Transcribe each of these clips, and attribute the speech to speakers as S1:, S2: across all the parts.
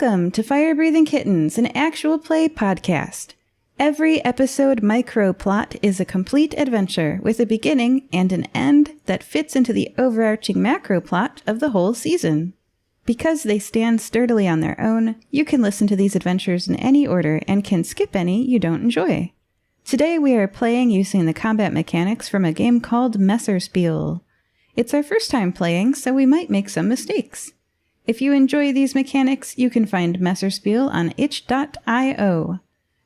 S1: Welcome to Fire Breathing Kittens, an actual play podcast. Every episode micro-plot is a complete adventure with a beginning and an end that fits into the overarching macro-plot of the whole season. Because they stand sturdily on their own, you can listen to these adventures in any order and can skip any you don't enjoy. Today we are playing using the combat mechanics from a game called Messerspiel. It's our first time playing, so we might make some mistakes. If you enjoy these mechanics, you can find Messerspiel on itch.io.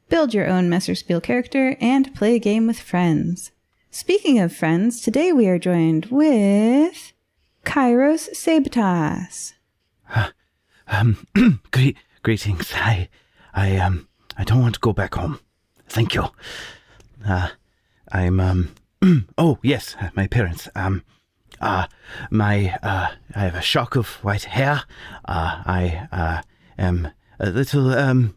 S1: Build your own Messerspiel character and play a game with friends. Speaking of friends, today we are joined with Kairos Sabotas.
S2: Greetings. I don't want to go back home. Thank you. Oh, yes, my parents. I have a shock of white hair. I am a little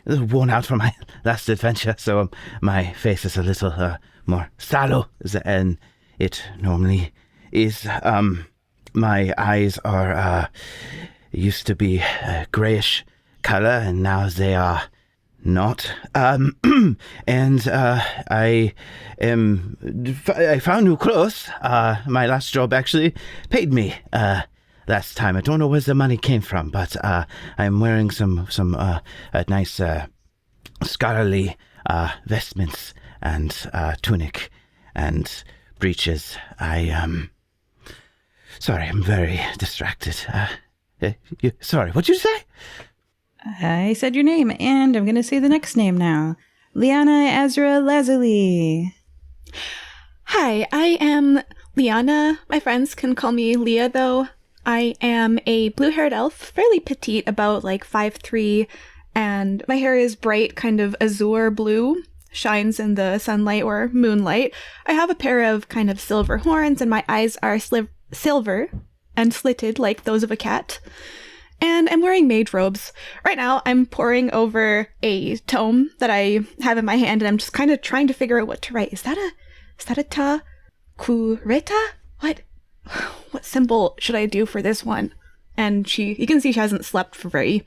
S2: worn out from my last adventure, so my face is a little more sallow than it normally is. My eyes are used to be grayish color, and now they are not. I found new clothes. My last job actually paid me last time. I don't know where the money came from, but I'm wearing some nice scholarly vestments and tunic and breeches. Sorry, I'm very distracted. Sorry, what'd you say?
S1: I said your name, and I'm going to say the next name now. Liana Azra Lazuli.
S3: Hi, I am Liana. My friends can call me Lia, though. I am a blue-haired elf, fairly petite, about like 5'3", and my hair is bright, kind of azure blue, shines in the sunlight or moonlight. I have a pair of kind of silver horns, and my eyes are silver and slitted like those of a cat. And I'm wearing mage robes. Right now, I'm poring over a tome that I have in my hand, and I'm just kind of trying to figure out what to write. Is that a ta? Kureta? What symbol should I do for this one? And you can see she hasn't slept she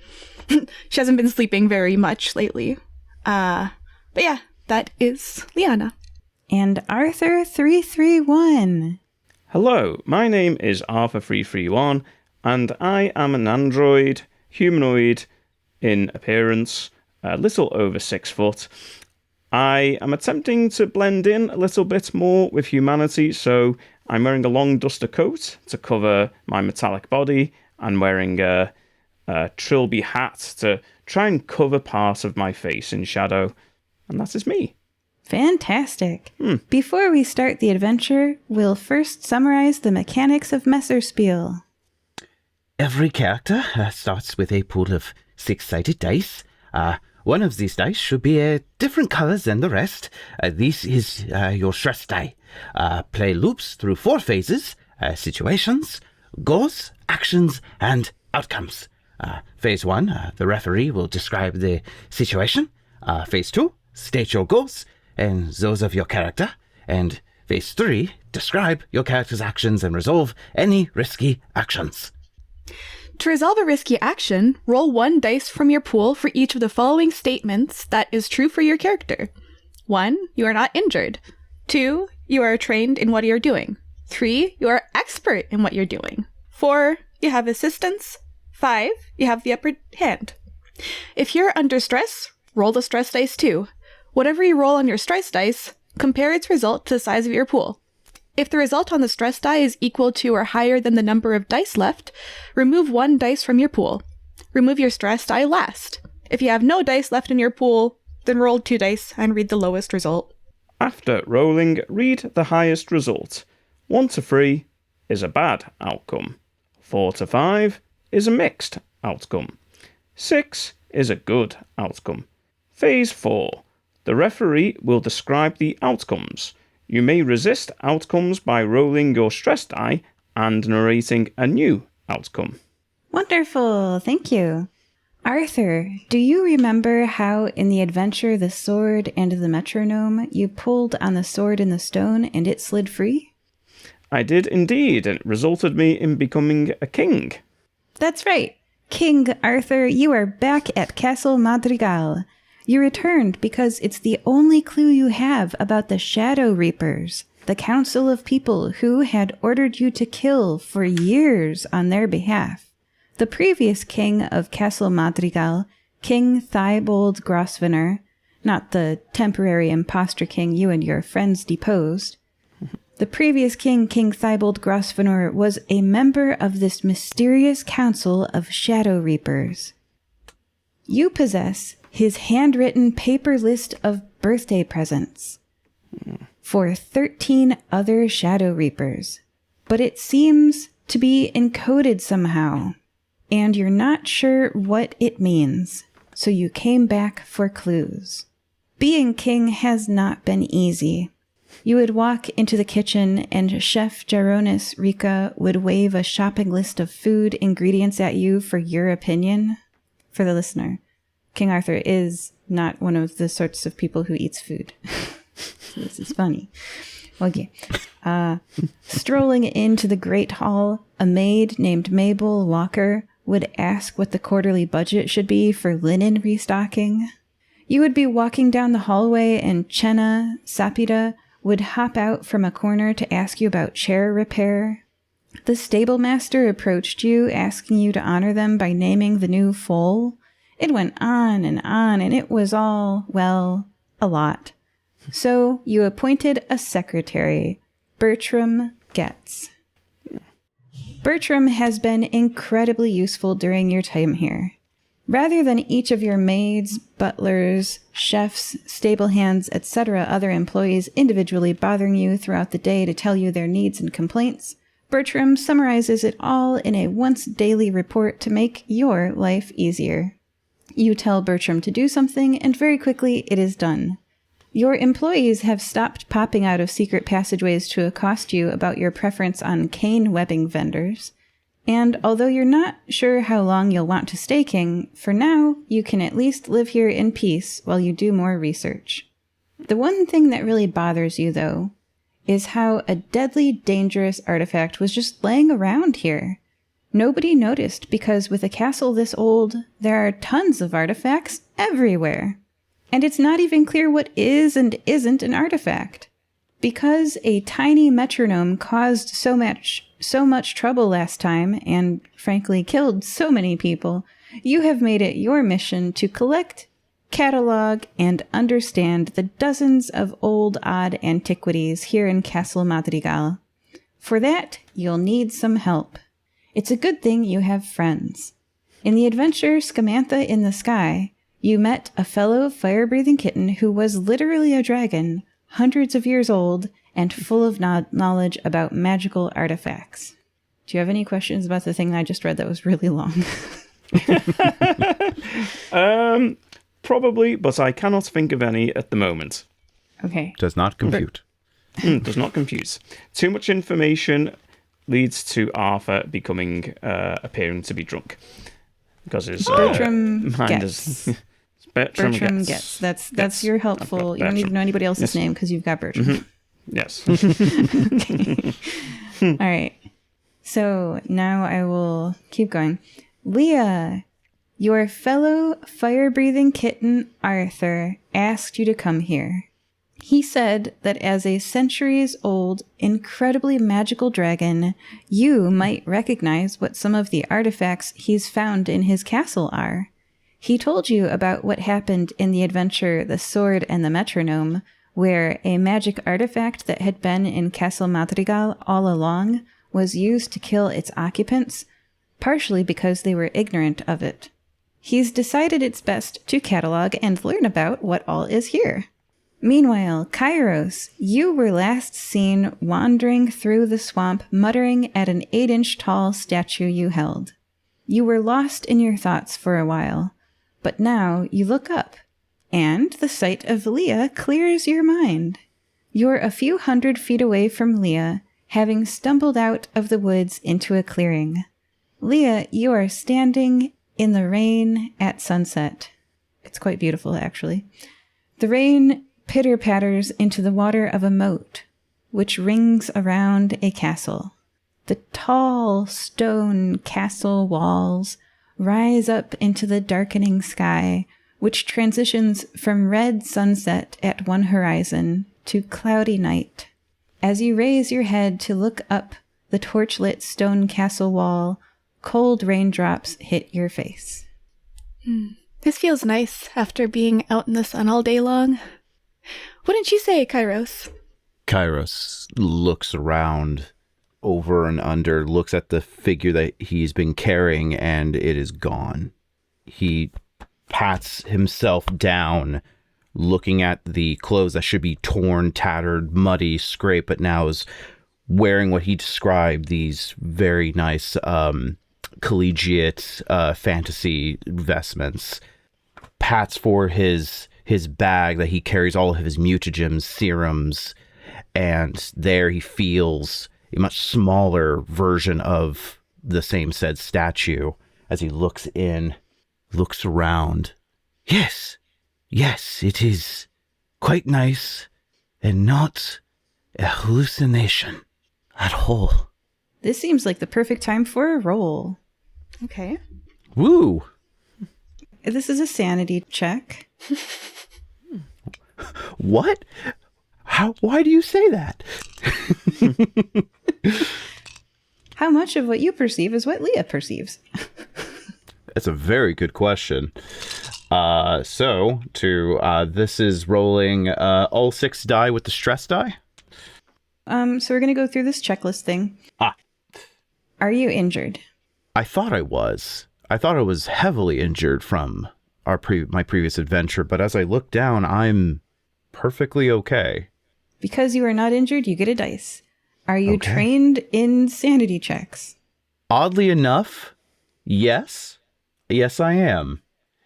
S3: hasn't been sleeping very much lately. But yeah, that is Liana.
S1: And Arthur331.
S4: Hello, my name is Arthur331. And I am an android, humanoid in appearance, a little over 6 foot. I am attempting to blend in a little bit more with humanity, so I'm wearing a long duster coat to cover my metallic body, and wearing a trilby hat to try and cover part of my face in shadow. And that is me.
S1: Fantastic. Before we start the adventure, we'll first summarize the mechanics of Messerspiel.
S2: Every character starts with a pool of 6-sided dice. One of these dice should be different colors than the rest. This is your stress die. Play loops through 4 phases: situations, goals, actions, and outcomes. Phase 1, the referee will describe the situation. Phase 2, state your goals and those of your character. And Phase 3, describe your character's actions and resolve any risky actions.
S3: To resolve a risky action, roll 1 dice from your pool for each of the following statements that is true for your character. 1, you are not injured. 2, you are trained in what you're doing. 3, you are expert in what you're doing. 4, you have assistance. 5, you have the upper hand. If you're under stress, roll the stress dice too. Whatever you roll on your stress dice, compare its result to the size of your pool. If the result on the stress die is equal to or higher than the number of dice left, remove 1 dice from your pool. Remove your stress die last. If you have no dice left in your pool, then roll 2 dice and read the lowest result.
S4: After rolling, read the highest result. 1 to 3 is a bad outcome. 4 to 5 is a mixed outcome. 6 is a good outcome. Phase 4. The referee will describe the outcomes. You may resist outcomes by rolling your stress die and narrating a new outcome.
S1: Wonderful, thank you. Arthur, do you remember how in the adventure The Sword and the Metronome you pulled on the sword in the stone and it slid free?
S4: I did indeed, and it resulted me in becoming a king.
S1: That's right. King Arthur, you are back at Castle Madrigal. You returned because it's the only clue you have about the Shadow Reapers, the council of people who had ordered you to kill for years on their behalf. The previous king of Castle Madrigal, King Thibault Grosvenor, not the temporary impostor king you and your friends deposed. The previous king, King Thibault Grosvenor, was a member of this mysterious council of Shadow Reapers. You possess his handwritten paper list of birthday presents for 13 other Shadow Reapers, but it seems to be encoded somehow, and you're not sure what it means, so you came back for clues. Being king has not been easy. You would walk into the kitchen and Chef Jaronis Rika would wave a shopping list of food ingredients at you for your opinion. For the listener, King Arthur is not one of the sorts of people who eats food. This is funny. Okay. Strolling into the Great Hall, a maid named Mabel Walker would ask what the quarterly budget should be for linen restocking. You would be walking down the hallway and Chenna Sapida would hop out from a corner to ask you about chair repair. The stable master approached you, asking you to honor them by naming the new foal. It went on, and it was all, well, a lot. So you appointed a secretary, Bertram Getz. Bertram has been incredibly useful during your time here. Rather than each of your maids, butlers, chefs, stable hands, etc. other employees individually bothering you throughout the day to tell you their needs and complaints, Bertram summarizes it all in a once-daily report to make your life easier. You tell Bertram to do something, and very quickly it is done. Your employees have stopped popping out of secret passageways to accost you about your preference on cane webbing vendors. And although you're not sure how long you'll want to stay king, for now, you can at least live here in peace while you do more research. The one thing that really bothers you, though, is how a deadly dangerous artifact was just laying around here. Nobody noticed because with a castle this old, there are tons of artifacts everywhere. And it's not even clear what is and isn't an artifact. Because a tiny metronome caused so much trouble last time, and frankly killed so many people, you have made it your mission to collect, catalog, and understand the dozens of old odd antiquities here in Castle Madrigal. For that, you'll need some help. It's a good thing you have friends. In the adventure Scamantha in the Sky, you met a fellow fire-breathing kitten who was literally a dragon, hundreds of years old, and full of knowledge about magical artifacts. Do you have any questions about the thing I just read that was really long?
S4: Probably, but I cannot think of any at the moment.
S1: Okay.
S2: Does not compute.
S4: Does not confuse. Too much information leads to Arthur appearing to be drunk. Because his
S1: Bertram
S4: mind
S1: Getz.
S4: is... Bertram
S1: Getz. That's your helpful. You don't need to know anybody else's name because you've got Bertram.
S4: Mm-hmm. Yes.
S1: Okay. All right. So now I will keep going. Lia, your fellow fire-breathing kitten Arthur asked you to come here. He said that as a centuries-old, incredibly magical dragon, you might recognize what some of the artifacts he's found in his castle are. He told you about what happened in the adventure The Sword and the Metronome, where a magic artifact that had been in Castle Madrigal all along was used to kill its occupants, partially because they were ignorant of it. He's decided it's best to catalog and learn about what all is here. Meanwhile, Kairos, you were last seen wandering through the swamp, muttering at an 8-inch tall statue you held. You were lost in your thoughts for a while, but now you look up, and the sight of Lia clears your mind. You're a few hundred feet away from Lia, having stumbled out of the woods into a clearing. Lia, you are standing in the rain at sunset. It's quite beautiful, actually. The rain pitter-patters into the water of a moat, which rings around a castle. The tall stone castle walls rise up into the darkening sky, which transitions from red sunset at one horizon to cloudy night. As you raise your head to look up the torchlit stone castle wall, cold raindrops hit your face.
S3: This feels nice after being out in the sun all day long. Wouldn't you say, Kairos?
S2: Kairos looks around, over and under, looks at the figure that he's been carrying, and it is gone. He pats himself down, looking at the clothes that should be torn, tattered, muddy, scraped, but now is wearing what he described, these very nice collegiate fantasy vestments. Pats for his bag that he carries all of his mutagens, serums, and there he feels a much smaller version of the same said statue as he looks around. Yes, it is quite nice and not a hallucination at all.
S1: This seems like the perfect time for a roll.
S3: Okay.
S2: Woo!
S1: This is a sanity check.
S2: What? Why do you say that?
S1: How much of what you perceive is what Lia perceives?
S2: That's a very good question. This is rolling all 6 die with the stress die.
S1: So we're going to go through this checklist thing. Are you injured?
S2: I thought I was. I thought I was heavily injured from my previous adventure, but as I look down, I'm perfectly okay.
S1: Because you are not injured, you get a dice. Are you trained in sanity checks?
S2: Oddly enough, yes. Yes, I am.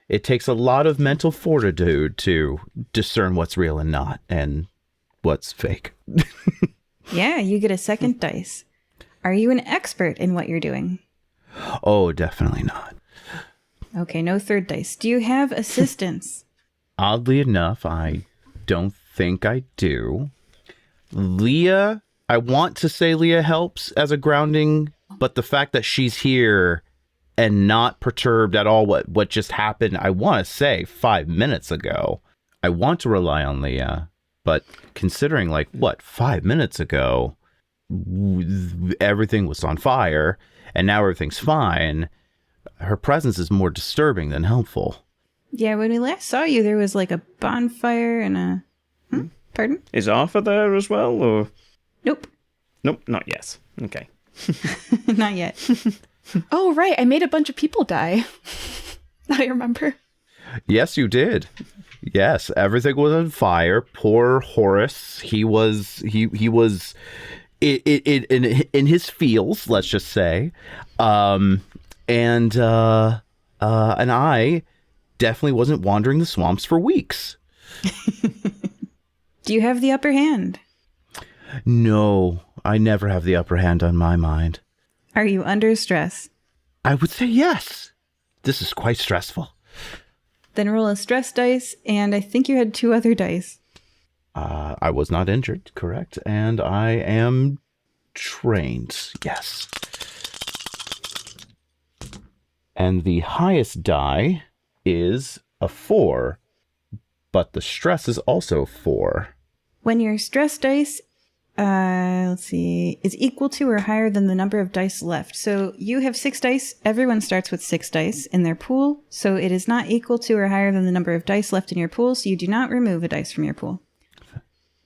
S2: It takes a lot of mental fortitude to discern what's real and not, and what's fake.
S1: Yeah, you get a second dice. Are you an expert in what you're doing?
S2: Oh, definitely not.
S1: Okay, no third dice. Do you have assistance?
S2: Oddly enough, I don't think I do. Lia, I want to say Lia helps as a grounding, but the fact that she's here and not perturbed at all what just happened, I want to say 5 minutes ago, I want to rely on Lia, but considering 5 minutes ago, everything was on fire and now everything's fine, her presence is more disturbing than helpful.
S1: Yeah, when we last saw you, there was a bonfire and a... Pardon?
S4: Is Arthur there as well, or...?
S1: Nope.
S4: Nope, not yet. Okay.
S1: Not yet.
S3: Oh, right. I made a bunch of people die. I remember.
S2: Yes, you did. Yes, everything was on fire. Poor Horace. He was in his feels, let's just say. And I definitely wasn't wandering the swamps for weeks.
S1: Do you have the upper hand?
S2: No, I never have the upper hand on my mind.
S1: Are you under stress?
S2: I would say yes. This is quite stressful.
S1: Then roll a stress dice, and I think you had 2 other dice.
S2: I was not injured, correct? And I am trained, yes. And the highest die is a 4, but the stress is also 4.
S1: When your stress dice, is equal to or higher than the number of dice left. So you have 6 dice. Everyone starts with 6 dice in their pool. So it is not equal to or higher than the number of dice left in your pool. So you do not remove a dice from your pool.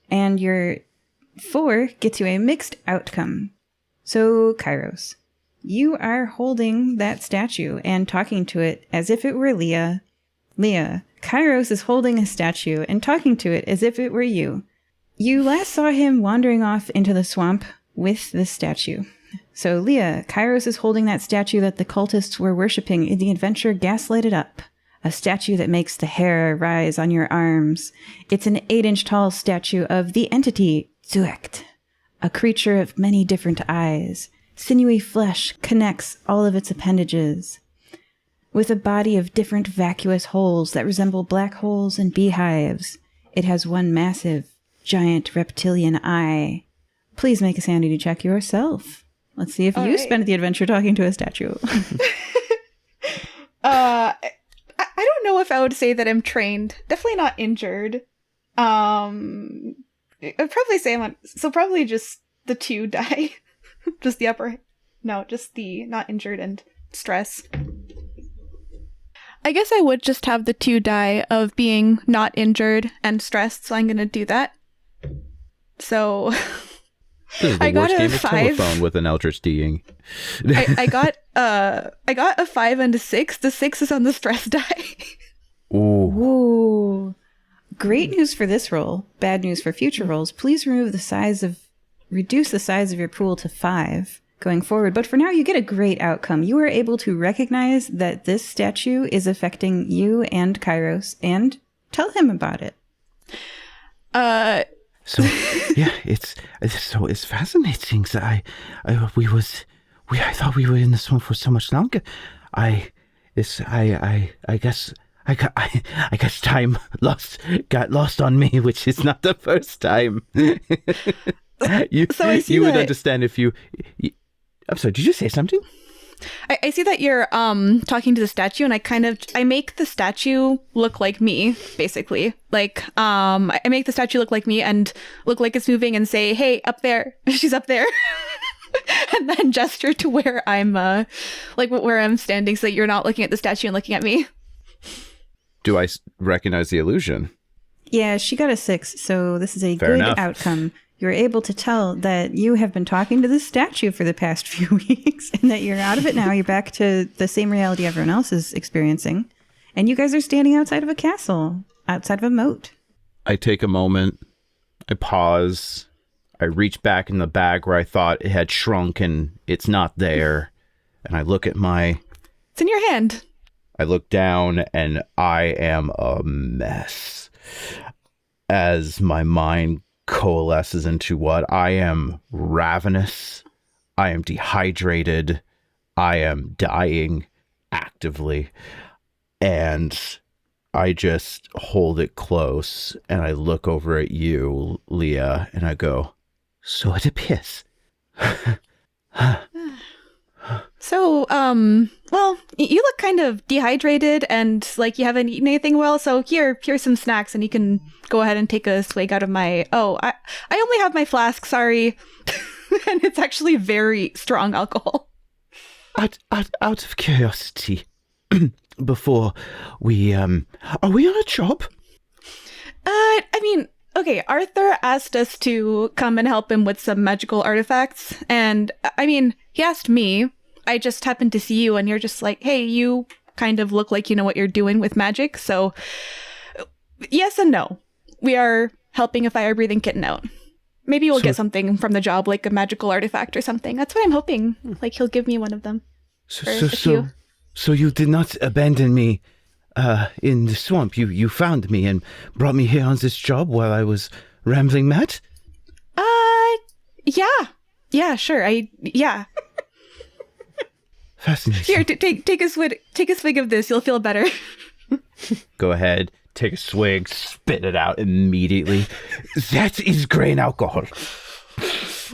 S1: And your 4 gets you a mixed outcome. So Kairos, you are holding that statue and talking to it as if it were Lia. Lia, Kairos is holding a statue and talking to it as if it were you. You last saw him wandering off into the swamp with this statue. So Lia, Kairos is holding that statue that the cultists were worshipping in the adventure Gaslighted Up. A statue that makes the hair rise on your arms. It's an 8-inch tall statue of the entity Zuekt, a creature of many different eyes. Sinewy flesh connects all of its appendages. With a body of different vacuous holes that resemble black holes and beehives, it has one massive, giant reptilian eye. Please make a sanity check yourself. Let's see if you spent the adventure talking to a statue.
S3: I don't know if I would say that I'm trained. Definitely not injured. I'd probably say probably just the 2 die. Just the upper. No, just the not injured and stress. I guess I would just have the 2 die of being not injured and stressed, so I'm gonna do that. So
S2: This is the
S3: I got
S2: worst
S3: a
S2: game of
S3: 5.
S2: telephone with an Eldritch D'ing.
S3: I got a 5 and a 6. The 6 is on the stress die.
S2: Ooh.
S1: Ooh. Great news for this roll. Bad news for future rolls. Please reduce the size of your pool to 5 going forward. But for now, you get a great outcome. You are able to recognize that this statue is affecting you and Kairos and tell him about it.
S2: So yeah, it's fascinating. I thought we were in this one for so much longer. I guess time got lost on me, which is not the first time.
S3: So I see
S2: you would
S3: that-
S2: understand if you. I'm sorry. Did you say something?
S3: I see that you're talking to the statue, and I make the statue look like me, basically. Like I make the statue look like me and look like it's moving and say, "Hey, up there, she's up there," and then gesture to where I'm where I'm standing, so that you're not looking at the statue and looking at me.
S2: Do I recognize the illusion?
S1: Yeah, she got a 6, so this is a
S2: Fair
S1: good
S2: enough.
S1: outcome. You're able to tell that you have been talking to this statue for the past few weeks and that you're out of it now. You're back to the same reality everyone else is experiencing. And you guys are standing outside of a castle, outside of a moat.
S2: I take a moment. I pause. I reach back in the bag where I thought it had shrunk and it's not there. And I look at
S3: It's in your hand.
S2: I look down and I am a mess. As my mind coalesces into what I am: ravenous, I am dehydrated, I am dying actively, and I just hold it close and I look over at you, Lia, and I go, "So it appears."
S3: So, well, you look kind of dehydrated and like you haven't eaten anything well, so here's some snacks and you can go ahead and take a swig out of my... Oh, I only have my flask, sorry. And it's actually very strong alcohol.
S2: Out of curiosity, before we, are we on a job?
S3: I mean, okay, Arthur asked us to come and help him with some magical artifacts, and I mean, he asked me. I just happened to see you, and you're just like, hey, you kind of look like you know what you're doing with magic, so yes and no. We are helping a fire-breathing kitten out. Maybe we'll get something from the job, like a magical artifact or something. That's what I'm hoping. Like, he'll give me one of them.
S2: So you did not abandon me in the swamp. You found me and brought me here on this job while I was rambling mad?
S3: Yeah. Yeah, sure. Yeah.
S2: Fascinating.
S3: Here, take a swig of this. You'll feel better.
S2: Go ahead, take a swig, spit it out immediately. That is grain alcohol.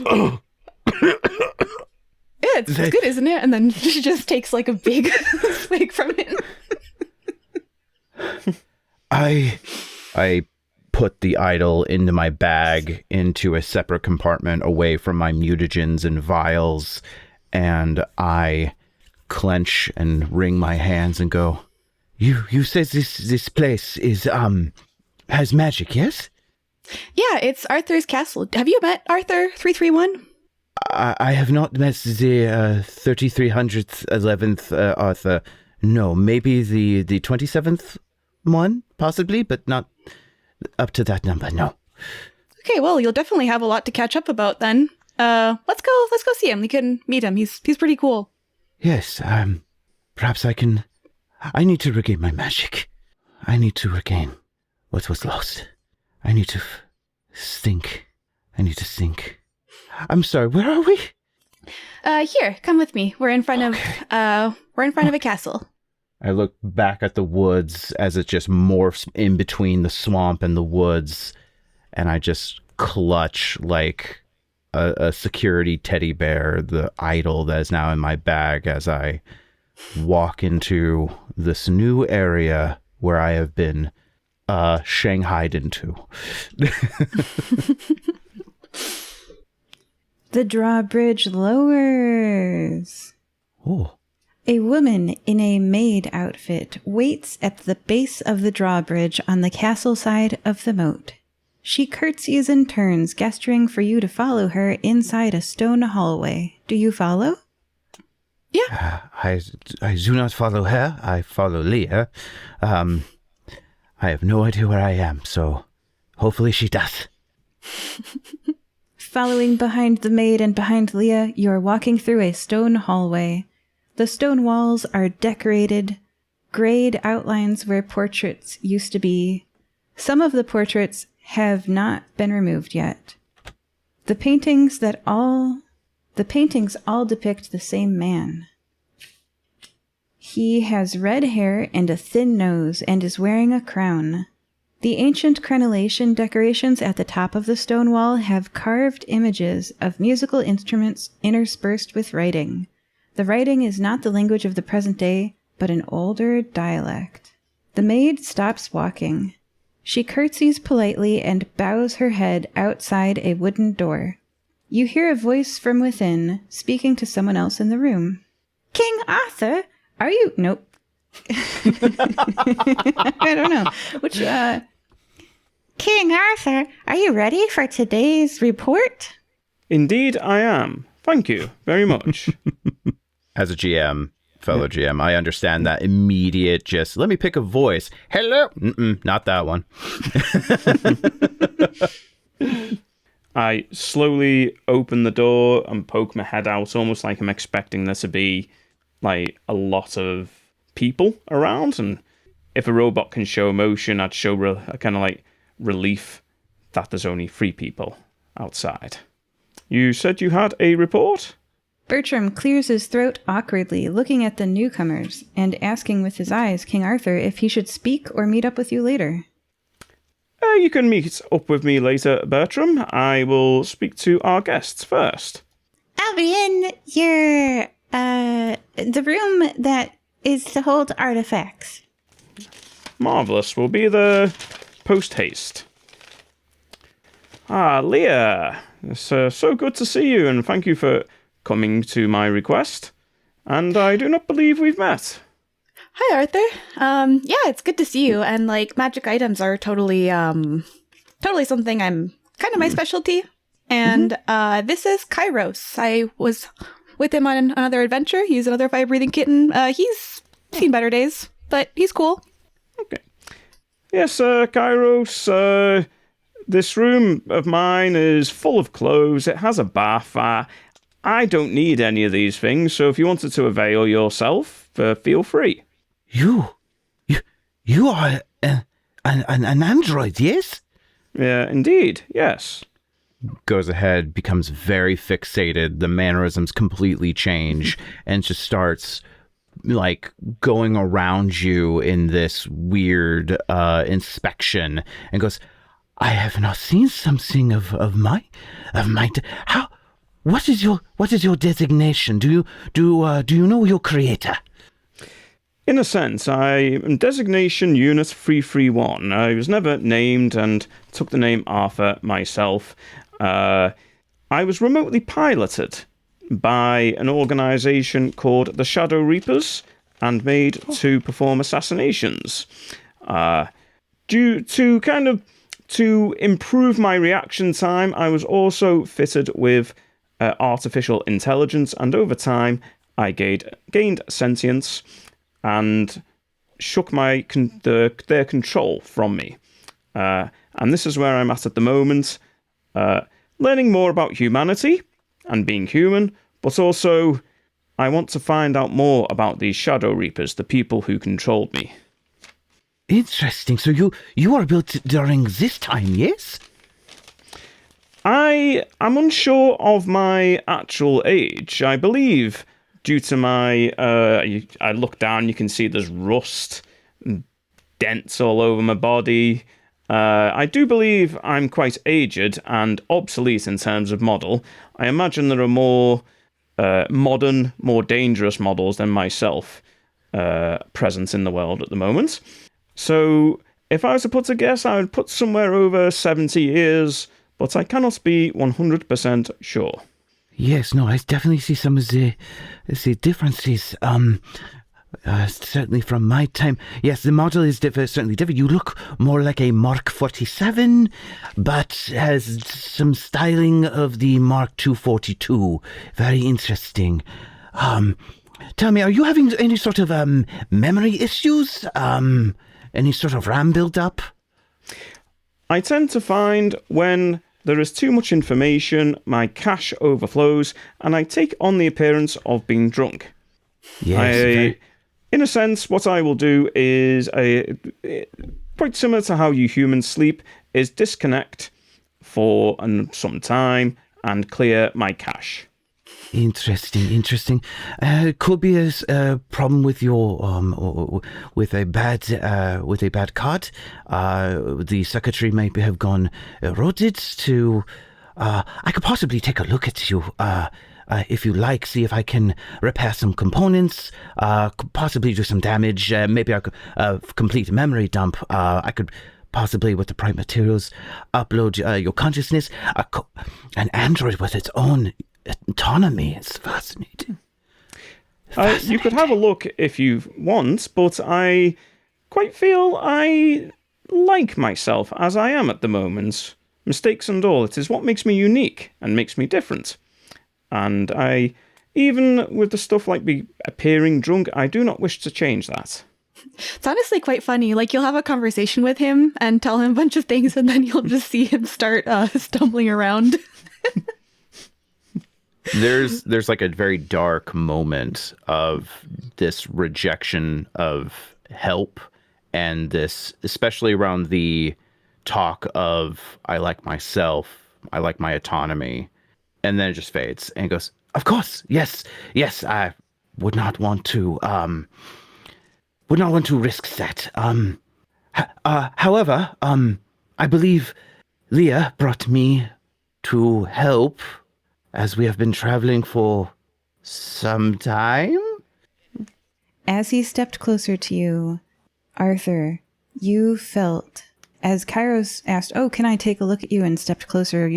S3: Yeah, it's good, isn't it? And then she just takes like a big swig from it.
S2: I put the idol into my bag, into a separate compartment away from my mutagens and vials, and I clench and wring my hands and go, You said this place is has magic, yes?
S3: Yeah, it's Arthur's castle. Have you met Arthur 331?
S2: I have not met the 3300th 11th Arthur. No, maybe the 27th one, possibly, but not up to that number. No.
S3: Okay, well, you'll definitely have a lot to catch up about then. Let's go see him. We can meet him. He's pretty cool.
S2: Yes, perhaps I need to regain my magic. I need to regain what was lost. I need to think. I need to think. I'm sorry, where are we?
S3: Here, come with me. We're in front of a castle.
S2: I look back at the woods as it just morphs in between the swamp and the woods, and I just clutch like a security teddy bear, the idol that is now in my bag, as I walk into this new area where I have been shanghaied into.
S1: The drawbridge lowers.
S2: Oh.
S1: A woman in a maid outfit waits at the base of the drawbridge on the castle side of the moat. She curtsies and turns, gesturing for you to follow her inside a stone hallway. Do you follow?
S3: Yeah.
S2: I do not follow her. I follow Lia. I have no idea where I am, so hopefully she does.
S1: Following behind the maid and behind Lia, you are walking through a stone hallway. The stone walls are decorated, grayed outlines where portraits used to be. Some of the portraits have not been removed yet. The paintings all depict the same man. He has red hair and a thin nose and is wearing a crown. The ancient crenellation decorations at the top of the stone wall have carved images of musical instruments interspersed with writing. The writing is not the language of the present day, but an older dialect. The maid stops walking. She curtsies politely and bows her head outside a wooden door. You hear a voice from within, speaking to someone else in the room. King Arthur, are you... Nope. I don't know. King Arthur, are you ready for today's report?
S4: Indeed, I am. Thank you very much.
S2: As a GM, fellow GM, I understand that immediate just, let me pick a voice. Hello? Not that one.
S4: I slowly open the door and poke my head out, almost like I'm expecting there to be like a lot of people around. And if a robot can show emotion, I'd show a kind of like relief that there's only 3 people outside. You said you had a report?
S1: Bertram clears his throat awkwardly, looking at the newcomers, and asking with his eyes King Arthur if he should speak or meet up with you later.
S4: You can meet up with me later, Bertram. I will speak to our guests first.
S1: I'll be in the room that is to hold artifacts.
S4: Marvellous. We'll be there post-haste. Lia. It's so good to see you, and thank you for coming to my request. And I do not believe we've met.
S3: Hi, Arthur. Yeah, it's good to see you. And like magic items are totally something I'm kind of my specialty. And this is Kairos. I was with him on another adventure. He's another fire-breathing kitten. He's seen better days, but he's cool.
S4: Okay. Yes, Kairos. This room of mine is full of clothes. It has a bath. I don't need any of these things, so if you wanted to avail yourself, feel free.
S2: You are an android, yes?
S4: Yeah, indeed, yes.
S2: Goes ahead, becomes very fixated. The mannerisms completely change and just starts like going around you in this weird inspection and goes, I have not seen something of my how. What is your designation? Do you know your creator?
S4: In a sense, I am designation Unit 331. I was never named and took the name Arthur myself. I was remotely piloted by an organization called the Shadow Reapers and made to perform assassinations. To improve my reaction time, I was also fitted with artificial intelligence, and over time I gained sentience and shook their control from me. And this is where I'm at the moment, learning more about humanity and being human, but also I want to find out more about these Shadow Reapers, the people who controlled me.
S2: Interesting. So you are built during this time, yes?
S4: I am unsure of my actual age. I believe due to my... I look down, you can see there's rust and dents all over my body. I do believe I'm quite aged and obsolete in terms of model. I imagine there are more modern, more dangerous models than myself present in the world at the moment. So if I was to put a guess, I would put somewhere over 70 years, but I cannot be 100% sure.
S2: Yes, no, I definitely see some of the differences. Certainly from my time. Yes, the model is certainly different. You look more like a Mark 47, but has some styling of the Mark 242. Very interesting. Tell me, are you having any sort of memory issues? Any sort of RAM build-up?
S4: I tend to find when there is too much information, my cache overflows, and I take on the appearance of being drunk.
S2: Yes.
S4: In a sense, what I will do is, quite similar to how you humans sleep, is disconnect for some time and clear my cache.
S2: Interesting. Could be a problem with your with a bad card. The circuitry may have gone eroded to. I could possibly take a look at you. If you like, see if I can repair some components, possibly do some damage. Maybe I could complete a memory dump. I could possibly, with the right materials, upload your consciousness. An android with its own autonomy. It's fascinating.
S4: You could have a look if you want, but I quite feel I like myself as I am at the moment. Mistakes and all, it is what makes me unique and makes me different. And even with the stuff like appearing drunk, I do not wish to change that.
S3: It's honestly quite funny. Like, you'll have a conversation with him and tell him a bunch of things, and then you'll just see him start stumbling around.
S5: There's like a very dark moment of this rejection of help, and this, especially around the talk of, I like myself, I like my autonomy. And then it just fades, and he goes, "Of course, yes, I would not want to risk that. However, I believe Lia brought me to help, as we have been traveling for some time."
S1: As he stepped closer to you, Arthur, you felt, as Kairos asked, "Oh, can I take a look at you?" and stepped closer,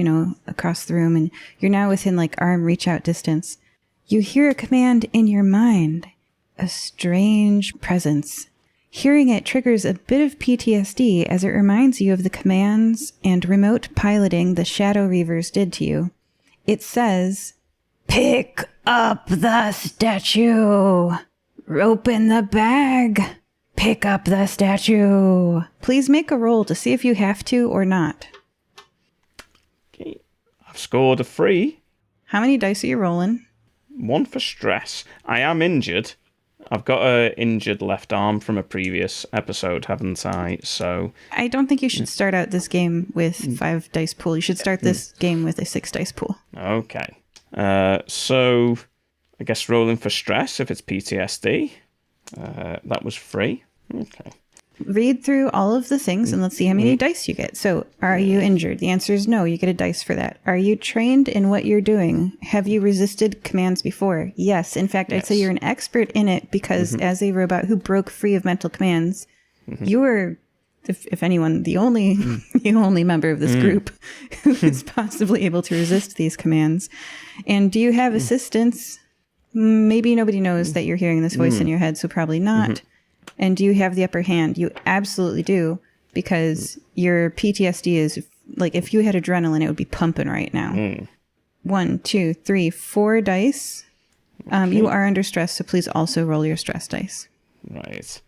S1: across the room, and you're now within arm reach out distance. You hear a command in your mind, a strange presence. Hearing it triggers a bit of PTSD as it reminds you of the commands and remote piloting the Shadow Reavers did to you. It says, "Pick up the statue. Open the bag. Pick up the statue." Please make a roll to see if you have to or not.
S4: Okay, I've scored a 3.
S1: How many dice are you rolling?
S4: 1 for stress. I am injured. I've got a injured left arm from a previous episode, haven't I? So
S1: I don't think you should start out this game with 5 dice pool. You should start this game with a 6 dice pool.
S4: Okay. So I guess rolling for stress if it's PTSD. That was 3. Okay.
S1: Read through all of the things and let's see how many dice you get. So, are you injured? The answer is no. You get a dice for that. Are you trained in what you're doing? Have you resisted commands before? Yes. In fact, I'd say you're an expert in it because as a robot who broke free of mental commands, you were, if anyone, the only member of this group who is possibly able to resist these commands. And do you have assistance? Maybe nobody knows that you're hearing this voice in your head, so probably not. And do you have the upper hand? You absolutely do, because your PTSD is, if you had adrenaline, it would be pumping right now. 1, 2, 3, 4 dice. Okay. You are under stress, so please also roll your stress dice.
S4: Right.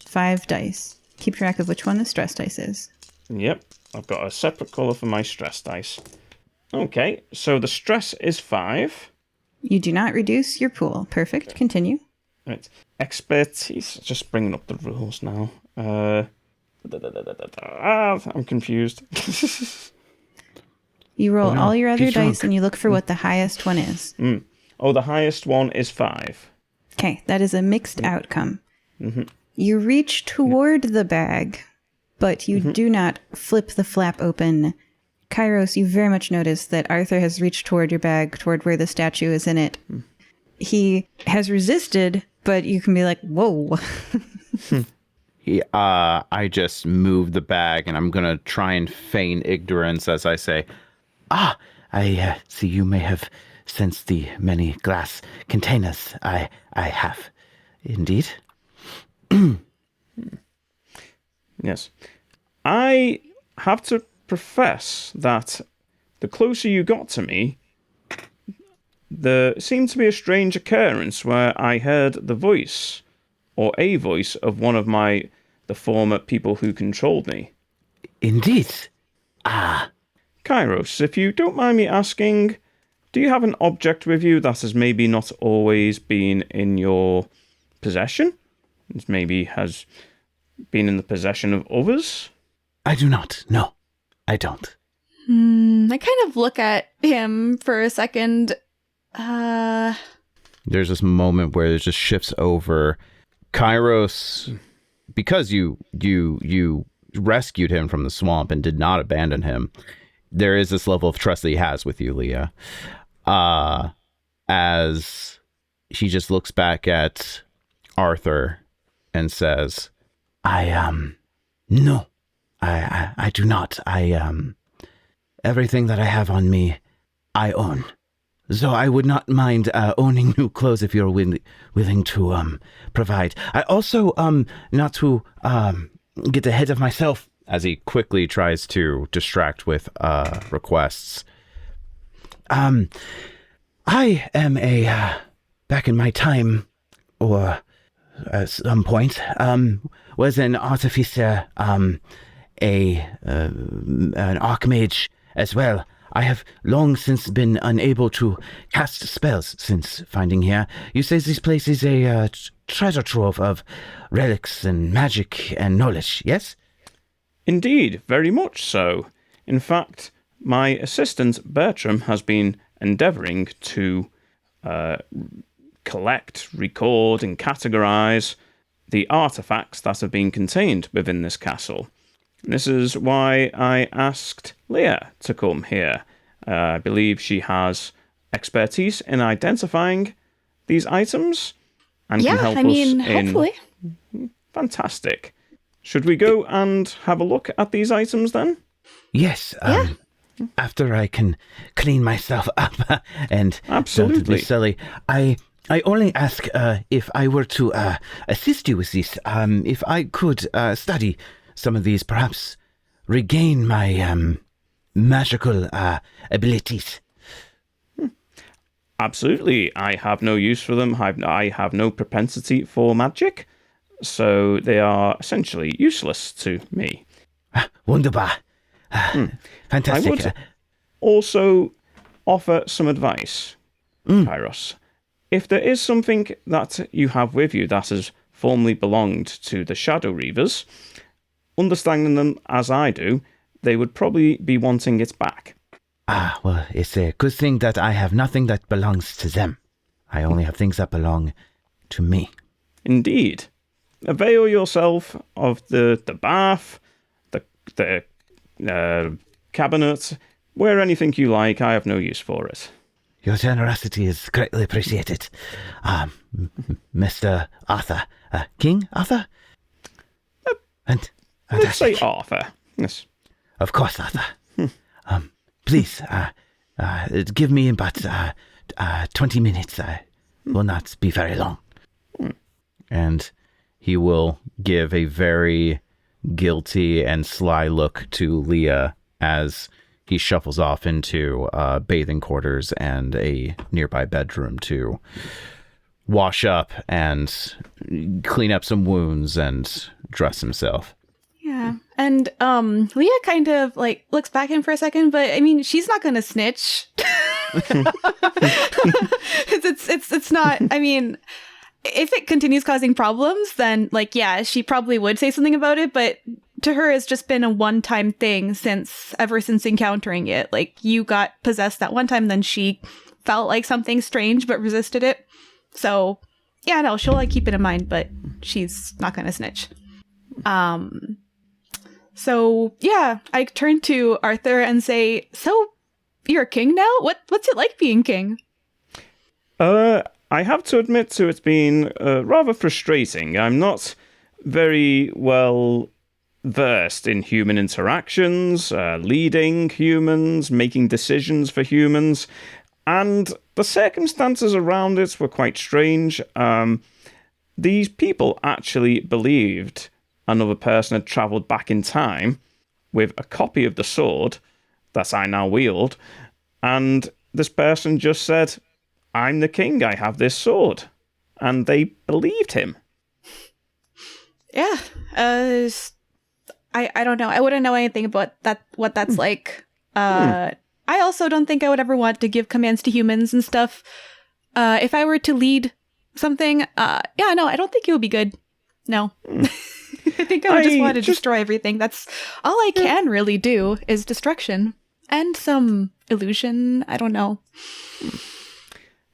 S1: 5 dice. Keep track of which one the stress dice is.
S4: Yep, I've got a separate colour for my stress dice. Okay, so the stress is 5.
S1: You do not reduce your pool. Perfect. Continue.
S4: Right. Expertise. Just bringing up the rules now. I'm confused.
S1: You roll all your other dice and you look for what the highest one is.
S4: Oh, the highest one is 5.
S1: Okay, that is a mixed outcome. You reach toward the bag, but you do not flip the flap open. Kairos, you very much notice that Arthur has reached toward your bag, toward where the statue is in it. he has resisted, but you can be like, whoa.
S5: I just move the bag, and I'm going to try and feign ignorance as I say, I see you may have sensed the many glass containers. I have. Indeed.
S4: Yes. I have to profess that the closer you got to me, there seemed to be a strange occurrence where I heard the voice, or a voice, of one of the former people who controlled me.
S2: Indeed.
S4: Kairos, if you don't mind me asking, do you have an object with you that has maybe not always been in your possession? It maybe has been in the possession of others?
S2: I do not. No, I don't.
S3: I kind of look at him for a second.
S5: There's this moment where it just shifts over. Kairos, because you rescued him from the swamp and did not abandon him, there is this level of trust that he has with you, Lia. As he just looks back at Arthur and says,
S2: No, I do not. Everything that I have on me, I own. So I would not mind owning new clothes if you're willing to provide. I also, not to get ahead of myself,
S5: as he quickly tries to distract with requests.
S2: I am back in my time, or at some point, was an artificer, an archmage as well. I have long since been unable to cast spells since finding here. You say this place is a treasure trove of relics and magic and knowledge, yes?
S4: Indeed, very much so. In fact, my assistant Bertram has been endeavouring to collect, record and categorise the artefacts that have been contained within this castle. This is why I asked Lia to come here. I believe she has expertise in identifying these items and can help us
S3: hopefully.
S4: Fantastic. Should we go and have a look at these items then?
S2: Yes. After I can clean myself up and
S4: Absolutely.
S2: don't be silly, I only ask if I were to assist you with this, if I could study some of these, perhaps regain my magical abilities.
S4: Absolutely. I have no use for them. I have no propensity for magic, so they are essentially useless to me.
S2: Wunderbar. Fantastic.
S4: I would also offer some advice, Kairos. If there is something that you have with you that has formerly belonged to the Shadow Reavers, understanding them as I do, they would probably be wanting it back.
S2: Well, it's a good thing that I have nothing that belongs to them. I only have things that belong to me.
S4: Indeed. Avail yourself of the bath, the cabinet, wear anything you like. I have no use for it.
S2: Your generosity is greatly appreciated. Mr. Arthur. King Arthur?
S4: Let's say Arthur. Yes.
S2: Of course, Arthur. Please, give me about 20 minutes. Will not be very long.
S5: And he will give a very guilty and sly look to Lia as he shuffles off into bathing quarters and a nearby bedroom to wash up and clean up some wounds and dress himself.
S3: Yeah. And Lia kind of like looks back at him for a second, but I mean, she's not gonna snitch. It's not, I mean, if it continues causing problems, then like, yeah, she probably would say something about it, but to her it's just been a one-time thing ever since encountering it. Like, you got possessed that one time, then she felt like something strange but resisted it. So yeah, no, she'll like keep it in mind, but she's not gonna snitch. So yeah, I turn to Arthur and say, so you're a king now? What's it like being king?
S4: I have to admit to it being rather frustrating. I'm not very well versed in human interactions, leading humans, making decisions for humans, and the circumstances around it were quite strange. These people actually believed another person had travelled back in time with a copy of the sword that I now wield, and this person just said, "I'm the king, I have this sword." And they believed him.
S3: Yeah. I don't know. I wouldn't know anything about what that's like. I also don't think I would ever want to give commands to humans and stuff. If I were to lead something, I don't think it would be good. No. I think I would just want to destroy everything. That's all I can really do is destruction. And some illusion. I don't know.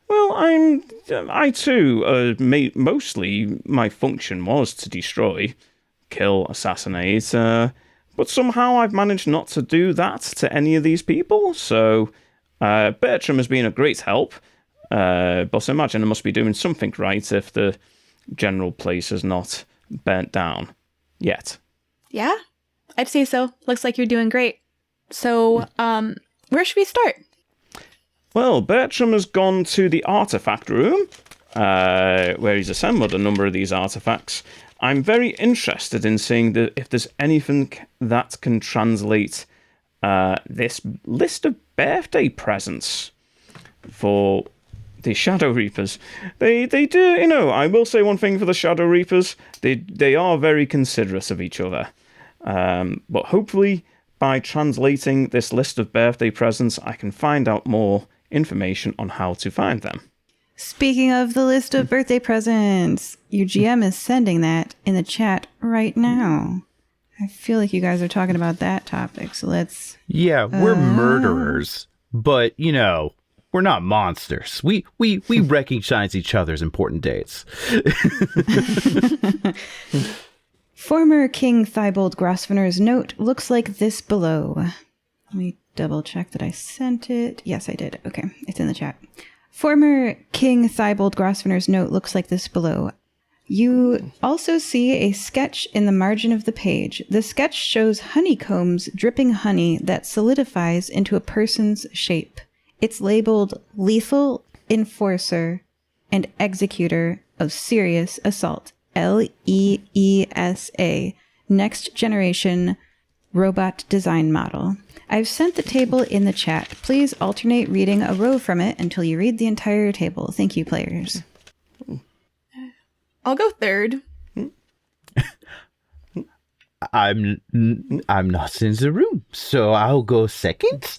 S4: Well, I too, mostly my function was to destroy, kill, assassinate, but somehow I've managed not to do that to any of these people, so Bertram has been a great help, but I imagine I must be doing something right if the general place is not burnt down yet.
S3: Yeah, I'd say so. Looks like you're doing great. So, where should we start?
S4: Well, Bertram has gone to the artifact room, where he's assembled a number of these artifacts. I'm very interested in seeing if there's anything that can translate this list of birthday presents for the Shadow Reapers. They do, I will say one thing for the Shadow Reapers. They are very considerate of each other. But hopefully, by translating this list of birthday presents, I can find out more information on how to find them.
S1: Speaking of the list of birthday presents, your GM is sending that in the chat right now. I feel like you guys are talking about that topic, so let's...
S5: Yeah, we're murderers, but, we're not monsters. We recognize each other's important dates.
S1: Former King Thibault Grosvenor's note looks like this below. Let me double check that I sent it. Yes, I did. Okay, it's in the chat. Former King Thibault Grosvenor's note looks like this below. You also see a sketch in the margin of the page. The sketch shows honeycombs dripping honey that solidifies into a person's shape. It's labeled Lethal Enforcer and Executor of Serious Assault. LEESA. Next Generation Robot Design Model. I've sent the table in the chat. Please alternate reading a row from it until you read the entire table. Thank you, players.
S3: I'll go third.
S5: I'm not in the room, so I'll go second.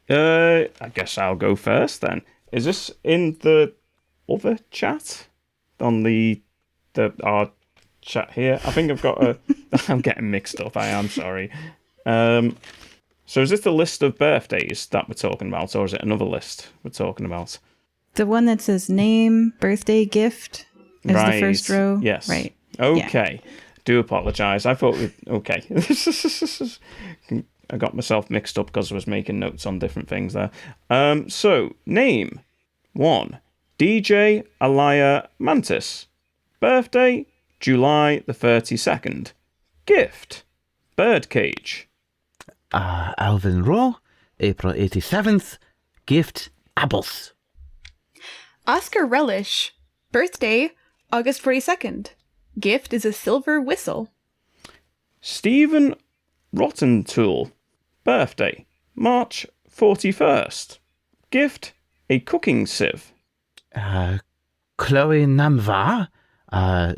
S4: I guess I'll go first then. Is this in the other chat? On our chat here? I think I've got I'm getting mixed up. I am sorry. So is this the list of birthdays that we're talking about, or is it another list we're talking about?
S1: The one that says name, birthday, gift is the first row.
S4: Yes.
S1: Right.
S4: Okay. Yeah. Do apologise. I thought okay. I got myself mixed up because I was making notes on different things there. So, name 1. DJ Alaya Mantis. Birthday, July the 32nd. Gift, Birdcage.
S2: Alvin Raw, April 87th. Gift, apples.
S3: Oscar Relish. Birthday, August 42nd. Gift is a silver whistle.
S4: Stephen Rottentool. Birthday, March 41st. Gift, a cooking sieve.
S2: Chloe Namva,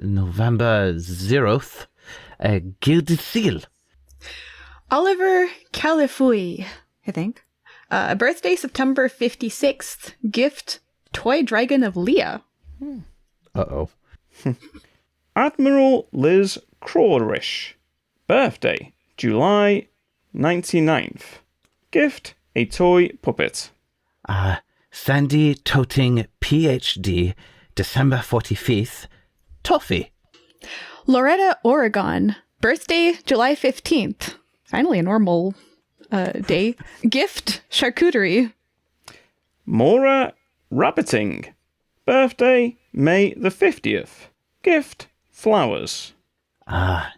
S2: November 0th. Gilded seal.
S3: Oliver Califui, I think. Birthday, September 56th. Gift, Toy Dragon of Lia.
S5: Uh-oh.
S4: Admiral Liz Crawrish. Birthday, July 99th. Gift, a toy puppet.
S2: Sandy Toting PhD, December 45th. Toffee.
S3: Loretta Oregon. Birthday, July 15th. Finally a normal day. Gift, charcuterie.
S4: Maura Rabbiting. Birthday, May the 50th. Gift, flowers.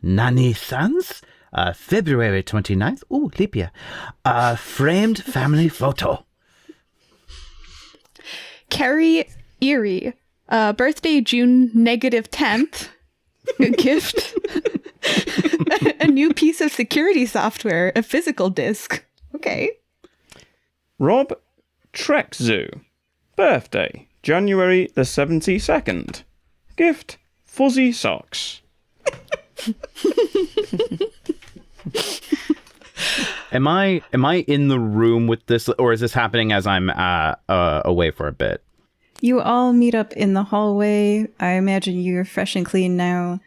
S2: Nanny Sans, February 29th. Ooh, leap year. Framed family photo.
S3: Carrie Erie. Birthday, June -10th. Gift. A new piece of security software, a physical disk. Okay.
S4: Rob Trexzoo. Birthday, January the 72nd. Gift, fuzzy socks.
S5: Am I in the room with this, or is this happening as I'm away for a bit?
S1: You all meet up in the hallway. I imagine you're fresh and clean now.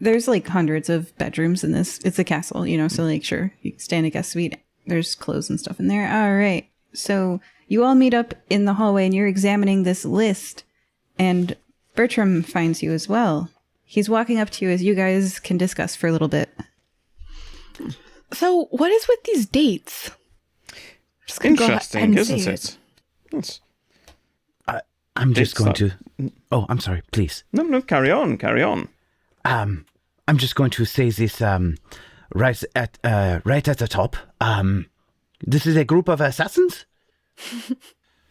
S1: There's like hundreds of bedrooms in this. It's a castle, so like sure, you can stay in a guest suite. There's clothes and stuff in there. All right. So you all meet up in the hallway and you're examining this list, and Bertram finds you as well. He's walking up to you as you guys can discuss for a little bit.
S3: So what is with these dates? Just gonna
S4: Interesting,
S3: go
S4: isn't
S3: say
S4: it? It's...
S2: I'm just going
S4: Dates
S2: to... Oh, I'm sorry, please.
S4: No, carry on.
S2: I'm just going to say this right at the top. This is a group of assassins?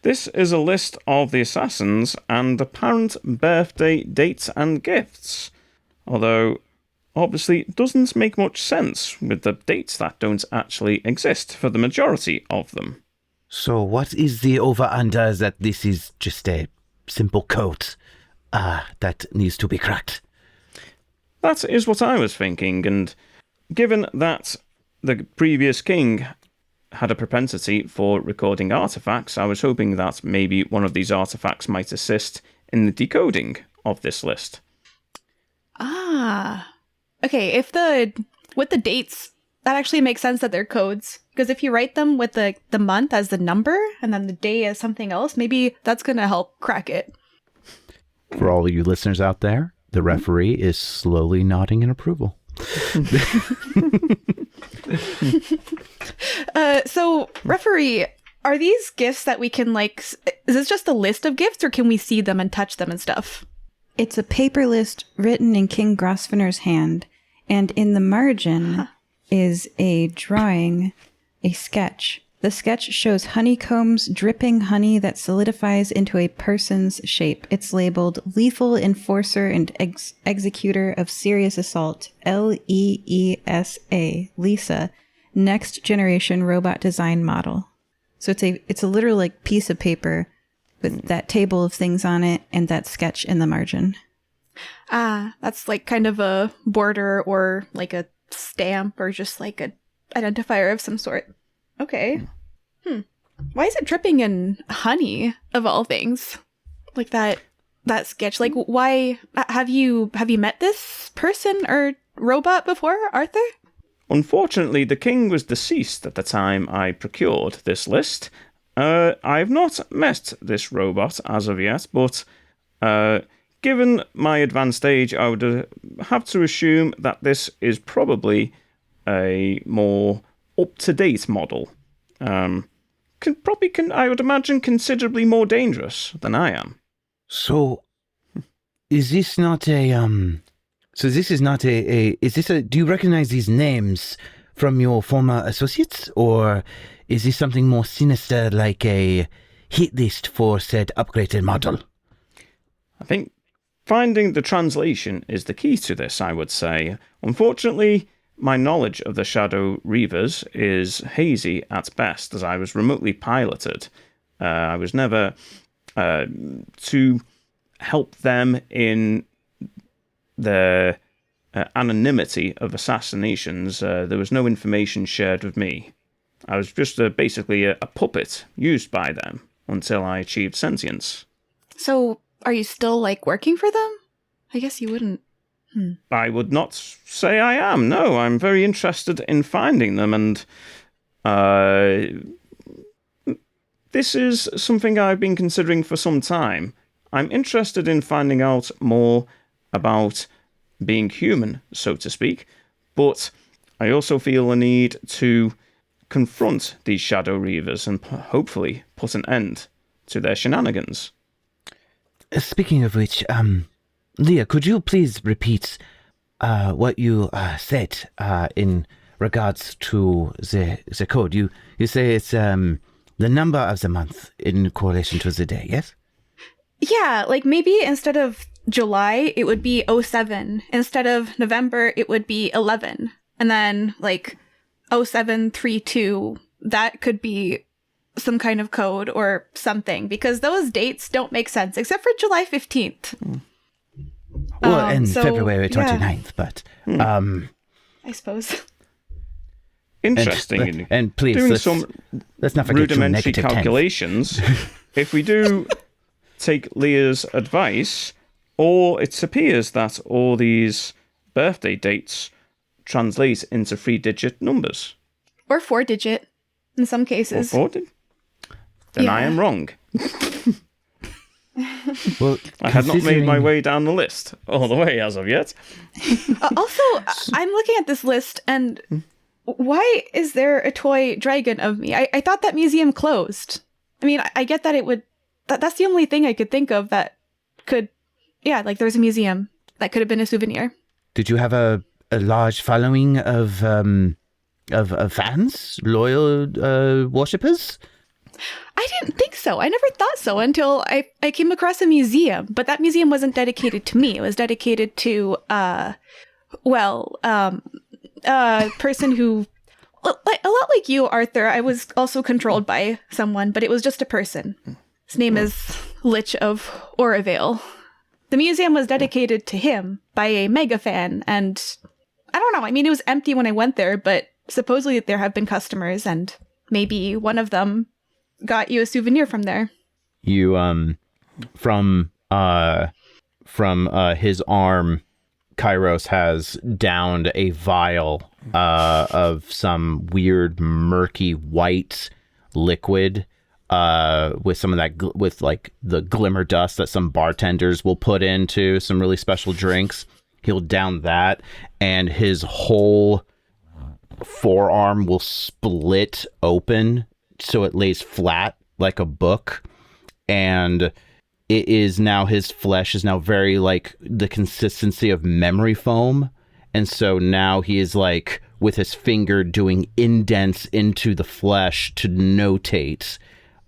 S4: This is a list of the assassins and apparent birthday dates and gifts. Although, obviously, it doesn't make much sense with the dates that don't actually exist for the majority of them.
S2: So what is the over-under that this is just a simple code that needs to be cracked?
S4: That is what I was thinking, and given that the previous king had a propensity for recording artifacts, I was hoping that maybe one of these artifacts might assist in the decoding of this list.
S3: Okay, with the dates, that actually makes sense that they're codes. Because if you write them with the month as the number and then the day as something else, maybe that's going to help crack it.
S5: For all you listeners out there, the referee is slowly nodding in approval.
S3: So, referee, are these gifts that we can, is this just a list of gifts, or can we see them and touch them and stuff?
S1: It's a paper list written in King Grosvenor's hand, and in the margin is a drawing, a sketch. The sketch shows honeycombs dripping honey that solidifies into a person's shape. It's labeled Lethal Enforcer and Executor of Serious Assault, LEESA, Lisa, Next Generation Robot Design Model. So it's a literal piece of paper with that table of things on it and that sketch in the margin.
S3: That's kind of a border or a stamp or just a identifier of some sort. Okay. Why is it dripping in honey of all things? That sketch. Why have you met this person or robot before, Arthur?
S4: Unfortunately, the king was deceased at the time I procured this list. I've not met this robot as of yet, but given my advanced age, I would have to assume that this is probably a more up-to-date model. I would imagine, considerably more dangerous than I am.
S2: So, is this not a, do you recognize these names from your former associates, or is this something more sinister like a hit list for said upgraded model?
S4: I think finding the translation is the key to this, I would say. Unfortunately, my knowledge of the Shadow Reavers is hazy at best, as I was remotely piloted. I was never to help them in the anonymity of assassinations. There was no information shared with me. I was just basically a puppet used by them until I achieved sentience.
S3: So, are you still, working for them? I guess you wouldn't.
S4: I would not say I am. No, I'm very interested in finding them, and this is something I've been considering for some time. I'm interested in finding out more about being human, so to speak, but I also feel a need to confront these Shadow Reavers and hopefully put an end to their shenanigans.
S2: Speaking of which, Lia, could you please repeat what you said in regards to the code? You say it's the number of the month in correlation to the day, yes?
S3: Yeah, like maybe instead of July, it would be 07. Instead of November, it would be 11. And then like 0732, that could be some kind of code or something, because those dates don't make sense except for July 15th.
S2: Well, and February 29th, but
S3: I suppose.
S4: Interesting.
S2: And please, let's not forget
S4: rudimentary calculations. If we do take Leah's advice, or it appears that all these birthday dates translate into 3-digit numbers.
S3: Or 4-digit in some cases.
S4: Or 4-digit? Then I am wrong.
S2: Well,
S4: I had not made my way down the list all the way as of yet.
S3: Also, I'm looking at this list, and why is there a toy dragon of me? I thought that museum closed. I mean, I get that it would... That's the only thing I could think of that could... Yeah, like there's a museum that could have been a souvenir.
S2: Did you have a large following of fans? Loyal worshippers?
S3: I didn't think so. I never thought so until I came across a museum. But that museum wasn't dedicated to me. It was dedicated to, a person who... A lot like you, Arthur, I was also controlled by someone, but it was just a person. His name is Lich of Orovale. The museum was dedicated to him by a mega fan, and I don't know. I mean, it was empty when I went there, but supposedly there have been customers, and maybe one of them got you a souvenir from there.
S5: You, from his arm, Kairos has downed a vial of some weird murky white liquid with some of that with like the glimmer dust that some bartenders will put into some really special drinks. He'll down that, and his whole forearm will split open so it lays flat like a book, and it is now, his flesh is now very like the consistency of memory foam. And so now he is like with his finger doing indents into the flesh to notate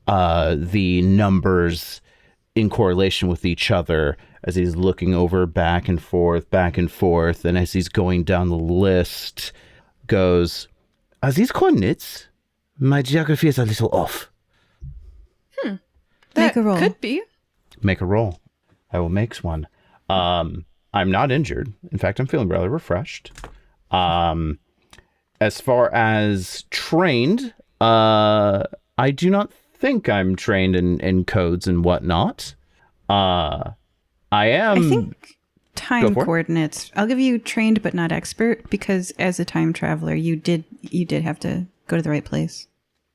S5: the numbers in correlation with each other as he's looking over back and forth. And as he's going down the list, goes, are these coordinates? My geography is a little off.
S3: That
S1: Make a roll.
S3: could be.
S5: Make a roll. I will make one. I'm not injured. In fact, I'm feeling rather refreshed. As far as trained, I do not think I'm trained in codes and whatnot. I am.
S1: I think time coordinates. I'll give you trained but not expert, because as a time traveler, you did have to go to the right place.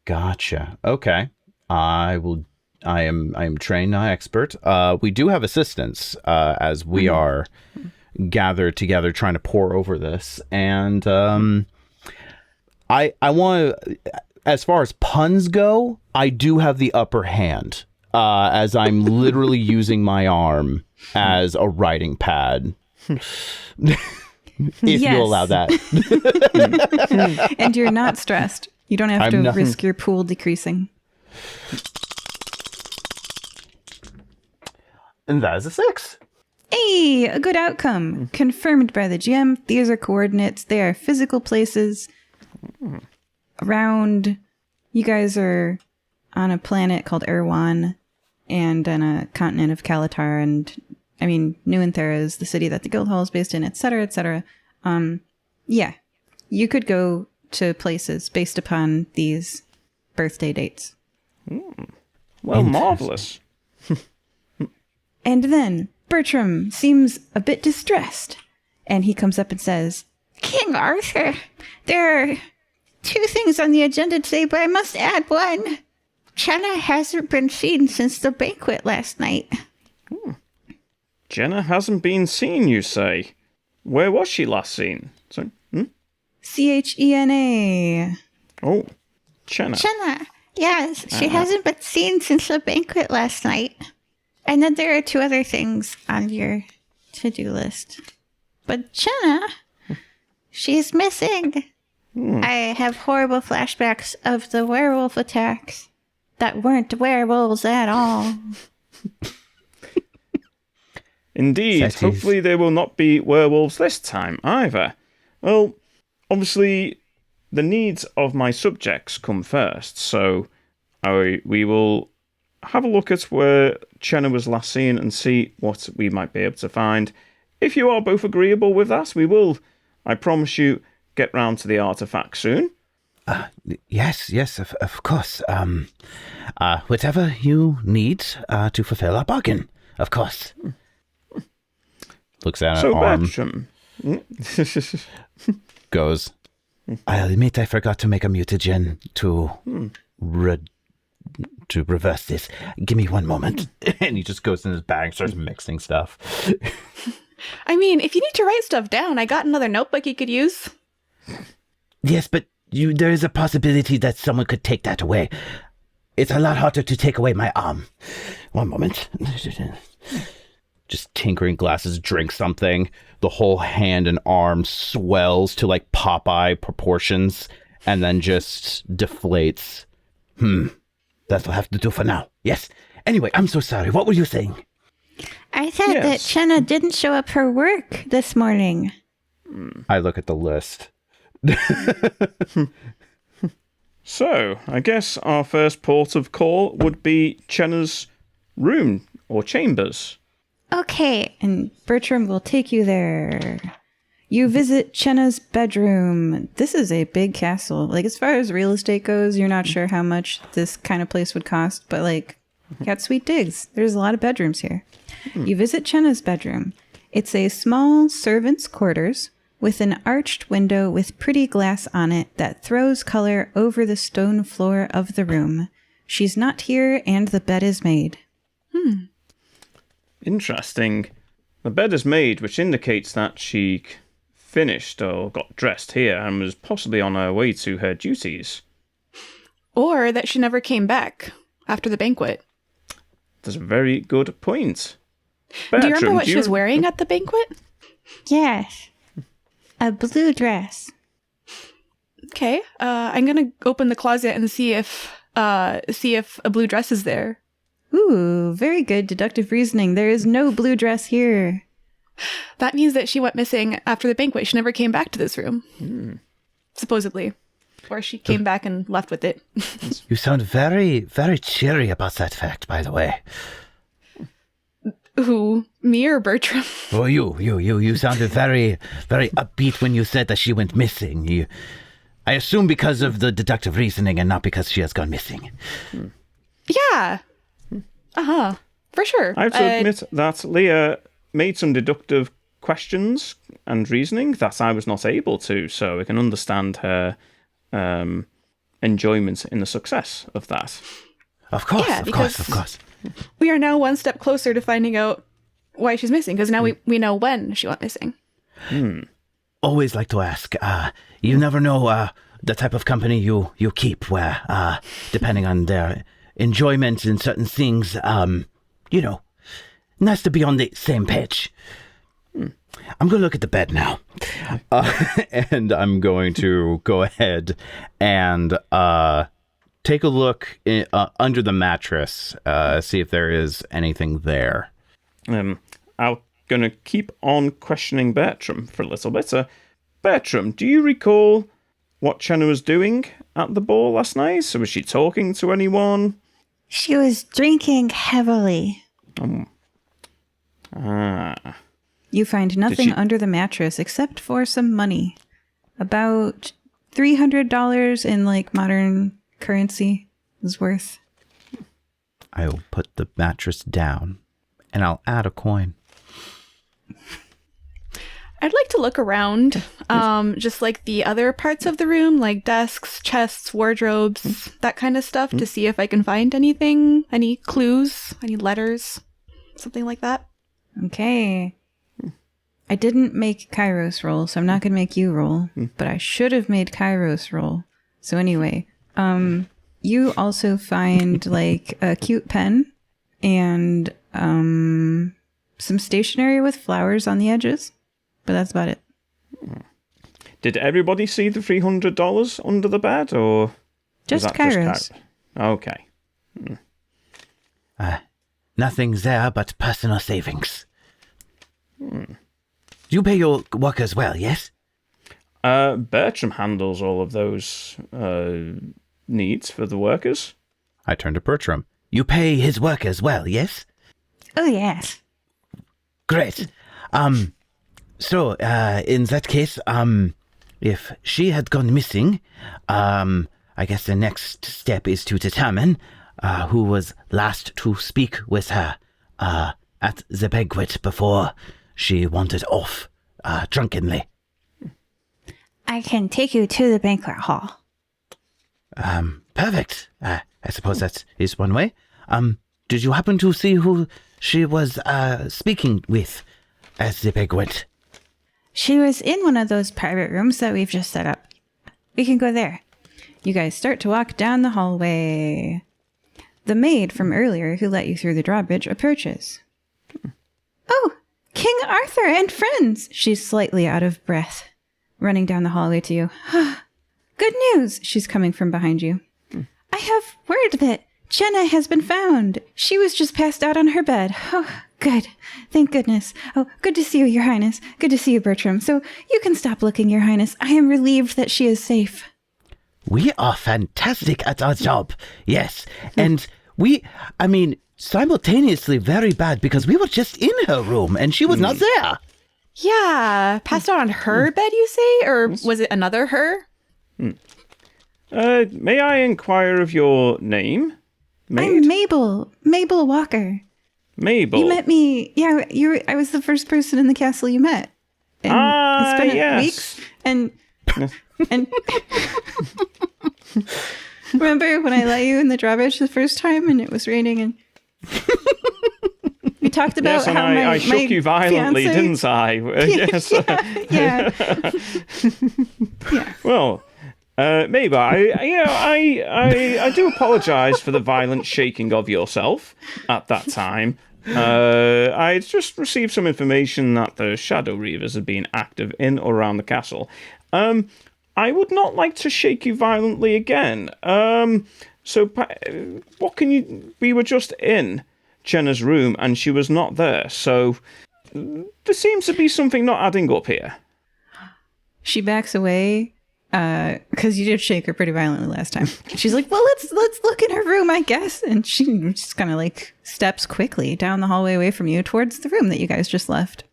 S5: Gotcha. Okay. I am trained, not expert. We do have assistants as we are gathered together trying to pour over this. And I want to, as far as puns go, I do have the upper hand as I'm literally using my arm as a writing pad. If you allow that.
S1: And you're not stressed. You don't have to risk your pool decreasing.
S5: And that is a 6.
S1: Hey, a good outcome. Confirmed by the GM. These are coordinates. They are physical places around. You guys are on a planet called Erwan and on a continent of Kalatar. And I mean, New Anthera is the city that the Guildhall is based in, etc., etc. Yeah, you could go to places based upon these birthday dates.
S4: Well, marvelous.
S1: And then Bertram seems a bit distressed, and he comes up and says, King Arthur, there are 2 things on the agenda today, but I must add one. Jenna hasn't been seen since the banquet last night.
S4: Jenna hasn't been seen, you say? Where was she last seen?
S1: Chena.
S4: Oh, Jenna.
S6: Jenna,
S1: Yes, she hasn't been seen since the banquet last night. And then there are 2 other things on your to-do list. But Jenna, she's missing. I have horrible flashbacks of the werewolf attacks that weren't werewolves at all.
S4: Indeed.
S5: That is-
S4: Hopefully they will not be werewolves this time either. Well, obviously, the needs of my subjects come first, so we will have a look at where Chenna was last seen and see what we might be able to find. If you are both agreeable with that, we will, I promise you, get round to the artifact soon.
S2: Yes, of course. Whatever you need to fulfill our bargain, of course.
S5: Looks at an
S4: So,
S5: arm,
S4: Bertram.
S5: goes,
S2: I'll admit I forgot to make a mutagen to reverse this. Give me 1 moment.
S5: and he just goes in his bag and starts mixing stuff.
S3: I mean, if you need to write stuff down, I got another notebook you could use.
S2: Yes, but there is a possibility that someone could take that away. It's a lot harder to take away my arm. 1 moment.
S5: Just tinkering glasses, drink something. The whole hand and arm swells to like Popeye proportions and then just deflates.
S2: That'll have to do for now. Yes. Anyway, I'm so sorry. What were you saying?
S1: I said that
S4: Yes.
S1: Chenna didn't show up for work this morning.
S5: I look at the list.
S4: So, I guess our first port of call would be Chenna's room or chambers.
S1: Okay, and Bertram will take you there. You visit Chenna's bedroom. This is a big castle. Like, as far as real estate goes, you're not sure how much this kind of place would cost, but, like, you got sweet digs. There's a lot of bedrooms here. You visit Chenna's bedroom. It's a small servant's quarters with an arched window with pretty glass on it that throws color over the stone floor of the room. She's not here, and the bed is made.
S4: Interesting. The bed is made, which indicates that she finished or got dressed here and was possibly on her way to her duties.
S3: Or that she never came back after the banquet.
S4: That's a very good point.
S3: Do you remember
S4: Bertram,
S3: what she was wearing at the banquet?
S1: Yes. A blue dress.
S3: Okay, I'm gonna open the closet and see if a blue dress is there.
S1: Ooh, very good deductive reasoning. There is no blue dress here.
S3: That means that she went missing after the banquet. She never came back to this room. Supposedly. Or she came back and left with it.
S2: You sound very, very cheery about that fact, by the way.
S3: Who? Me or Bertram?
S2: Oh, you sounded very, very upbeat when you said that she went missing. I assume because of the deductive reasoning and not because she has gone missing.
S3: Yeah. Uh-huh. For sure.
S4: I have to admit that Leah made some deductive questions and reasoning that I was not able to, so I can understand her enjoyment in the success of that.
S2: Of course,
S3: Yeah,
S2: of course,
S3: because-
S2: of course.
S3: We are now one step closer to finding out why she's missing, because now we know when she went missing.
S2: Always like to ask. You never know the type of company you keep, where depending on their enjoyment in certain things, nice to be on the same page. I'm going to look at the bed now.
S5: And I'm going to go ahead and take a look under the mattress, see if there is anything there.
S4: I'm going to keep on questioning Bertram for a little bit. Bertram, do you recall what Chenna was doing at the ball last night? So was she talking to anyone?
S1: She was drinking heavily. You find nothing
S4: she-
S1: under the mattress except for some money. About $300 in like modern currency is worth.
S5: I'll put the mattress down and I'll add a coin.
S3: I'd like to look around, just like the other parts of the room, like desks, chests, wardrobes, that kind of stuff, to see if I can find anything, any clues, any letters, something like that.
S1: Okay. I didn't make Kairos roll, so I'm not going to make you roll, but I should have made Kairos roll. So anyway, You also find like a cute pen and some stationery with flowers on the edges, but that's about it.
S4: Did everybody see the $300 under the bed, or
S1: just Kairos?
S4: Okay.
S2: Nothing's there but personal savings. You pay your workers well, yes?
S4: Bertram handles all of those needs for the workers.
S5: I turn to Bertram.
S2: You pay his workers well, yes?
S1: Oh, yes.
S2: Great. So, in that case, if she had gone missing, I guess the next step is to determine who was last to speak with her at the banquet before she wandered off drunkenly.
S1: I can take you to the banquet hall.
S2: Perfect. I suppose that is one way. Did you happen to see who she was speaking with at the banquet?
S1: She was in one of those private rooms that we've just set up. We can go there. You guys start to walk down the hallway. The maid from earlier who let you through the drawbridge approaches. Oh, King Arthur and friends! She's slightly out of breath, running down the hallway to you. Good news! She's coming from behind you. I have word that Jenna has been found. She was just passed out on her bed. Oh, good. Thank goodness. Oh, good to see you, Your Highness. Good to see you, Bertram. So you can stop looking, Your Highness. I am relieved that she is safe.
S2: We are fantastic at our job. Yes. And simultaneously very bad because we were just in her room and she was not there.
S3: Yeah. Passed out on her bed, you say? Or was it another her?
S4: May I inquire of your name, maid?
S1: I'm Mabel. Mabel Walker.
S4: Mabel.
S1: You met me. Yeah, I was the first person in the castle you met. And it's been
S4: yes.
S1: weeks. And remember when I let you in the drawbridge the first time and it was raining and we talked about
S4: yes, and
S1: how
S4: I shook you violently,
S1: fiancé...
S4: didn't I? Yes.
S1: Yeah.
S4: Well, maybe I do apologise for the violent shaking of yourself at that time. I just received some information that the Shadow Reavers had been active in or around the castle. I would not like to shake you violently again. So what can you... We were just in Jenna's room and she was not there, so there seems to be something not adding up here.
S1: She backs away because you did shake her pretty violently last time. She's like, well, let's look in her room, I guess. And she just kind of like steps quickly down the hallway away from you towards the room that you guys just left.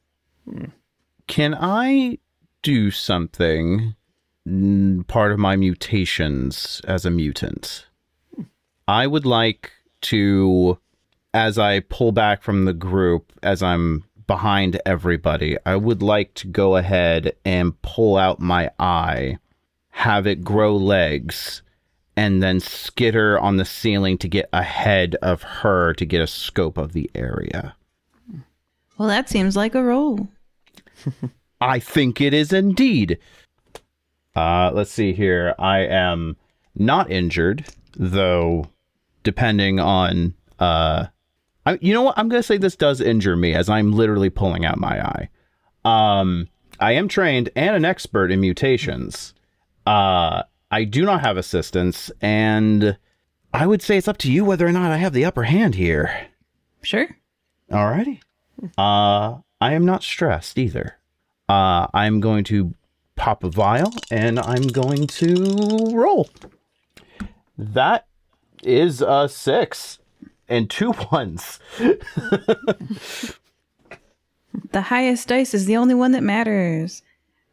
S5: Can I do something, part of my mutations as a mutant? I would like to, as I pull back from the group, as I'm behind everybody, I would like to go ahead and pull out my eye, have it grow legs, and then skitter on the ceiling to get ahead of her to get a scope of the area.
S1: Well, that seems like a roll.
S5: I think it is indeed. Let's see here. I am not injured, though, depending on... you know what? I'm going to say this does injure me, as I'm literally pulling out my eye. I am trained and an expert in mutations. I do not have assistance, and I would say it's up to you whether or not I have the upper hand here.
S1: Sure.
S5: Alrighty. I am not stressed either. I'm going to pop a vial, and I'm going to roll. That is a 6 and 2 1s.
S1: The highest dice is the only one that matters.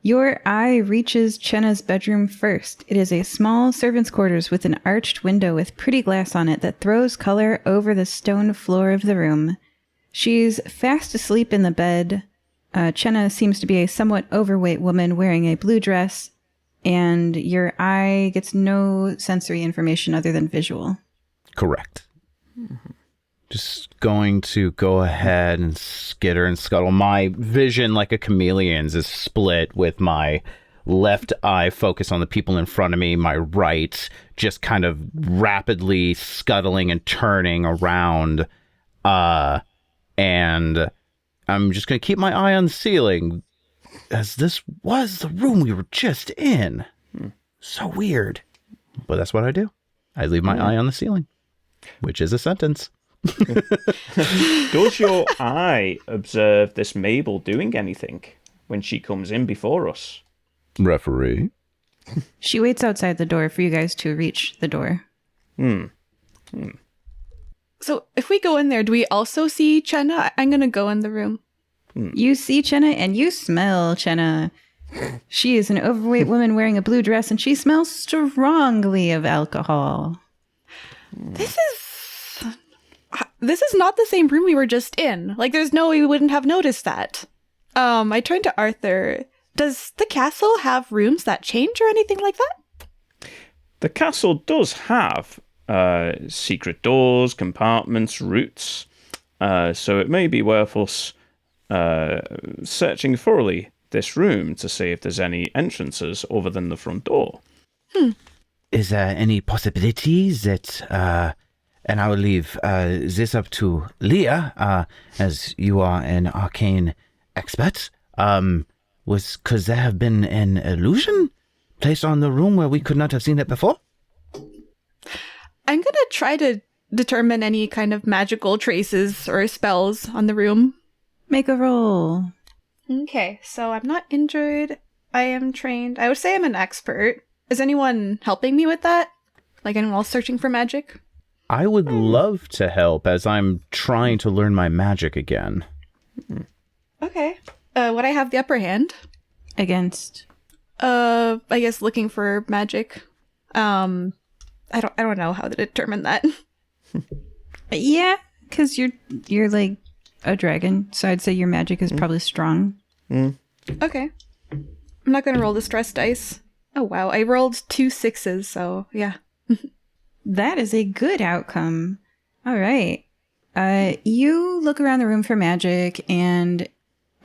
S1: Your eye reaches Chenna's bedroom first. It is a small servant's quarters with an arched window with pretty glass on it that throws color over the stone floor of the room. She's fast asleep in the bed. Chenna seems to be a somewhat overweight woman wearing a blue dress, and your eye gets no sensory information other than visual.
S5: Correct. Just going to go ahead and skitter and scuttle. My vision, like a chameleon's, is split with my left eye focus on the people in front of me, my right just kind of rapidly scuttling and turning around. And I'm just going to keep my eye on the ceiling, as this was the room we were just in. So weird. But that's what I do. I leave my eye on the ceiling, which is a sentence.
S4: Does your eye observe this Mabel doing anything when she comes in before us?
S5: Referee.
S1: She waits outside the door for you guys to reach the door.
S3: So if we go in there, do we also see Chenna? I'm going to go in the room.
S1: You see Chenna and you smell Chenna. She is an overweight woman wearing a blue dress and she smells strongly of alcohol.
S3: This is not the same room we were just in. Like, there's no way we wouldn't have noticed that. I turned to Arthur. Does the castle have rooms that change or anything like that?
S4: The castle does have secret doors, compartments, routes. So it may be worth us searching thoroughly this room to see if there's any entrances other than the front door.
S2: Is there any possibilities that, and I will leave this up to Lia, as you are an arcane expert, could there have been an illusion placed on the room where we could not have seen it before?
S3: I'm going to try to determine any kind of magical traces or spells on the room.
S1: Make a roll.
S3: Okay, so I'm not injured. I am trained. I would say I'm an expert. Is anyone helping me with that? Like anyone else searching for magic?
S5: I would love to help as I'm trying to learn my magic again.
S3: Okay. Would I have the upper hand?
S1: Against?
S3: I guess looking for magic. I don't know how to determine that.
S1: Yeah, because you're like a dragon, so I'd say your magic is probably strong.
S3: Okay. I'm not going to roll the stress dice. Oh, wow. I rolled 2 6s, so yeah.
S1: That is a good outcome. All right. You look around the room for magic, and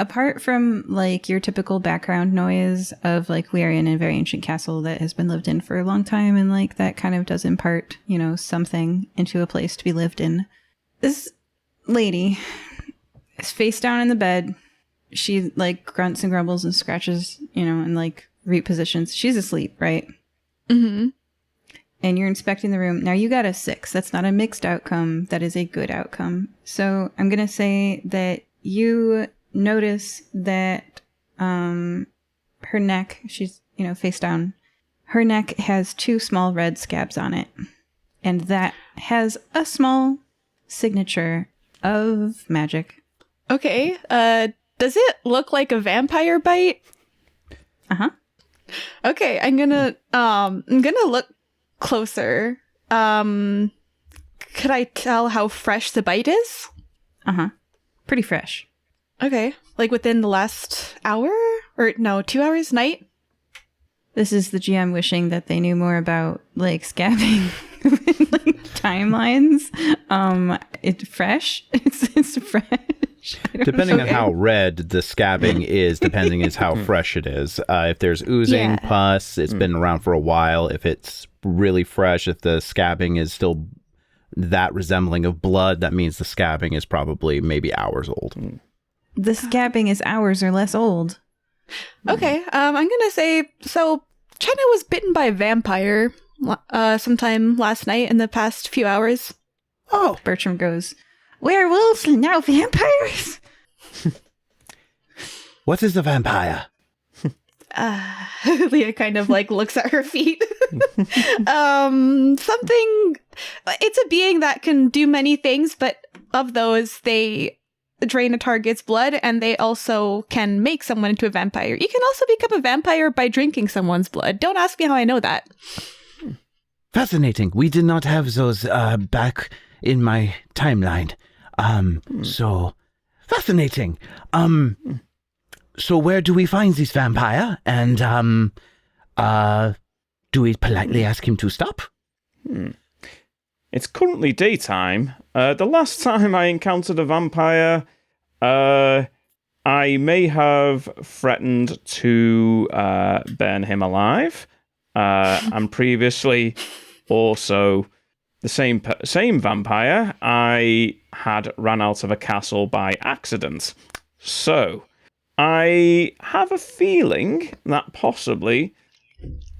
S1: apart from like your typical background noise of like we are in a very ancient castle that has been lived in for a long time, and like that kind of does impart, something into a place to be lived in. This lady is face down in the bed. She like grunts and grumbles and scratches, and like repositions. She's asleep, right?
S3: Mm-hmm.
S1: And you're inspecting the room. Now you got a 6. That's not a mixed outcome. That is a good outcome. So I'm going to say that you notice that her neck, she's, face down. Her neck has 2 small red scabs on it. And that has a small signature of magic.
S3: Okay. Does it look like a vampire bite?
S1: Uh-huh.
S3: Okay, I'm gonna look closer. Could I tell how fresh the bite is?
S1: Uh-huh. Pretty fresh.
S3: Okay. Like within the last hour? Or no, 2 hours, night?
S1: This is the GM wishing that they knew more about like scabbing like timelines. It's fresh. It's fresh.
S5: Depending on how red the scabbing is, depending is how fresh it is. If there's oozing, pus, it's been around for a while. If it's really fresh, if the scabbing is still that resembling of blood, that means the scabbing is probably maybe hours old.
S1: The scabbing is hours or less old.
S3: Okay, I'm gonna say, so China was bitten by a vampire sometime last night in the past few hours.
S1: Oh, Bertram goes, werewolves and now vampires?
S2: What is a vampire?
S3: Leah kind of like looks at her feet. Something, it's a being that can do many things, but of those, they drain a target's blood, and they also can make someone into a vampire. You can also become a vampire by drinking someone's blood. Don't ask me how I know that.
S2: Fascinating. We did not have those back in my timeline. So fascinating. So where do we find this vampire? And do we politely ask him to stop?
S4: It's currently daytime. The last time I encountered a vampire, I I may have threatened to burn him alive, and previously also the same vampire I had ran out of a castle by accident. So I have a feeling that possibly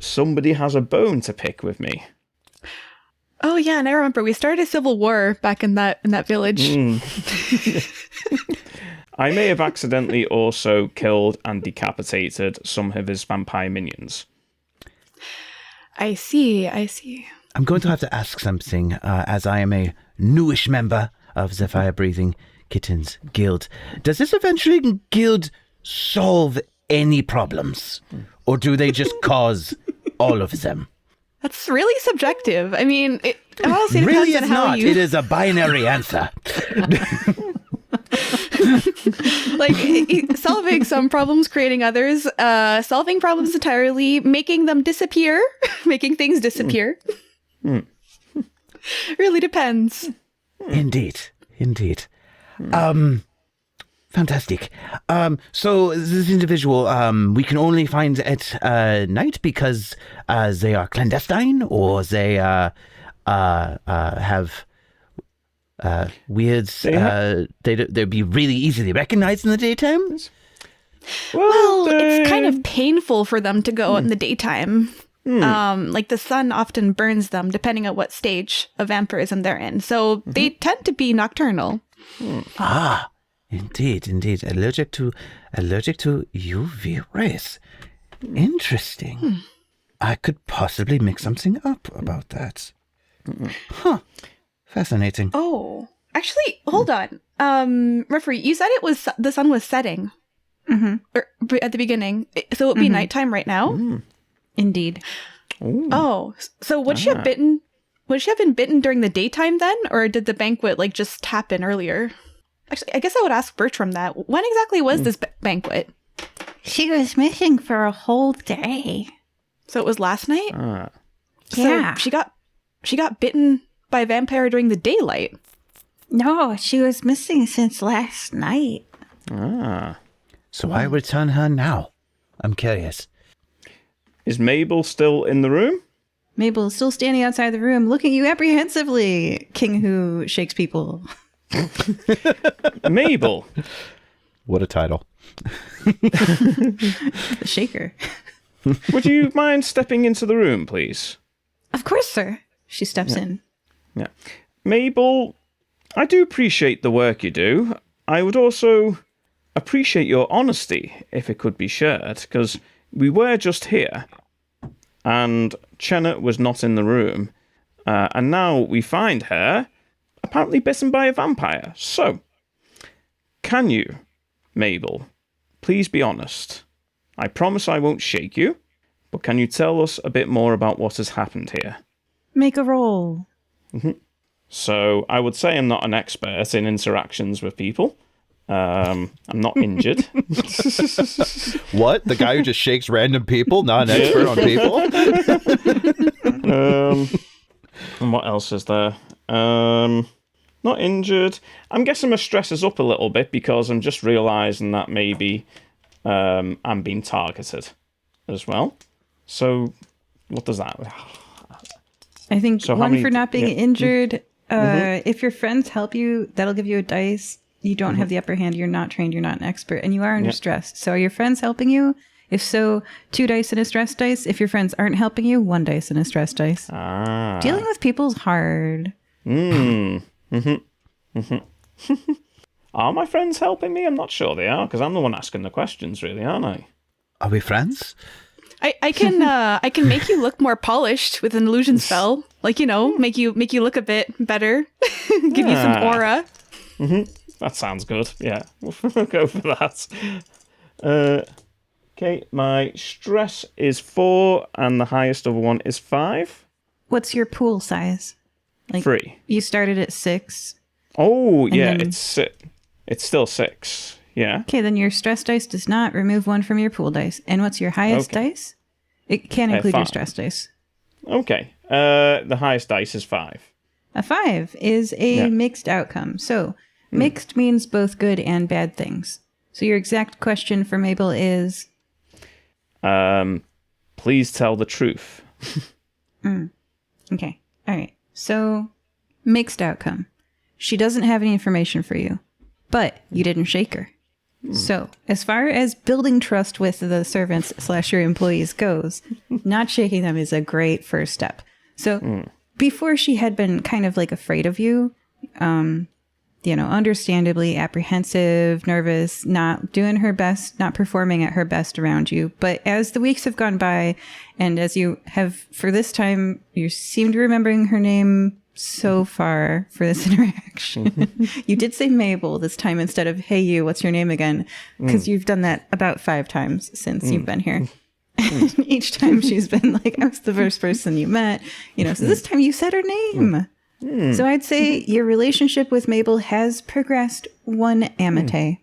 S4: somebody has a bone to pick with me.
S3: Oh yeah, and I remember we started a civil war back in that village.
S4: I may have accidentally also killed and decapitated some of his vampire minions.
S3: I see.
S2: I'm going to have to ask something, as I am a newish member of the Fire-Breathing Kittens Guild. Does this adventuring guild solve any problems? Or do they just cause all of them?
S3: That's really subjective. I mean, it honestly depends
S2: Really
S3: on
S2: is
S3: how
S2: not.
S3: you...
S2: It is a binary answer.
S3: Like, solving some problems, creating others, solving problems entirely, making them disappear, making things disappear. Really depends.
S2: Indeed. Fantastic. So this individual, we can only find at night because they are clandestine, or they have weirds. They'd be really easily recognized in the daytime.
S3: Well, it's kind of painful for them to go out in the daytime. Like the sun often burns them, depending on what stage of vampirism they're in. So they tend to be nocturnal.
S2: Ah. Indeed. Allergic to UV rays. Interesting. I could possibly make something up about that. Huh. Fascinating.
S3: Oh, actually, hold on. Referee, you said the sun was setting at the beginning, so it would be nighttime right now.
S1: Indeed.
S4: Ooh.
S3: Oh, so would she have bitten? Would she have been bitten during the daytime then, or did the banquet just happen earlier? Actually, I guess I would ask Bertram that. When exactly was this banquet?
S1: She was missing for a whole day.
S3: So it was last night?
S1: Yeah.
S3: So she got bitten by a vampire during the daylight.
S1: No, she was missing since last night.
S2: So I return her now. I'm curious.
S4: Is Mabel still in the room?
S1: Mabel is still standing outside the room, looking at you apprehensively. King Who shakes people.
S4: Mabel.
S5: What a title.
S1: The shaker.
S4: Would you mind stepping into the room, please?
S1: Of course, sir. She steps in.
S4: Yeah. Mabel, I do appreciate the work you do. I would also appreciate your honesty, if it could be shared, because we were just here, and Chenna was not in the room, and now we find her apparently bitten by a vampire. So, can you, Mabel, please be honest? I promise I won't shake you, but can you tell us a bit more about what has happened here?
S1: Make a roll.
S4: So, I would say I'm not an expert in interactions with people. I'm not injured.
S5: What? The guy who just shakes random people? Not an expert on people?
S4: And what else is there? Not injured. I'm guessing my stress is up a little bit because I'm just realising that maybe I'm being targeted as well. So, what does that...
S1: I think
S4: So how
S1: one
S4: many-
S1: for not being
S4: yeah.
S1: injured. If your friends help you, that'll give you a dice. You don't have the upper hand. You're not trained. You're not an expert. And you are under stress. So are your friends helping you? If so, 2 dice and a stress dice. If your friends aren't helping you, 1 dice and a stress dice. Dealing with people's hard.
S4: Are my friends helping me? I'm not sure they are, because I'm the one asking the questions, really, aren't I?
S2: Are we friends?
S3: I can make you look more polished with an illusion spell. Make you look a bit better. Give you some aura.
S4: That sounds good. Yeah, we'll go for that. Okay, my stress is 4, and the highest of one is 5.
S1: What's your pool size?
S4: 3.
S1: You started at 6.
S4: Oh, yeah,
S1: then-
S4: it's still 6. Yeah.
S1: Okay, then your stress dice does not remove 1 from your pool dice. And what's your highest dice? It can include your
S4: 5.
S1: stress dice.
S4: Okay. The highest dice is 5.
S1: A 5 is a mixed outcome. So mixed means both good and bad things. So your exact question for Mabel is?
S4: Please tell the truth.
S1: Okay. All right. So, mixed outcome. She doesn't have any information for you, but you didn't shake her. So, as far as building trust with the servants / your employees goes, not shaking them is a great first step. So, before she had been kind of like afraid of you, understandably apprehensive, nervous, not doing her best, not performing at her best around you. But as the weeks have gone by, and as you have, for this time, you seem to remembering her name so far for this interaction. You did say Mabel this time instead of, hey, you, what's your name again? Because you've done that about 5 times since you've been here. Each time she's been like, I was the first person you met. So this time you said her name. So I'd say your relationship with Mabel has progressed 1 amate.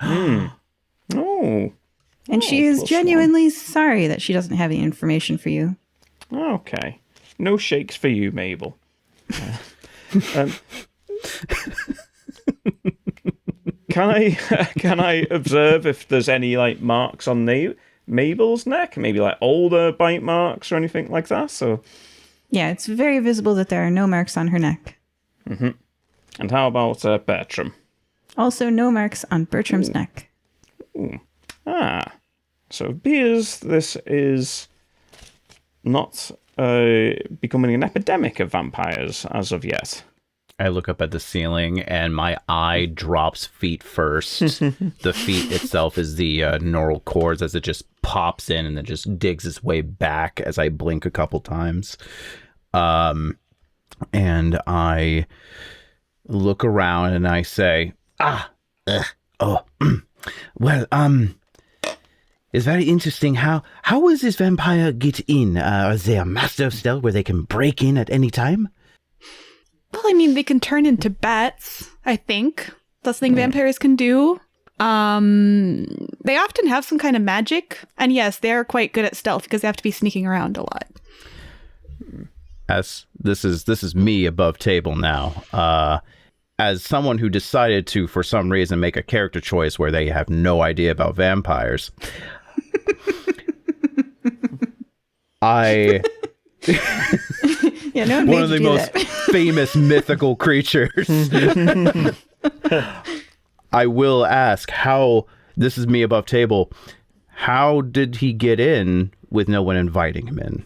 S4: Oh.
S1: And she is genuinely sorry that she doesn't have any information for you.
S4: Okay. No shakes for you, Mabel. Can I observe if there's any like marks on Mabel's neck? Maybe like older bite marks or anything like that? So
S1: yeah, it's very visible that there are no marks on her neck.
S4: And how about Bertram?
S1: Also no marks on Bertram's neck.
S4: So it appears this is not becoming an epidemic of vampires as of yet.
S5: I look up at the ceiling and my eye drops feet first. The feet itself is the neural cords as it just pops in and then just digs its way back as I blink a couple times. And I look around and I say, it's very interesting. How will this vampire get in? Are they a master of stealth where they can break in at any time?
S3: Well, I mean, they can turn into bats, I think. That's the thing vampires can do. They often have some kind of magic. And yes, they're quite good at stealth because they have to be sneaking around a lot.
S5: As this is me above table now. As someone who decided to, for some reason, make a character choice where they have no idea about vampires, I...
S1: Yeah, no one
S5: one of the most famous mythical creatures. I will ask how, this is me above table, how did he get in with no one inviting him in?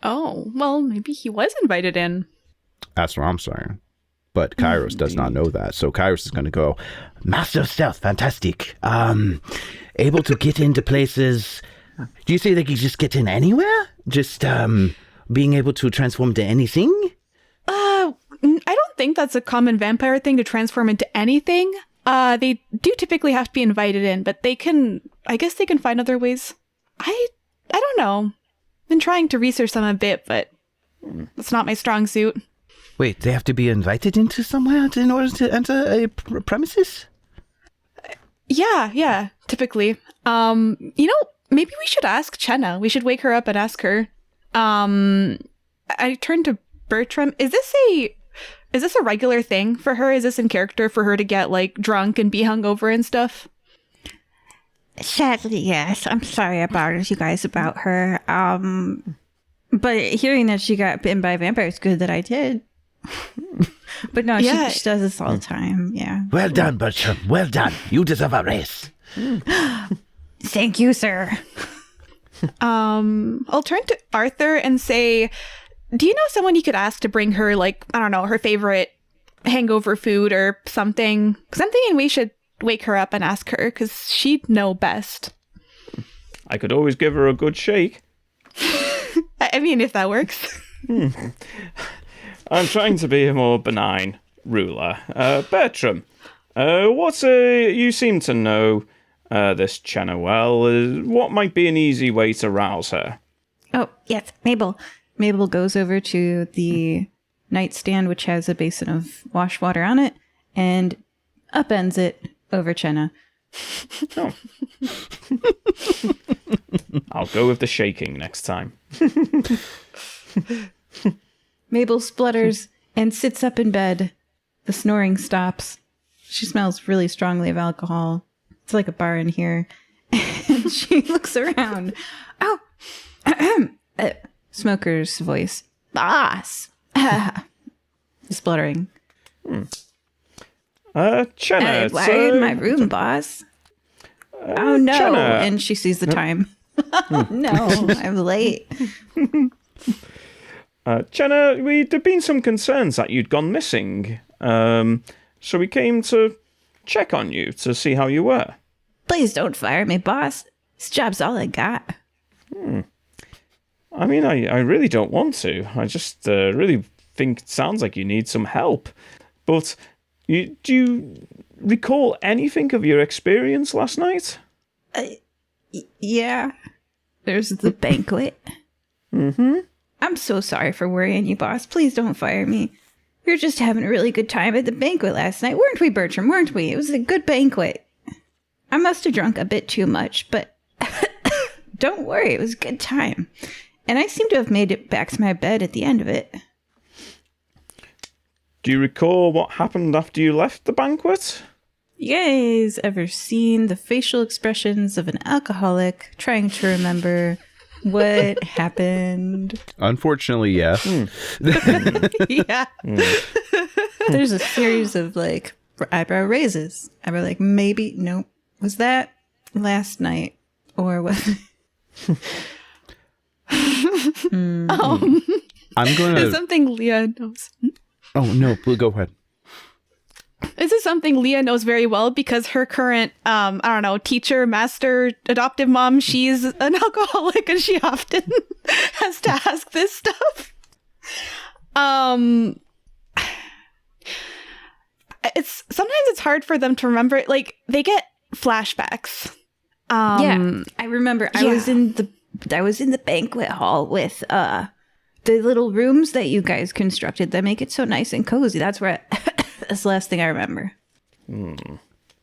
S3: Oh, well, maybe he was invited in.
S5: That's what I'm saying. But Kairos does not know that. So Kairos is going to go, Master of Stealth, fantastic. Able to get into places. Do you say they can just get in anywhere? Just being able to transform into anything?
S3: I don't think that's a common vampire thing to transform into anything. They do typically have to be invited in, but I guess they can find other ways. I don't know. Been trying to research them a bit, but that's not my strong suit.
S5: Wait, they have to be invited into somewhere in order to enter a premises?
S3: Yeah, typically. Maybe we should ask Chenna. We should wake her up and ask her. I turned to Bertram. Is this a regular thing for her? Is this in character for her to get like drunk and be hungover and stuff?
S1: Sadly, yes. I'm sorry about you guys about her. But hearing that she got bitten by a vampire is good that I did. But no,
S3: Yeah.
S1: she does this all the time. Yeah.
S2: Well done, Bertram. Well done. You deserve a raise.
S1: Thank you, sir.
S3: I'll turn to Arthur and say, do you know someone you could ask to bring her, like, I don't know, her favorite hangover food or something? Because I'm thinking we should wake her up and ask her, because she'd know best.
S4: I could always give her a good shake.
S3: I mean, if that works.
S4: I'm trying to be a more benign ruler. Bertram, you seem to know this Chenna well. What might be an easy way to rouse her?
S1: Oh, yes, Mabel. Mabel goes over to the nightstand, which has a basin of wash water on it, and upends it over Chenna.
S4: Oh. I'll go with the shaking next time.
S1: Mabel splutters and sits up in bed. The snoring stops. She smells really strongly of alcohol. It's like a bar in here. And she looks around. Oh, Smoker's voice. Boss. Spluttering.
S4: Chenna,
S1: Why in my room, boss? Oh, no.
S4: Chenna.
S1: And she sees the time. Oh, no. I'm late.
S4: Chenna, there'd been some concerns that you'd gone missing. So we came to check on you to see how you were.
S1: Please don't fire me, boss. This job's all I got.
S4: I mean, I really don't want to. I just really think it sounds like you need some help. But do you recall anything of your experience last night?
S1: Yeah. There's the banquet.
S4: Mm-hmm.
S1: I'm so sorry for worrying you, boss. Please don't fire me. We were just having a really good time at the banquet last night. Weren't we, Bertram? Weren't we? It was a good banquet. I must have drunk a bit too much, but don't worry. It was a good time. And I seem to have made it back to my bed at the end of it.
S4: Do you recall what happened after you left the banquet?
S1: You guys ever seen the facial expressions of an alcoholic trying to remember what happened?
S5: Unfortunately, yes.
S1: Yeah. There's a series of like eyebrow raises. Eyebrow like, maybe, nope. Was that last night? Or was
S5: I'm going
S3: It's
S5: to...
S3: something Leah knows.
S5: Oh, no, go ahead.
S3: This is something Leah knows very well because her current, teacher, master, adoptive mom, she's an alcoholic and she often has to ask this stuff. Sometimes it's hard for them to remember. Like, they get flashbacks.
S1: yeah, I remember. I was in the banquet hall with the little rooms that you guys constructed that make it so nice and cozy. That's where that's the last thing I remember.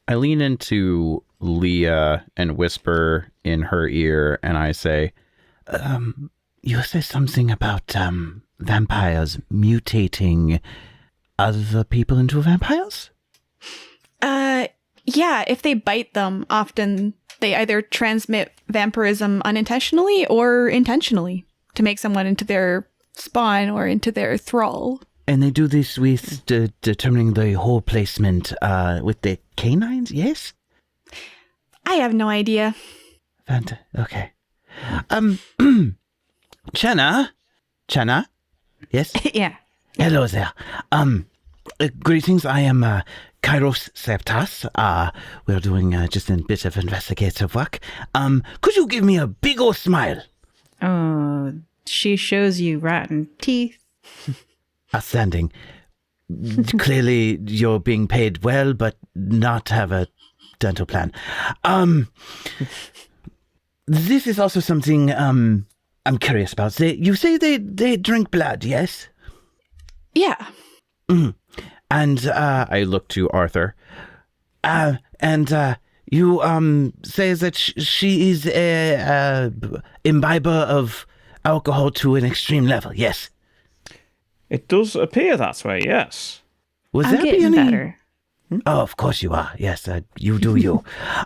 S5: I lean into Lia and whisper in her ear, and I say, you say something about vampires mutating other people into vampires?
S3: Yeah, if they bite them, often they either transmit vampirism unintentionally or intentionally to make someone into their spawn or into their thrall.
S5: And they do this with determining the hole placement with the canines, yes?
S3: I have no idea.
S5: Okay. Chenna? Yes?
S1: Yeah.
S5: Hello there. Greetings, I am Kairos Septas. We're doing just a bit of investigative work. Could you give me a big ol' smile?
S1: Oh, she shows you rotten teeth.
S5: Outstanding. Clearly, you're being paid well, but not have a dental plan. This is also something I'm curious about. You say they drink blood, yes?
S3: Yeah.
S5: And I look to Arthur. And you say that she is a imbiber of alcohol to an extreme level, yes?
S4: It does appear that way, yes.
S5: Was
S1: I'm
S5: there
S1: getting
S5: any...
S1: better.
S5: Oh, of course you are. Yes, you do you.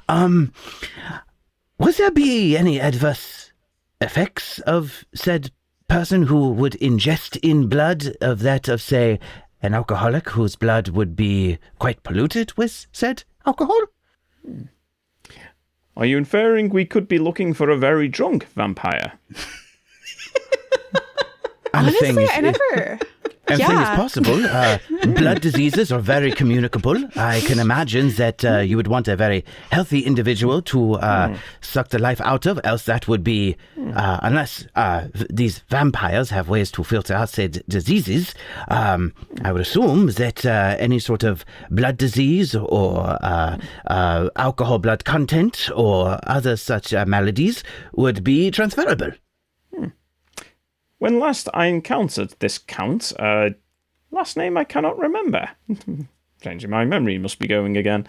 S5: Was there be any adverse effects of said person who would ingest in blood of that of, say, an alcoholic whose blood would be quite polluted with said alcohol?
S4: Are you inferring we could be looking for a very drunk vampire?
S3: Honestly, I never...
S5: Anything is possible. Blood diseases are very communicable. I can imagine that you would want a very healthy individual to suck the life out of, else that would be, unless these vampires have ways to filter out said diseases, I would assume that any sort of blood disease or alcohol blood content or other such maladies would be transferable.
S4: When last I encountered this count, last name I cannot remember. Changing my memory must be going again.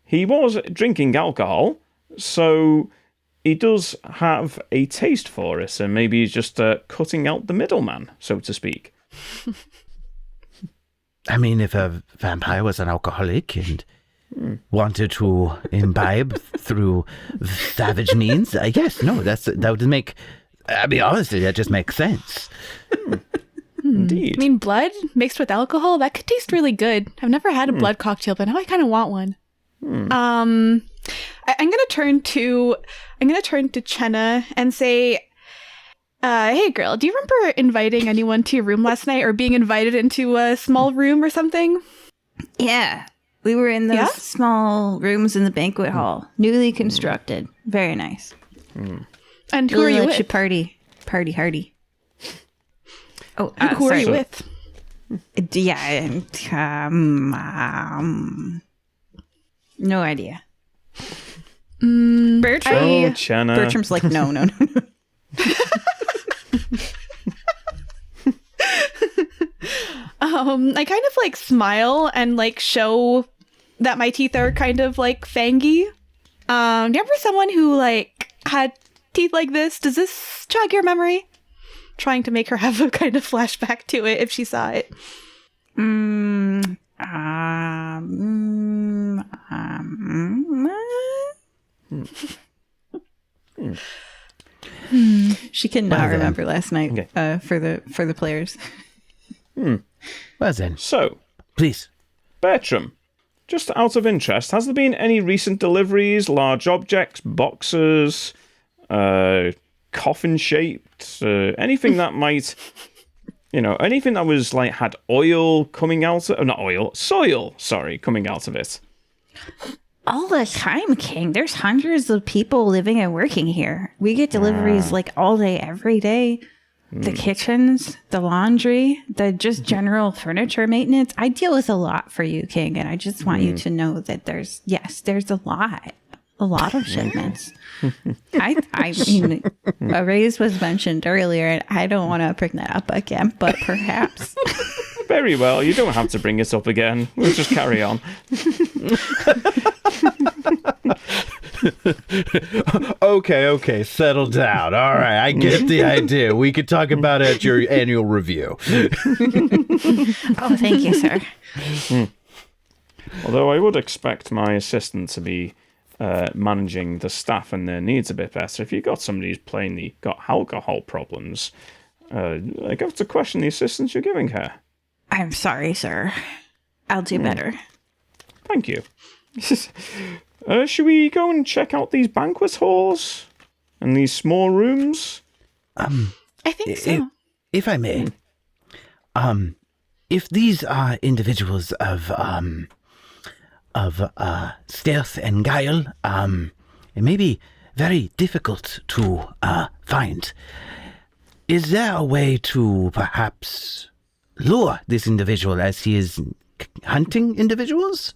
S4: He was drinking alcohol, so he does have a taste for it, and maybe he's just cutting out the middleman, so to speak.
S2: I mean, if a vampire was an alcoholic and wanted to imbibe through savage means, yes, no, that would make. I mean, honestly, that just makes sense.
S4: Indeed.
S3: I mean, blood mixed with alcohol, that could taste really good. I've never had a blood cocktail, but now I kind of want one. I'm gonna turn to Chenna and say, hey girl, do you remember inviting anyone to your room last night, or being invited into a small room or something?
S1: Yeah. We were in those small rooms in the banquet hall, newly constructed. Very nice.
S3: And who are you with?
S1: Party hardy. Oh,
S3: Who are you with?
S1: Yeah, no idea. Bertram?
S4: Oh, Chenna.
S1: Bertram's like, no.
S3: I kind of like smile and like show that my teeth are kind of like fangy. Do you remember someone who like had teeth like this? Does this jog your memory? Trying to make her have a kind of flashback to it if she saw it.
S1: She cannot remember last night. For the players.
S2: Well then,
S4: So,
S2: please.
S4: Bertram, just out of interest, has there been any recent deliveries, large objects, boxes, coffin-shaped, anything that might, anything that was like had oil coming out of, not oil, soil, sorry, coming out of it?
S1: All the time, King. There's hundreds of people living and working here. We get deliveries like all day, every day. The kitchens, the laundry, the just general furniture maintenance. I deal with a lot for you, King, and I just want you to know that there's a lot of shipments. I mean, a raise was mentioned earlier, and I don't want to bring that up again, but perhaps.
S4: Very well, you don't have to bring it up again. We'll just carry on.
S2: Okay, settle down. All right, I get the idea. We could talk about it at your annual review.
S1: Oh, thank you, sir.
S4: Although I would expect my assistant to be managing the staff and their needs a bit better. If you got somebody who's plainly got alcohol problems, I have to question the assistance you're giving her.
S1: I'm sorry, sir. I'll do better.
S4: Thank you. Should we go and check out these banquet halls and these small rooms?
S3: I think so.
S2: If I may, if these are individuals of stealth and guile, it may be very difficult to find. Is there a way to perhaps lure this individual as he is hunting individuals?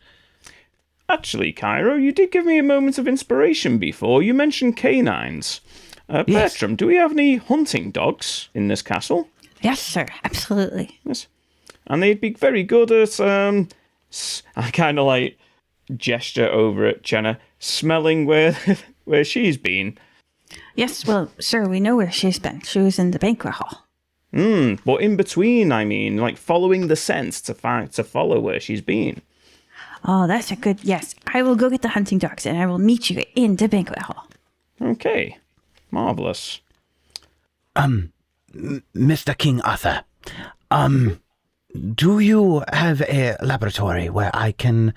S4: Actually, Cairo, you did give me a moment of inspiration before. You mentioned canines.
S2: Yes.
S4: Bertram, do we have any hunting dogs in this castle?
S1: Yes, sir. Absolutely.
S4: Yes. And they'd be very good at, I kind of like gesture over at Jenna, smelling where she's been.
S1: Yes, well, sir, we know where she's been. She was in the banquet hall.
S4: But in between, I mean, like following the scent to follow where she's been.
S1: Oh, that's a good... Yes, I will go get the hunting dogs, and I will meet you in the banquet hall.
S4: Okay. Marvelous.
S2: Mr. King Arthur, do you have a laboratory where I can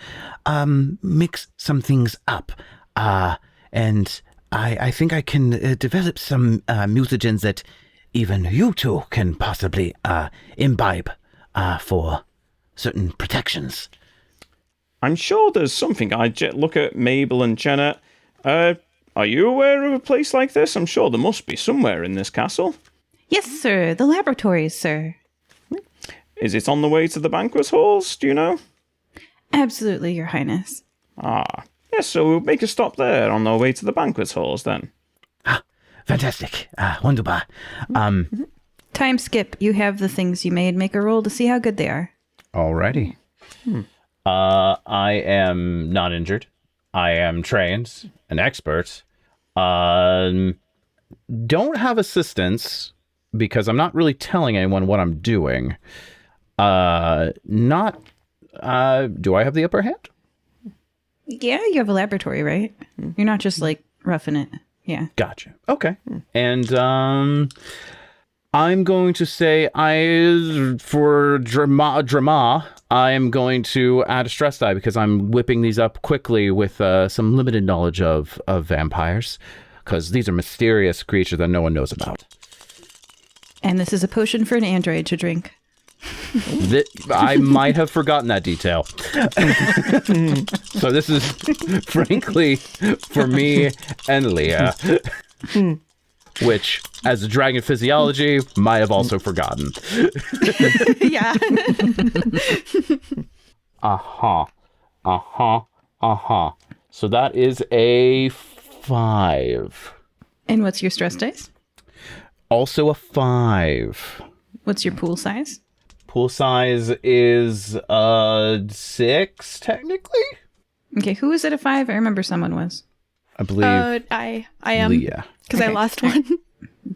S2: mix some things up? And I think I can develop some mutagens that even you two can possibly imbibe for certain protections.
S4: I'm sure there's something. I look at Mabel and Jenna. Are you aware of a place like this? I'm sure there must be somewhere in this castle.
S1: Yes, sir. The laboratories, sir.
S4: Is it on the way to the banquet halls? Do you know?
S1: Absolutely, Your Highness.
S4: Yes, so we'll make a stop there on our way to the banquet halls then.
S2: Fantastic. Wunderbar.
S1: Time skip. You have the things you made. Make a roll to see how good they are.
S5: Alrighty. I am not injured. I am trained, an expert. Don't have assistance because I'm not really telling anyone what I'm doing. Not. Do I have the upper hand?
S1: Yeah, you have a laboratory, right? You're not just like roughing it. Yeah.
S5: Gotcha. Okay. And I'm going to say for drama, I am going to add a stress die because I'm whipping these up quickly with some limited knowledge of vampires, because these are mysterious creatures that no one knows about.
S1: And this is a potion for an android to drink.
S5: I might have forgotten that detail. So this is, frankly, for me and Lia, which, as a dragon physiology, might have also forgotten.
S3: Yeah.
S5: So that is a 5.
S1: And what's your stress dice?
S5: Also a 5.
S1: What's your pool size?
S5: Pool size is 6, technically.
S1: Okay, who was it a 5? I remember someone was.
S5: I believe
S3: I am.
S5: Lia.
S3: Because
S1: Okay.
S3: I lost one.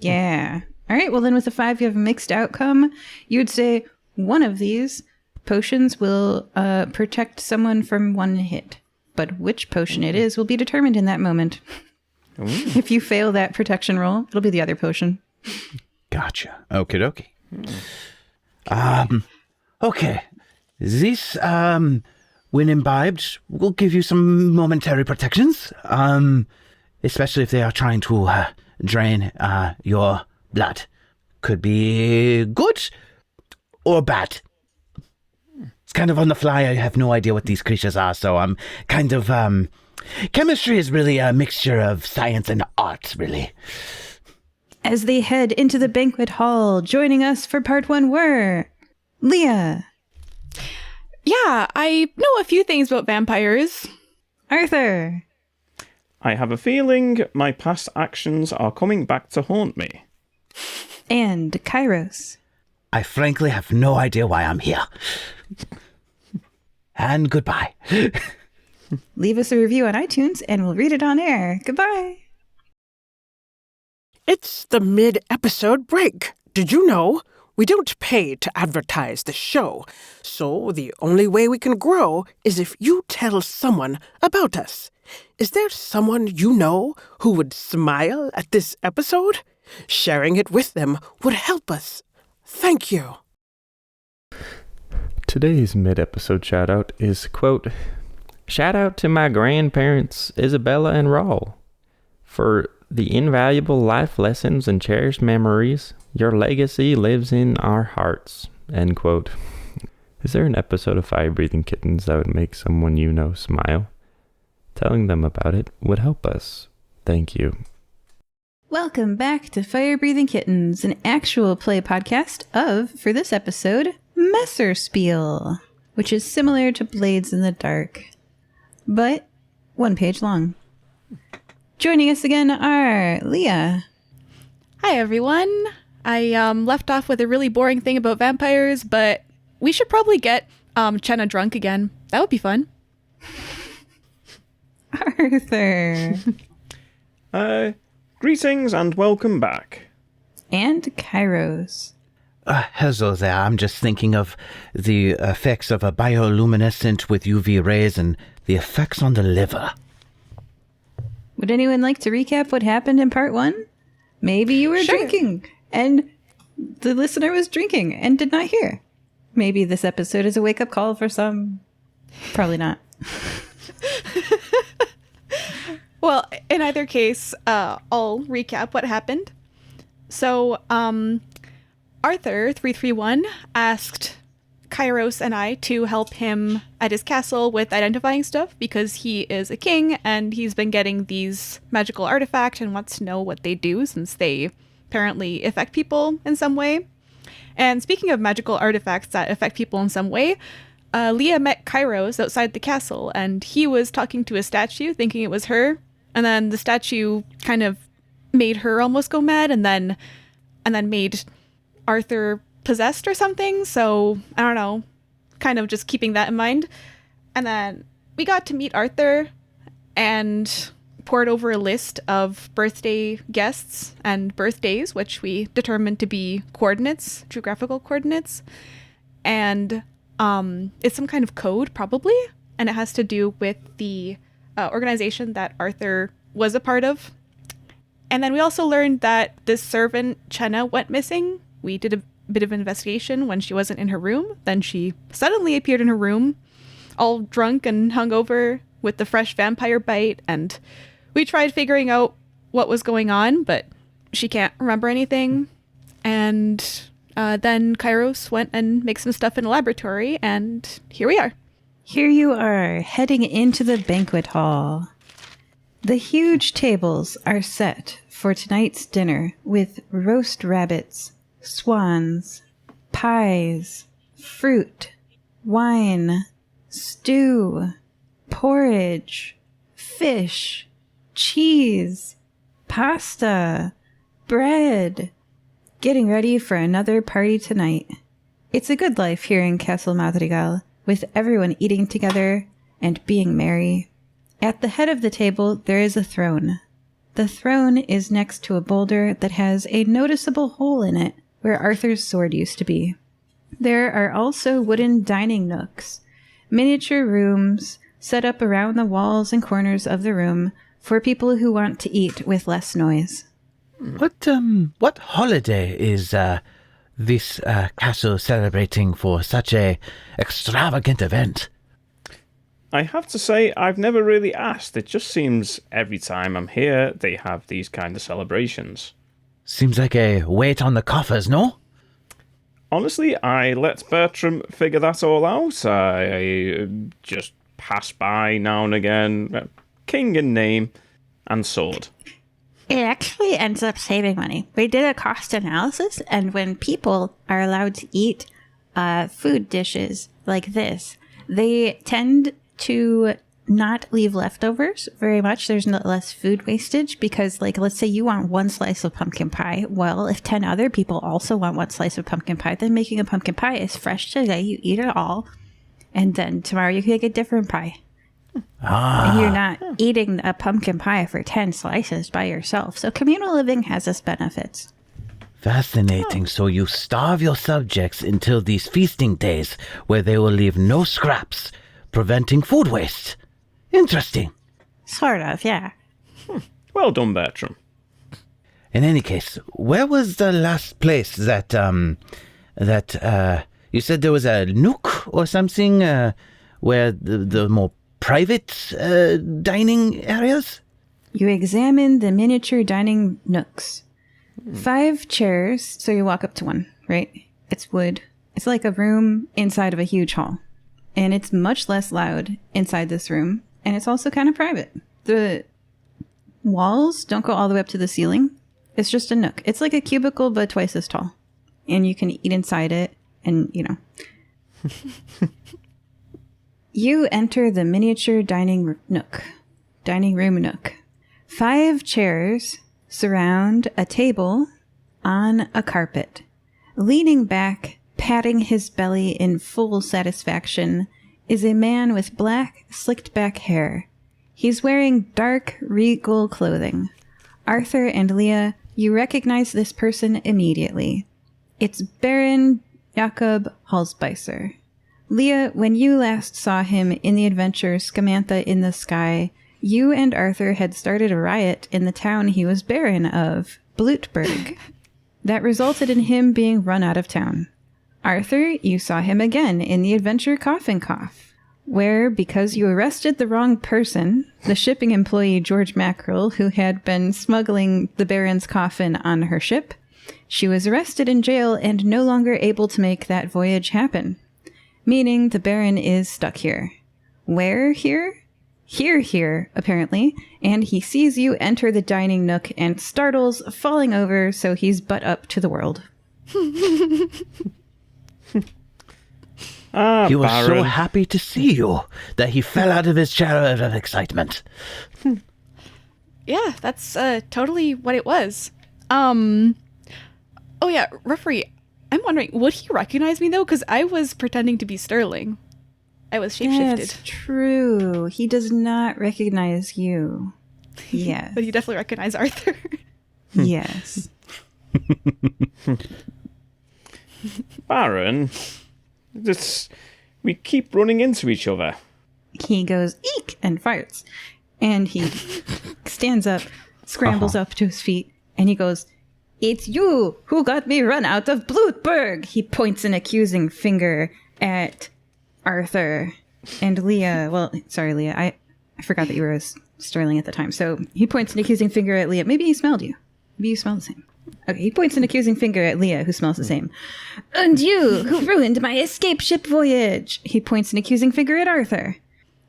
S1: Yeah. All right, well then with a 5 you have a mixed outcome. You would say one of these potions will protect someone from one hit. But which potion it is will be determined in that moment. If you fail that protection roll, it'll be the other potion.
S5: Gotcha. Okie dokie. Okay. This, when imbibed, will give you some momentary protections. Especially if they are trying to drain your blood. Could be good or bad. It's kind of on the fly. I have no idea what these creatures are, so I'm kind of chemistry is really a mixture of science and art, really.
S1: As they head into the banquet hall, joining us for part 1 were Lia,
S3: Yeah, I know a few things about vampires.
S1: Arthur,
S4: I have a feeling my past actions are coming back to haunt me.
S1: and Kairos.
S2: I frankly have no idea why I'm here. And goodbye.
S1: Leave us a review on iTunes and we'll read it on air. Goodbye.
S6: It's the mid-episode break. Did you know? We don't pay to advertise the show, so the only way we can grow is if you tell someone about us. Is there someone you know who would smile at this episode? Sharing it with them would help us. Thank you.
S7: Today's mid-episode shout-out is, quote, "Shout out to my grandparents, Isabella and Raul, for the invaluable life lessons and cherished memories. Your legacy lives in our hearts," end quote. Is there an episode of Fire Breathing Kittens that would make someone you know smile? Telling them about it would help us. Thank you.
S1: Welcome back to Fire Breathing Kittens, an actual play podcast of, for this episode, Messerspiel, which is similar to Blades in the Dark, but 1 page long. Joining us again are Lia.
S3: Hi, everyone. I left off with a really boring thing about vampires, but we should probably get Chenna drunk again. That would be fun.
S1: Arthur.
S4: Greetings and welcome back.
S1: And Kairos.
S2: Hello there. I'm just thinking of the effects of a bioluminescent with UV rays and the effects on the liver.
S1: Would anyone like to recap what happened in part 1? Maybe you were
S3: Sure.
S1: drinking and the listener was drinking and did not hear. Maybe this episode is a wake-up call for some. Probably not.
S3: Well, in either case, I'll recap what happened. So, Arthur 331 asked Kairos and I to help him at his castle with identifying stuff because he is a king and he's been getting these magical artifacts and wants to know what they do since they apparently affect people in some way. And speaking of magical artifacts that affect people in some way, Lia met Kairos outside the castle and he was talking to a statue thinking it was her. And then the statue kind of made her almost go mad and then made Arthur possessed or something. So I don't know, kind of just keeping that in mind. And then we got to meet Arthur and poured over a list of birthday guests and birthdays, which we determined to be coordinates, geographical coordinates. and it's some kind of code probably, and it has to do with the organization that Arthur was a part of. And then we also learned that this servant Chenna went missing. We did a bit of investigation when she wasn't in her room. Then she suddenly appeared in her room, all drunk and hungover with the fresh vampire bite, and we tried figuring out what was going on, but she can't remember anything. And then Kairos went and mixed some stuff in a laboratory, and here we are.
S1: Here you are, heading into the banquet hall. The huge tables are set for tonight's dinner with roast rabbits, swans, pies, fruit, wine, stew, porridge, fish, cheese, pasta, bread. Getting ready for another party tonight. It's a good life here in Castle Madrigal, with everyone eating together and being merry. At the head of the table, there is a throne. The throne is next to a boulder that has a noticeable hole in it where Arthur's sword used to be. There are also wooden dining nooks, miniature rooms set up around the walls and corners of the room for people who want to eat with less noise.
S2: What holiday is this castle celebrating for such a extravagant event?
S4: I have to say, I've never really asked. It just seems every time I'm here, they have these kind of celebrations.
S2: Seems like a weight on the coffers, no?
S4: Honestly, I let Bertram figure that all out. I just pass by now and again. King in name and sword.
S1: It actually ends up saving money. We did a cost analysis, and when people are allowed to eat food dishes like this, they tend to not leave leftovers very much. There's less food wastage because, like, let's say you want one slice of pumpkin pie. Well, if 10 other people also want one slice of pumpkin pie, then making a pumpkin pie is fresh today. You eat it all, and then tomorrow you can make a different pie. And you're not eating a pumpkin pie for 10 slices by yourself. So communal living has its benefits.
S2: Fascinating. So you starve your subjects until these feasting days where they will leave no scraps, preventing food waste. Interesting.
S1: Sort of, yeah.
S4: Well done, Bertram.
S2: In any case, where was the last place that you said there was a nook or something where the more private dining areas?
S1: You examine the miniature dining nooks. 5 chairs, so you walk up to one, right? It's wood. It's like a room inside of a huge hall. And it's much less loud inside this room. And it's also kind of private. The walls don't go all the way up to the ceiling. It's just a nook. It's like a cubicle, but twice as tall. And you can eat inside it. And, you know. You enter the miniature dining room nook. 5 chairs surround a table on a carpet. Leaning back, patting his belly in full satisfaction, is a man with black, slicked-back hair. He's wearing dark, regal clothing. Arthur and Lia, you recognize this person immediately. It's Baron Jakob Halsbeiser. Lia, when you last saw him in the adventure Scamantha in the Sky, you and Arthur had started a riot in the town he was Baron of, Blutberg. That resulted in him being run out of town. Arthur, you saw him again in the adventure Coffin Cough, where, because you arrested the wrong person, the shipping employee George Mackerel, who had been smuggling the Baron's coffin on her ship, she was arrested in jail and no longer able to make that voyage happen. Meaning the Baron is stuck here. Where here? Here, apparently, and he sees you enter the dining nook and startles, falling over, so he's butt up to the world.
S2: He was so happy to see you that he fell out of his chair out of excitement.
S3: Yeah, that's totally what it was. Oh yeah, referee, I'm wondering, would he recognize me though? Because I was pretending to be Sterling. I was shapeshifted.
S1: That's true. He does not recognize you. Yes.
S3: But you definitely recognize Arthur.
S1: Yes.
S4: Baron, We keep running into each other.
S1: He goes, eek, and farts. And he stands up, scrambles up to his feet, and he goes, "It's you who got me run out of Blutberg." He points an accusing finger at Arthur and Lia. Well, sorry, Lia. I forgot that you were Sterling at the time. So he points an accusing finger at Lia. Maybe he smelled you. Maybe you smell the same. Okay, he points an accusing finger at Lia, who smells the same. "And you, who ruined my escape ship voyage." He points an accusing finger at Arthur.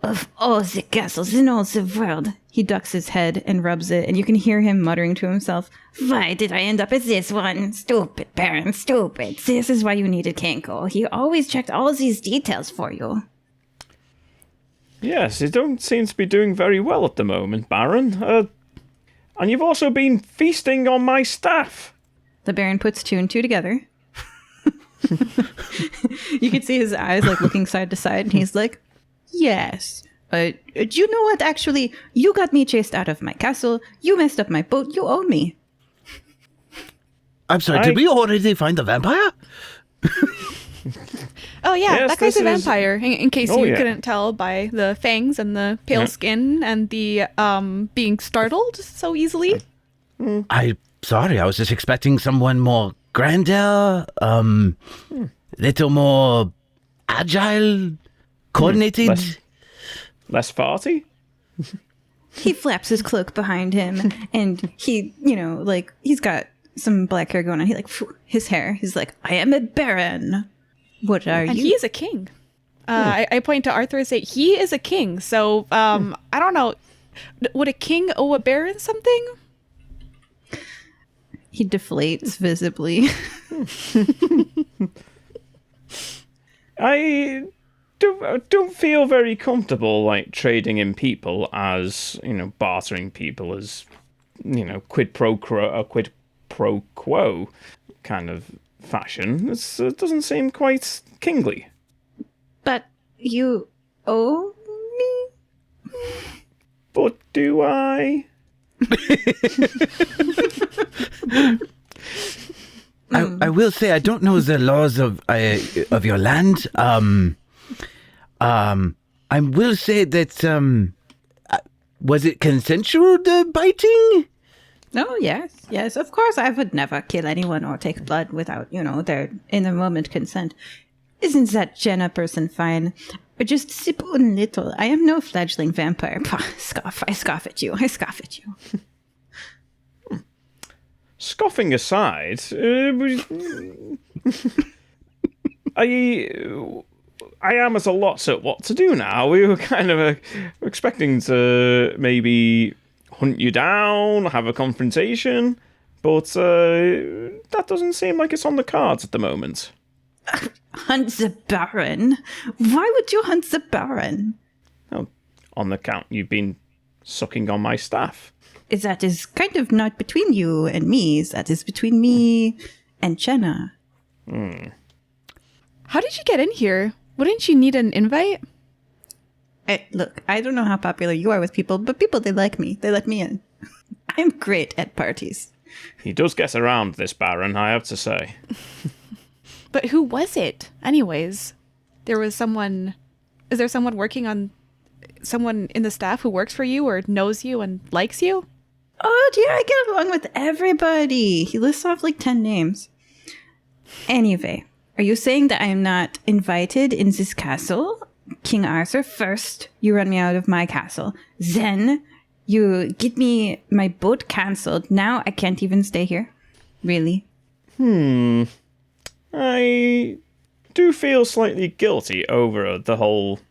S1: "Of all the castles in all the world." He ducks his head and rubs it, and you can hear him muttering to himself, "Why did I end up at this one? Stupid, Baron, stupid. This is why you needed Kenko. He always checked all these details for you."
S4: Yes, you don't seem to be doing very well at the moment, Baron. And you've also been feasting on my staff.
S1: The Baron puts two and two together. You can see his eyes like looking side to side, and he's like, "Yes. Do you know what? Actually, you got me chased out of my castle. You messed up my boat. You owe me."
S2: I'm sorry, did we already find the vampire?
S3: Oh, yeah,
S4: Yes,
S3: that guy's
S4: this
S3: a vampire, in case
S4: Oh,
S3: you
S4: yeah.
S3: couldn't tell by the fangs and the pale skin and the being startled so easily.
S2: I'm sorry, I was just expecting someone more grander, little more agile, coordinated.
S4: Less farty?
S1: He flaps his cloak behind him, and he, he's got some black hair going on. He his hair. He's like, "I am a baron. What are
S3: And
S1: you?"
S3: he is a king. I point to Arthur and say, he is a king. So, I don't know. Would a king owe a baron something?
S1: He deflates visibly.
S4: I don't feel very comfortable, like, trading in people as, bartering people as, quid pro quo kind of fashion. It doesn't seem quite kingly.
S1: But you owe me?
S4: But do I?
S2: I will say I don't know the laws of your land. I will say that was it consensual, the biting?
S1: Oh, yes, of course. I would never kill anyone or take blood without, their in the moment consent. Isn't that Jenna person fine? Or just sip un little. I am no fledgling vampire. Pah, I scoff at you.
S4: Scoffing aside, I am at a loss at what to do now. We were kind of expecting to maybe hunt you down, have a confrontation, but that doesn't seem like it's on the cards at the moment.
S1: Hunt the Baron? Why would you hunt the Baron?
S4: Well, on the count you've been sucking on my staff.
S1: That is kind of not between you and me. That is between me and Jenna.
S3: How did you get in here? Wouldn't you need an invite?
S1: Look, I don't know how popular you are with people, but people, they like me. They let me in. I'm great at parties.
S4: He does get around, this Baron, I have to say.
S3: But who was it? Anyways, there was someone... Is there someone working on... Someone in the staff who works for you or knows you and likes you?
S1: Oh dear, I get along with everybody. He lists off like 10 names. Anyway, are you saying that I am not invited in this castle? King Arthur, first you run me out of my castle. Then you get me my boat cancelled. Now I can't even stay here. Really?
S4: I do feel slightly guilty over the whole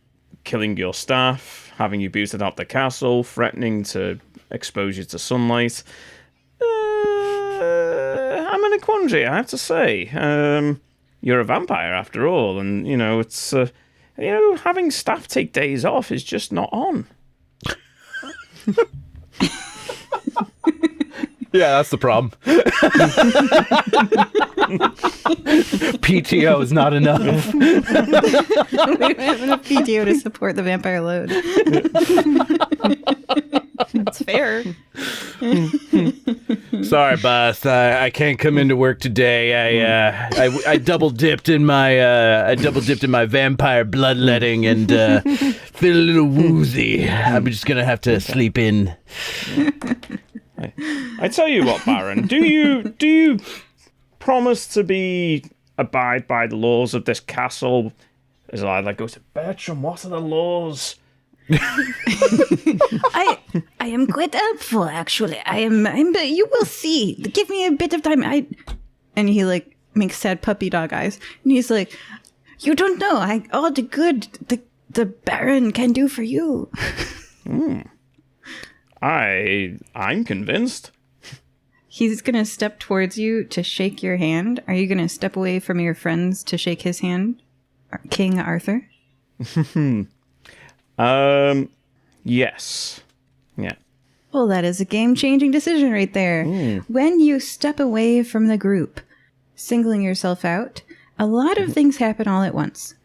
S4: killing your staff, having you booted out the castle, threatening to expose you to sunlight. I'm in a quandary, I have to say. You're a vampire after all, and, it's... having staff take days off is just not on.
S5: Yeah, that's the problem. PTO is not enough.
S1: We don't have enough PTO to support the vampire load.
S3: That's fair.
S2: Sorry, boss. I can't come into work today. I double dipped in my vampire bloodletting and feel a little woozy. I'm just gonna have to sleep in.
S4: I tell you what, Baron. Do you promise to abide by the laws of this castle? As I go to Bertram, what are the laws?
S1: I am quite helpful, actually. But you will see. Give me a bit of time. And he like makes sad puppy dog eyes, and he's like, "You don't know. All the good the Baron can do for you."
S4: I'm convinced.
S1: He's gonna step towards you to shake your hand. Are you gonna step away from your friends to shake his hand, King Arthur?
S4: Yes. Yeah.
S1: Well, that is a game-changing decision right there. When you step away from the group, singling yourself out, a lot of things happen all at once.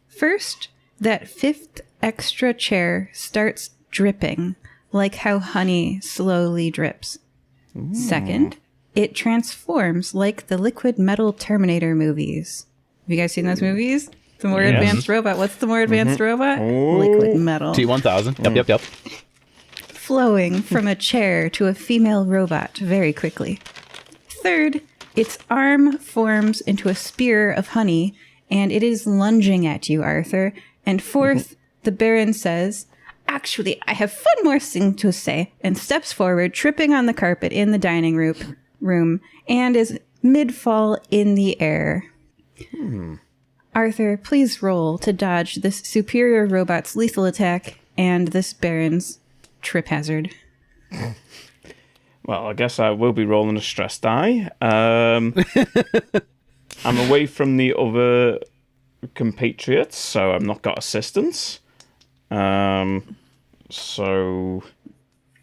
S1: First, that fifth extra chair starts dripping, like how honey slowly drips. Second, it transforms like the liquid metal Terminator movies. Have you guys seen those movies? The more advanced robot. What's the more advanced robot? Liquid metal.
S5: T-1000. Yep.
S1: Flowing from a chair to a female robot very quickly. Third, its arm forms into a spear of honey, and it is lunging at you, Arthur. And fourth, the Baron says, "Actually, I have one more thing to say," and steps forward, tripping on the carpet in the dining room, and is mid-fall in the air. Arthur, please roll to dodge this superior robot's lethal attack and this Baron's trip hazard.
S4: Well, I guess I will be rolling a stress die. I'm away from the other compatriots, so I've not got assistance. So,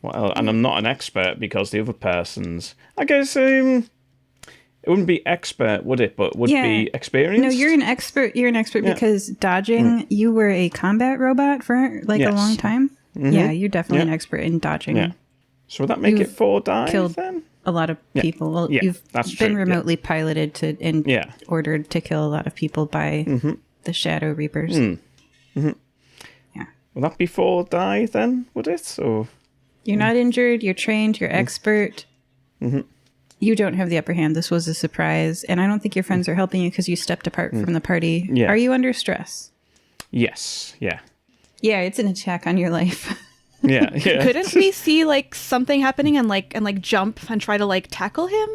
S4: well, and I'm not an expert because the other person's. I guess it wouldn't be expert, would it? But would be experienced.
S1: No, you're an expert. You're an expert because dodging. You were a combat robot for a long time. Yeah, you're definitely an expert in dodging.
S4: Yeah. So would that make it 4 die
S1: killed
S4: then?
S1: A lot of people. Well, you've been remotely piloted and ordered to kill a lot of people by the Shadow Reapers.
S4: Yeah. Will that be 4 die then? Would it? Or
S1: you're not injured. You're trained. You're expert. You don't have the upper hand. This was a surprise, and I don't think your friends are helping you because you stepped apart from the party.
S4: Yeah.
S1: Are you under stress?
S4: Yes. Yeah.
S1: Yeah, it's an attack on your life.
S4: Yeah.
S3: Couldn't we see like something happening and jump and try to like tackle him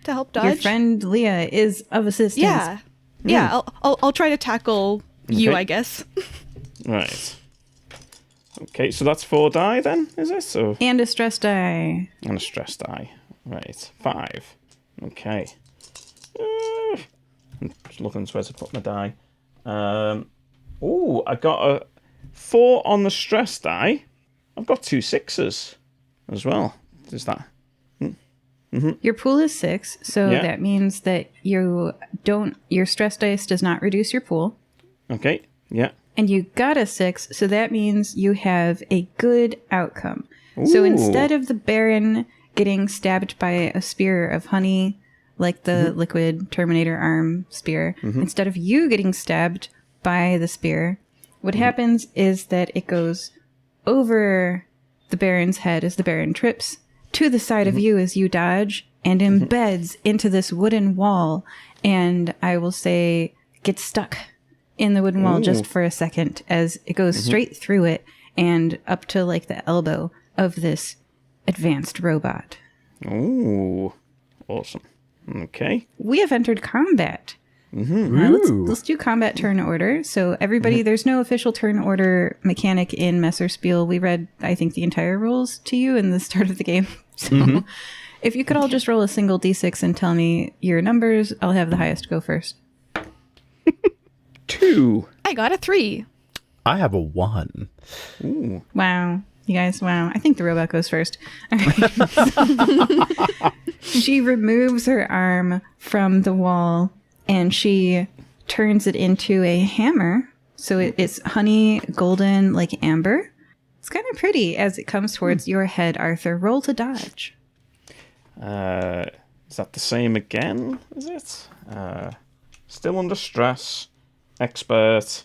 S3: to help dodge?
S1: Your friend Lia is of assistance.
S3: Yeah. I'll try to tackle you, I guess.
S4: Right. Okay, so that's 4 die then, is it? So
S1: and a stress die.
S4: And a stress die. Right, 5. Okay. I'm just looking where to put my die. I got a 4 on the stress die. I've got 2 6s as well. Is that?
S1: Your pool is 6, so that means that your stress dice does not reduce your pool.
S4: Okay. Yeah.
S1: And you got a 6, so that means you have a good outcome. So instead of the Baron getting stabbed by a spear of honey, like the liquid Terminator arm spear, instead of you getting stabbed by the spear, what happens is that it goes over the Baron's head as the Baron trips, to the side of you as you dodge, and embeds into this wooden wall, and I will say gets stuck in the wooden wall just for a second as it goes straight through it and up to like the elbow of this advanced robot.
S4: Oh, awesome. Okay.
S1: We have entered combat. Let's do combat turn order. So everybody, there's no official turn order mechanic in Messerspiel. We read, I think, the entire rules to you in the start of the game. So if you could all just roll a single d6 and tell me your numbers, I'll have the highest go first.
S4: 2.
S3: I got a 3.
S5: I have a 1.
S4: Ooh.
S1: Wow. You guys, wow. I think the robot goes first. All right. She removes her arm from the wall and she turns it into a hammer. So it's honey golden like amber. It's kind of pretty as it comes towards your head, Arthur. Roll to dodge.
S4: Is that the same again? Is it? Still under stress. Expert.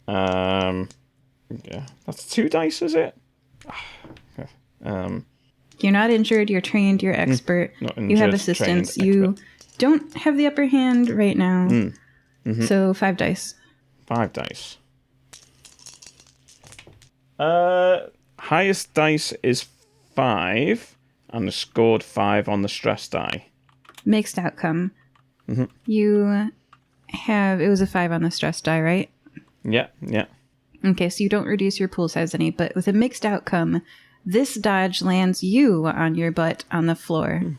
S4: Yeah, that's 2 dice, is it?
S1: You're not injured, you're trained, you're expert.
S4: Not injured,
S1: you have assistance.
S4: trained,
S1: You
S4: expert.
S1: don't have the upper hand right now. So 5 dice.
S4: 5 dice. Highest dice is 5, and I scored 5 on the stress die.
S1: Mixed outcome. You have, it was a 5 on the stress die, right?
S4: Yeah.
S1: Okay, so you don't reduce your pool size any, but with a mixed outcome, this dodge lands you on your butt on the floor.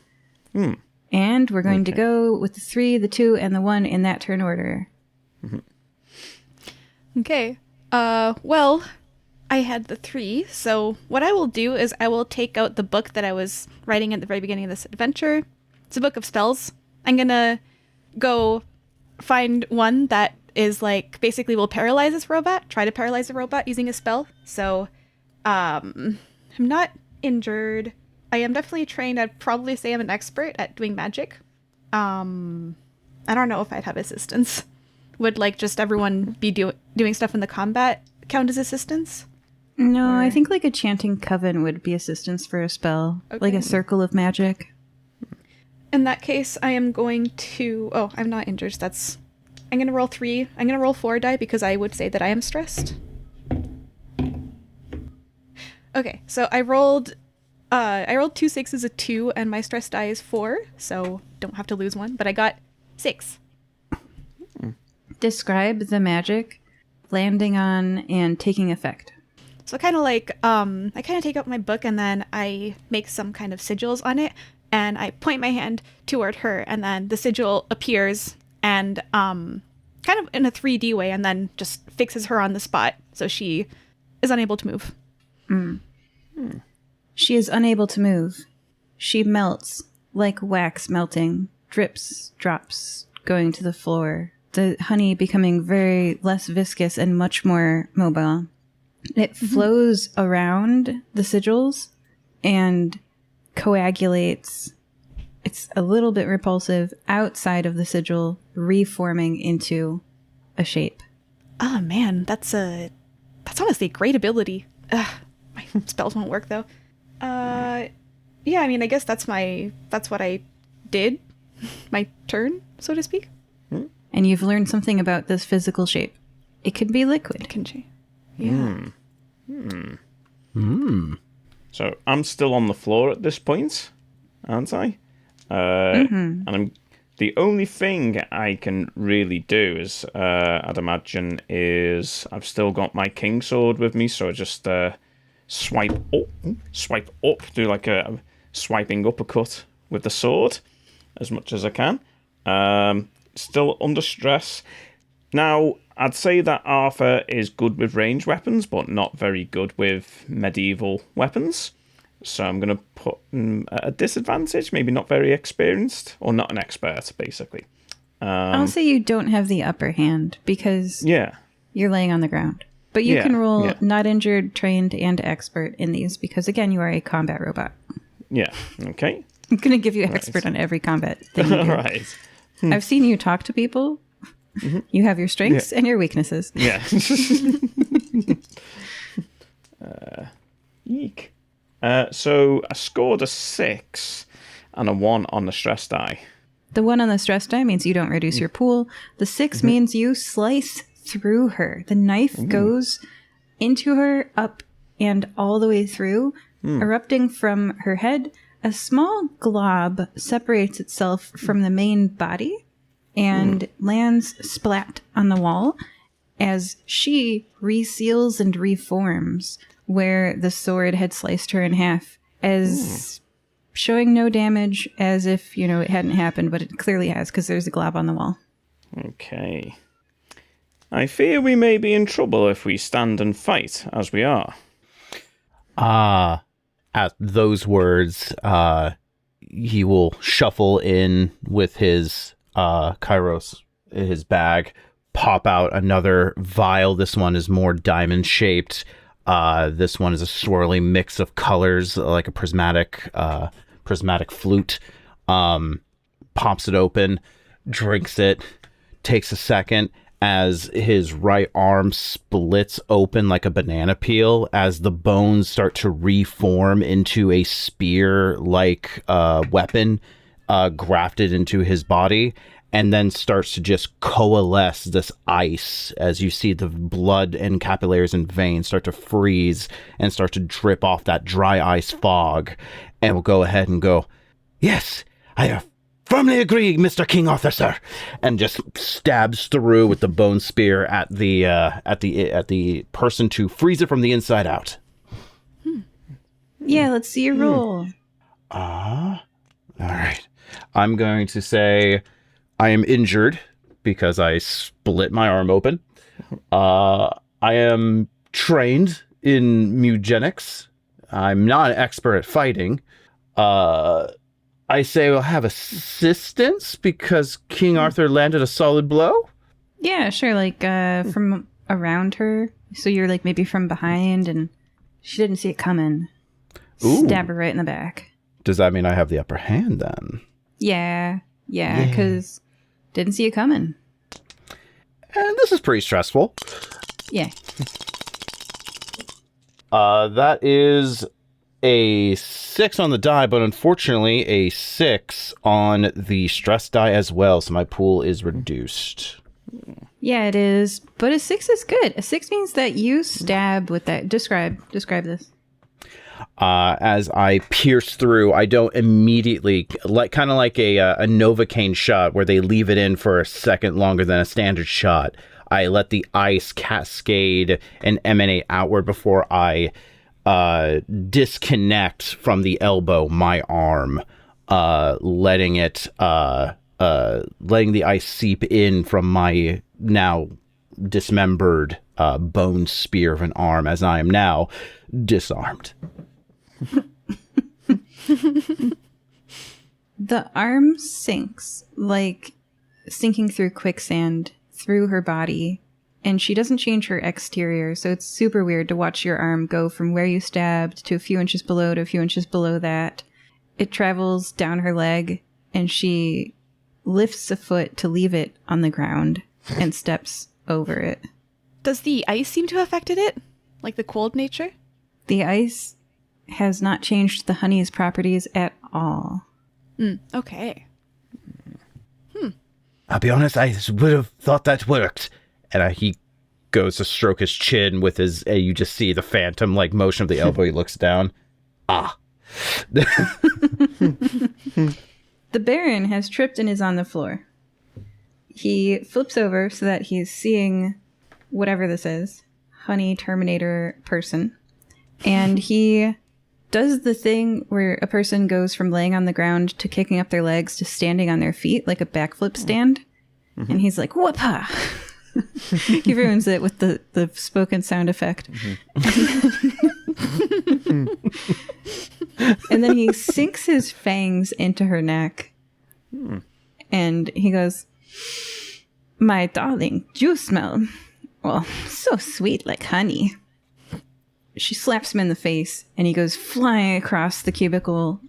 S1: And we're going to go with the 3, the 2, and the 1 in that turn order.
S3: Okay. Well, I had the 3, so what I will do is I will take out the book that I was writing at the very beginning of this adventure. It's a book of spells. I'm gonna go find one that is like basically will paralyze this robot, try to paralyze the robot using a spell. So I'm not injured. I am definitely trained. I'd probably say I'm an expert at doing magic. I don't know if I'd have assistance. Would like just everyone be doing stuff in the combat count as assistance?
S1: No, I think like a chanting coven would be assistance for a spell. Like a circle of magic.
S3: In that case, I am going to... Oh, I'm not injured. I'm going to roll 3. I'm going to roll 4 die because I would say that I am stressed. Okay, so I rolled 2 6s, a 2, and my stress die is 4, so don't have to lose one, but I got 6.
S1: Describe the magic landing on and taking effect.
S3: So kind of like, I kind of take out my book and then I make some kind of sigils on it, and I point my hand toward her, and then the sigil appears and kind of in a 3D way, and then just fixes her on the spot, so she is unable to move.
S1: She is unable to move. She melts like wax melting, drips, drops, going to the floor. The honey becoming very less viscous and much more mobile. It flows around the sigils and coagulates. It's a little bit repulsive outside of the sigil, reforming into a shape.
S3: Oh man, that's honestly a great ability. Ugh, my spells won't work though. Yeah, I mean, I guess that's what I did. My turn, so to speak.
S1: And you've learned something about this physical shape. It could be liquid.
S3: It can change. Yeah.
S4: So I'm still on the floor at this point, aren't I? And the only thing I can really do is, I'd imagine, is I've still got my king sword with me, so I just swipe up, do like a swiping uppercut with the sword as much as I can. Still under stress. Now, I'd say that Arthur is good with ranged weapons, but not very good with medieval weapons. So I'm going to put him at a disadvantage, maybe not very experienced, or not an expert, basically.
S1: I'll say you don't have the upper hand because you're laying on the ground. But you can roll not injured, trained, and expert in these because, again, you are a combat robot.
S4: Yeah, okay.
S1: I'm going to give you expert on every combat thing you do.
S4: Right.
S1: I've seen you talk to people. You have your strengths and your weaknesses.
S4: Yeah. Eek. So I scored a 6 and a 1 on the stress die.
S1: The 1 on the stress die means you don't reduce your pool. The 6 means you slice through her. The knife goes into her, up and all the way through, erupting from her head. A small glob separates itself from the main body and lands splat on the wall as she reseals and reforms where the sword had sliced her in half, as showing no damage, as if, it hadn't happened, but it clearly has because there's a glob on the wall.
S4: Okay. I fear we may be in trouble if we stand and fight as we are.
S5: At those words, he will shuffle in with his Kairos, his bag, pop out another vial. This one is more diamond shaped. This one is a swirling mix of colors, like a prismatic
S2: prismatic flute, pops it open, drinks it, takes a second as his right arm splits open like a banana peel as the bones start to reform into a spear-like weapon grafted into his body, and then starts to just coalesce this ice as you see the blood and capillaries and veins start to freeze and start to drip off that dry ice fog. And we'll go ahead and go, yes, I firmly agree, Mr. King Arthur, sir, and just stabs through with the bone spear at the person to freeze it from the inside out.
S1: Yeah, let's see your roll.
S2: All right. I'm going to say I am injured because I split my arm open. I am trained in eugenics. I'm not an expert at fighting. I say we'll have assistance because King Arthur landed a solid blow.
S1: Yeah, sure. Like from around her. So you're like maybe from behind and she didn't see it coming.
S2: Ooh.
S1: Stab her right in the back.
S2: Does that mean I have the upper hand then?
S1: Yeah, because didn't see it coming.
S2: And this is pretty stressful.
S1: Yeah.
S2: That is a 6 on the die, but unfortunately a 6 on the stress die as well, so my pool is reduced.
S1: Yeah, it is. But a 6 is good. A 6 means that you stab with that. Describe this.
S2: As I pierce through, I don't immediately, kind of like a Novocaine shot where they leave it in for a second longer than a standard shot. I let the ice cascade and emanate outward before I disconnect from the elbow my arm, letting the ice seep in from my now dismembered bone spear of an arm as I am now disarmed.
S1: The arm sinks, like sinking through quicksand through her body, and she doesn't change her exterior, so it's super weird to watch your arm go from where you stabbed to a few inches below to a few inches below that. It travels down her leg, and she lifts a foot to leave it on the ground and steps over it.
S3: Does the ice seem to have affected it? Like the cold nature?
S1: The ice has not changed the honey's properties at all.
S3: Okay.
S2: I'll be honest, I would have thought that worked. And he goes to stroke his chin with his, you just see the phantom like motion of the elbow. He looks down.
S1: The Baron has tripped and is on the floor. He flips over so that he's seeing whatever this is, honey terminator person. And he does the thing where a person goes from laying on the ground to kicking up their legs to standing on their feet, like a backflip stand. Mm-hmm. And he's like, whoop-ha! He ruins it with the spoken sound effect. Mm-hmm. And then he sinks his fangs into her neck. And he goes, my darling, you smell, well, so sweet like honey. She slaps him in the face, and he goes flying across the cubicle,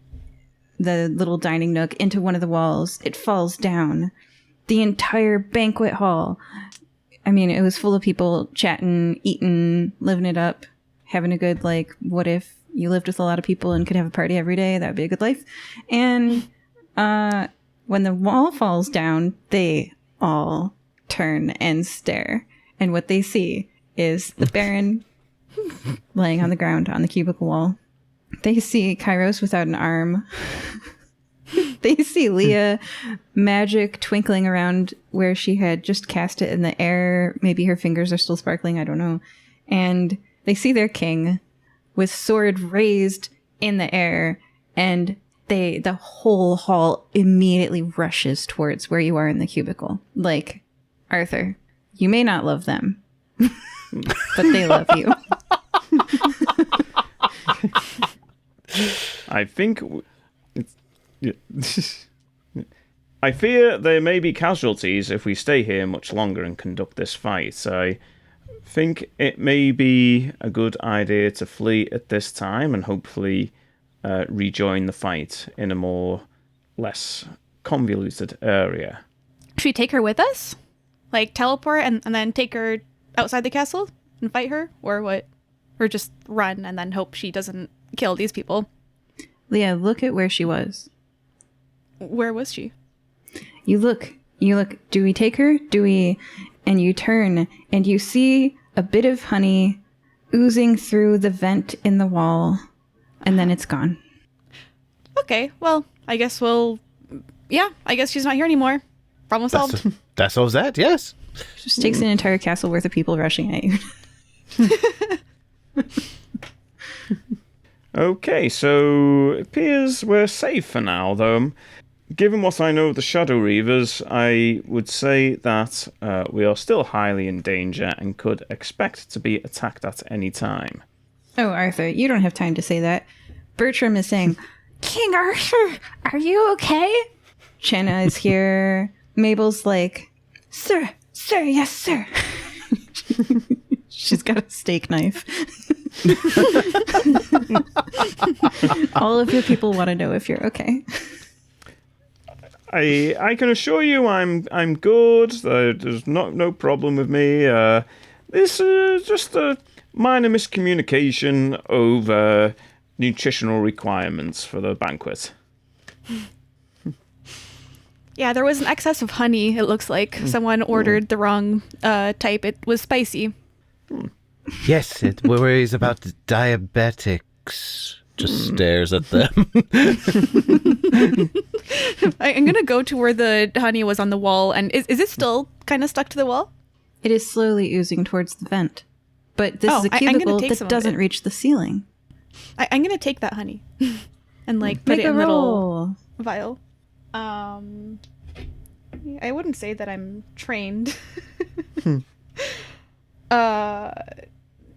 S1: the little dining nook, into one of the walls. It falls down. The entire banquet hall. I mean, it was full of people chatting, eating, living it up, having a good, like, what if you lived with a lot of people and could have a party every day? That would be a good life. And when the wall falls down, they all turn and stare. And what they see is the Baron laying on the ground on the cubicle wall. They see Kairos without an arm. They see Lia magic twinkling around where she had just cast it in the air. Maybe her fingers are still sparkling, I don't know. And they see their king with sword raised in the air, and the whole hall immediately rushes towards where you are in the cubicle. Like, Arthur, you may not love them, but they love you.
S4: I think I fear there may be casualties if we stay here much longer and conduct this fight. I think it may be a good idea to flee at this time and hopefully rejoin the fight in a less convoluted area.
S3: Should we take her with us? Like teleport and then take her outside the castle and fight her? Or what? Or just run and then hope she doesn't kill these people?
S1: Lia, look at where she was.
S3: Where was she?
S1: You look. Do we take her? And you turn and you see a bit of honey oozing through the vent in the wall. And then it's gone.
S3: Okay, well, I guess she's not here anymore. Problem solved.
S5: That solves that, yes.
S1: Just takes an entire castle worth of people rushing at you.
S4: Okay, so it appears we're safe for now, though. Given what I know of the Shadow Reavers, I would say that we are still highly in danger and could expect to be attacked at any time.
S1: Oh, Arthur, you don't have time to say that. Bertram is saying, King Arthur, are you okay? Channa is here. Mabel's like, Sir, yes, sir. She's got a steak knife. All of your people want to know if you're okay.
S4: I can assure you I'm good. There's no problem with me. This is just a minor miscommunication over nutritional requirements for the banquet.
S3: Yeah, there was an excess of honey, it looks like. Someone ordered the wrong type. It was spicy.
S5: Yes, it worries about the diabetics. Just stares at them.
S3: I'm going to go to where the honey was on the wall. And is it still kind of stuck to the wall?
S1: It is slowly oozing towards the vent. But this is a
S3: I'm
S1: cubicle
S3: gonna take
S1: that doesn't reach the ceiling.
S3: I'm going to take that honey and put
S1: Make
S3: it
S1: a
S3: in a
S1: roll.
S3: little vial. I wouldn't say that I'm trained.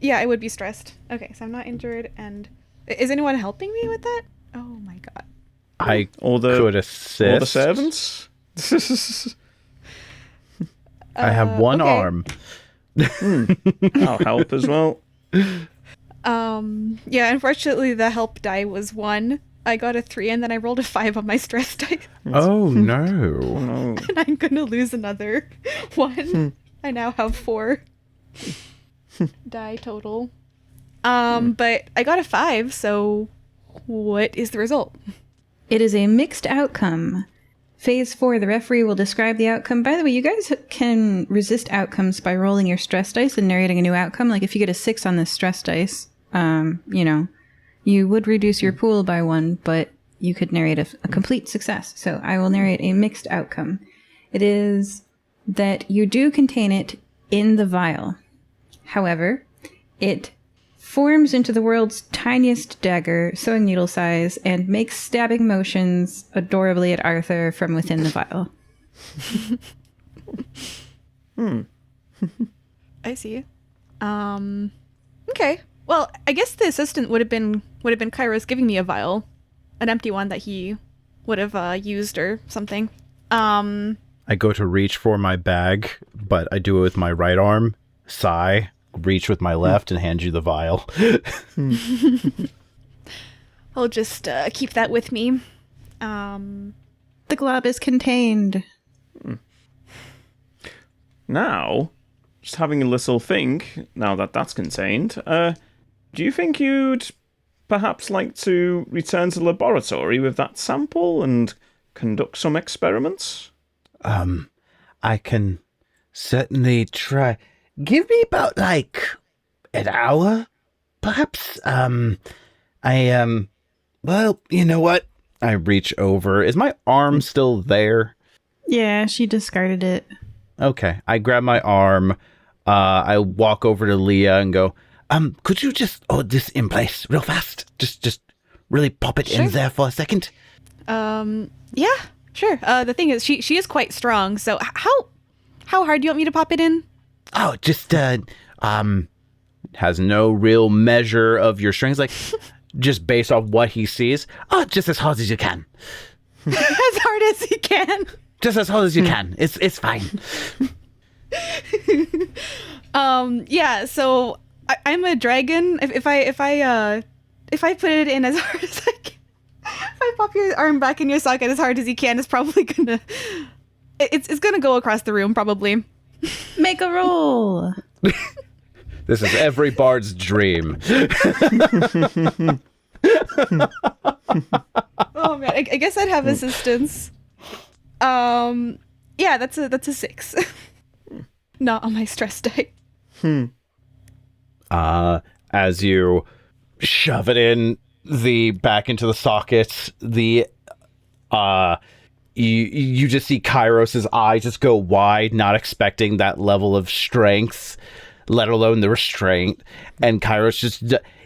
S3: Yeah, I would be stressed. Okay, so I'm not injured. And is anyone helping me with that? Oh my god.
S5: I
S4: could
S5: assist.
S4: Or the servants?
S5: I have one
S3: okay.
S5: arm.
S4: I'll help as well.
S3: Yeah, unfortunately the help die was 1. I got a 3 and then I rolled a 5 on my stress die.
S5: Oh no.
S4: No.
S3: And I'm gonna lose another 1. I now have 4 die total. But I got a 5, so what is the result?
S1: It is a mixed outcome. Phase 4, the referee will describe the outcome. By the way, you guys can resist outcomes by rolling your stress dice and narrating a new outcome. Like if you get a 6 on this stress dice, you would reduce your pool by 1, but you could narrate a complete success. So I will narrate a mixed outcome. It is that you do contain it in the vial. However, it forms into the world's tiniest dagger, sewing needle size, and makes stabbing motions adorably at Arthur from within the vial.
S3: I see. Okay. Well, I guess the assistant would have been Kairos giving me a vial, an empty one that he would have used or something.
S5: I go to reach for my bag, but I do it with my right arm. Sigh, reach with my left, and hand you the vial.
S3: I'll just keep that with me.
S1: The glob is contained.
S4: Now, just having a little think, now that that's contained, do you think you'd perhaps like to return to the laboratory with that sample and conduct some experiments?
S5: I can certainly try. Give me about, an hour, perhaps? Well, you know what? I reach over. Is my arm still there?
S1: Yeah, she discarded it.
S5: Okay, I grab my arm. I walk over to Lia and go, could you just hold this in place real fast? Just really pop it in there for a second?
S3: Yeah, sure. The thing is, she is quite strong, so how hard do you want me to pop it in?
S5: Oh, just, has no real measure of your strength, just based off what he sees. Oh, just as hard as you can.
S3: As hard as he can.
S5: Just as hard as you can. It's fine.
S3: Yeah, so I'm a dragon. If I put it in as hard as I can. I pop your arm back in your socket as hard as you can, it's probably gonna... It's gonna go across the room, probably.
S1: Make a roll.
S5: This is every bard's dream.
S3: Oh man, I guess I'd have assistance. Yeah, that's a 6. Not on my stress die.
S5: As you shove it in back into the sockets, you just see Kairos's eyes just go wide, not expecting that level of strength, let alone the restraint. And Kairos just,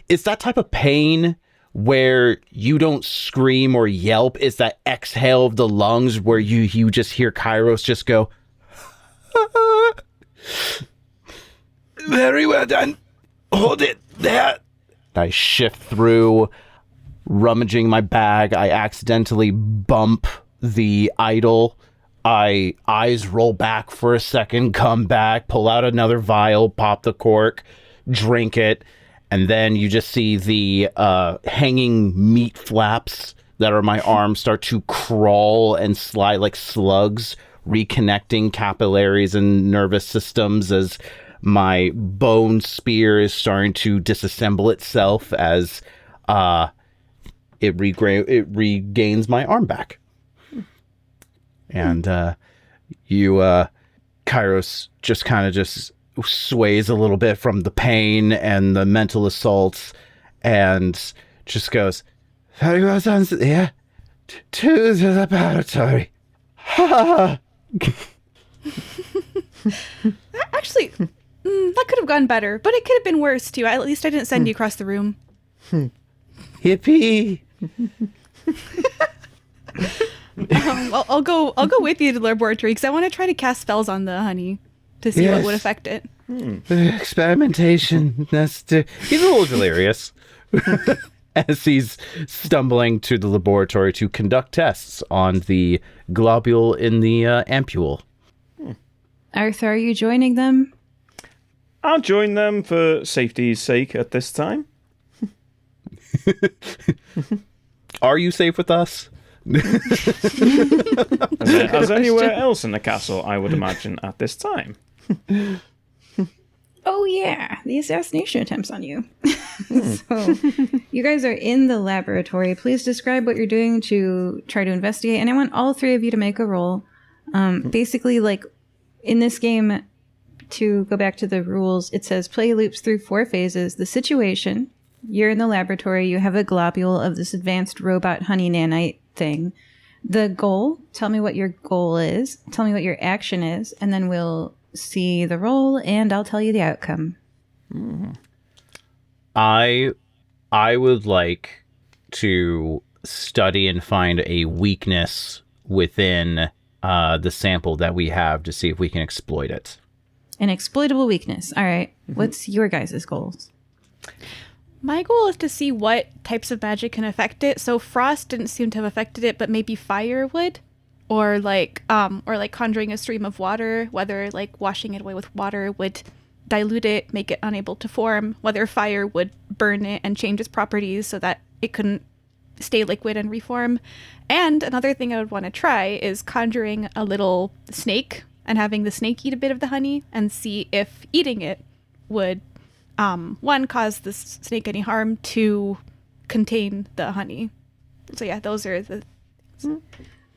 S5: it's that type of pain where you don't scream or yelp. It's that exhale of the lungs where you just hear Kairos just go, very well done. Hold it there. I shift through, rummaging my bag. I accidentally bump the idol. Eyes roll back for a second, come back, pull out another vial, pop the cork, drink it, and then you just see the hanging meat flaps that are my arms start to crawl and slide like slugs, reconnecting capillaries and nervous systems as my bone spear is starting to disassemble itself as it regains my arm back. And Kairos just kind of just sways a little bit from the pain and the mental assaults and just goes, very well done, yeah. To the laboratory. Ha!
S3: Actually, that could have gone better, but it could have been worse too. At least I didn't send you across the room.
S5: Yippee!
S3: I'll go with you to the laboratory because I want to try to cast spells on the honey to see what would affect it.
S5: Experimentation. He's a little delirious as he's stumbling to the laboratory to conduct tests on the globule in the ampule.
S1: Arthur, are you joining them?
S4: I'll join them for safety's sake at this time.
S5: Are you safe with us?
S4: As anywhere else in the castle, I would imagine, at this time.
S1: Oh yeah, the assassination attempts on you. So, you guys are in the laboratory. Please describe what you're doing to try to investigate. And I want all three of you to make a roll. Basically, like in this game, to go back to the rules, it says play loops through 4 phases. The situation, you're in the laboratory, you have a globule of this advanced robot honey nanite thing. The goal, tell me what your goal is, tell me what your action is, and then we'll see the roll and I'll tell you the outcome.
S5: I would like to study and find a weakness within the sample that we have to see if we can exploit it.
S1: An exploitable weakness. All right. What's your guys' goals?
S3: My goal is to see what types of magic can affect it. So frost didn't seem to have affected it, but maybe fire would, or like conjuring a stream of water. Whether like washing it away with water would dilute it, make it unable to form. Whether fire would burn it and change its properties so that it couldn't stay liquid and reform. And another thing I would want to try is conjuring a little snake and having the snake eat a bit of the honey and see if eating it would, 1, cause the snake any harm, 2, contain the honey. So yeah, those are the...
S1: All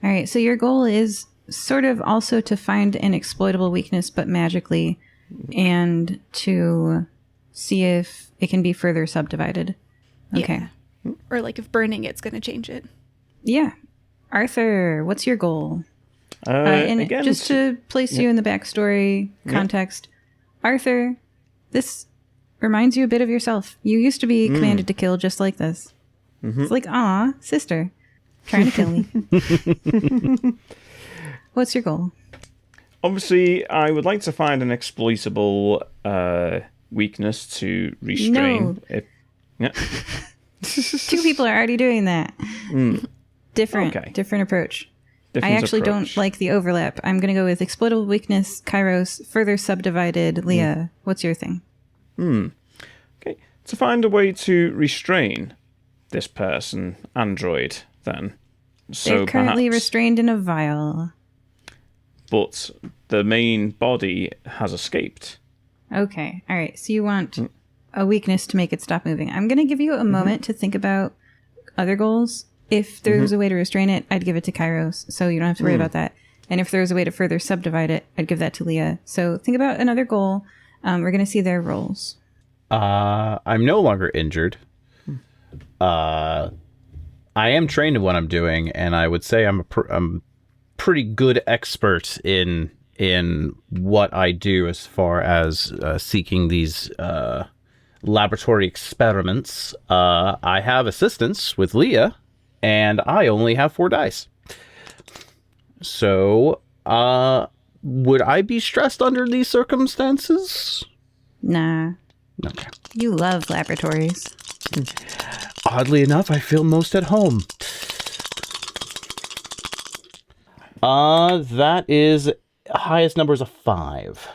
S1: right, so your goal is sort of also to find an exploitable weakness, but magically, and to see if it can be further subdivided. Okay.
S3: Yeah. Or like if burning it's going to change it.
S1: Yeah. Arthur, what's your goal?
S4: And
S1: again, just to place you in the backstory context, Arthur, this reminds you a bit of yourself. You used to be commanded to kill just like this. It's like, aw, sister, trying to kill me. What's your goal?
S4: Obviously, I would like to find an exploitable weakness to restrain.
S1: No. 2 people are already doing that. Different approach. I actually don't like the overlap. I'm going to go with exploitable weakness, Kairos, further subdivided. Lia, what's your thing?
S4: Okay. To find a way to restrain this person, android, then.
S1: They're currently
S4: perhaps-
S1: restrained in a vial.
S4: But the main body has escaped.
S1: Okay. All right. So you want a weakness to make it stop moving. I'm going to give you a moment to think about other goals. If there was a way to restrain it, I'd give it to Kairos, so you don't have to worry about that. And if there was a way to further subdivide it, I'd give that to Lia. So think about another goal. We're going to see their roles.
S5: I'm no longer injured. I am trained in what I'm doing, and I would say I'm a pretty good expert in what I do as far as seeking these laboratory experiments. I have assistance with Lia, and I only have 4 dice. So, would I be stressed under these circumstances?
S1: Nah.
S5: Okay.
S1: You love laboratories.
S5: Oddly enough, I feel most at home. That is highest number is a 5.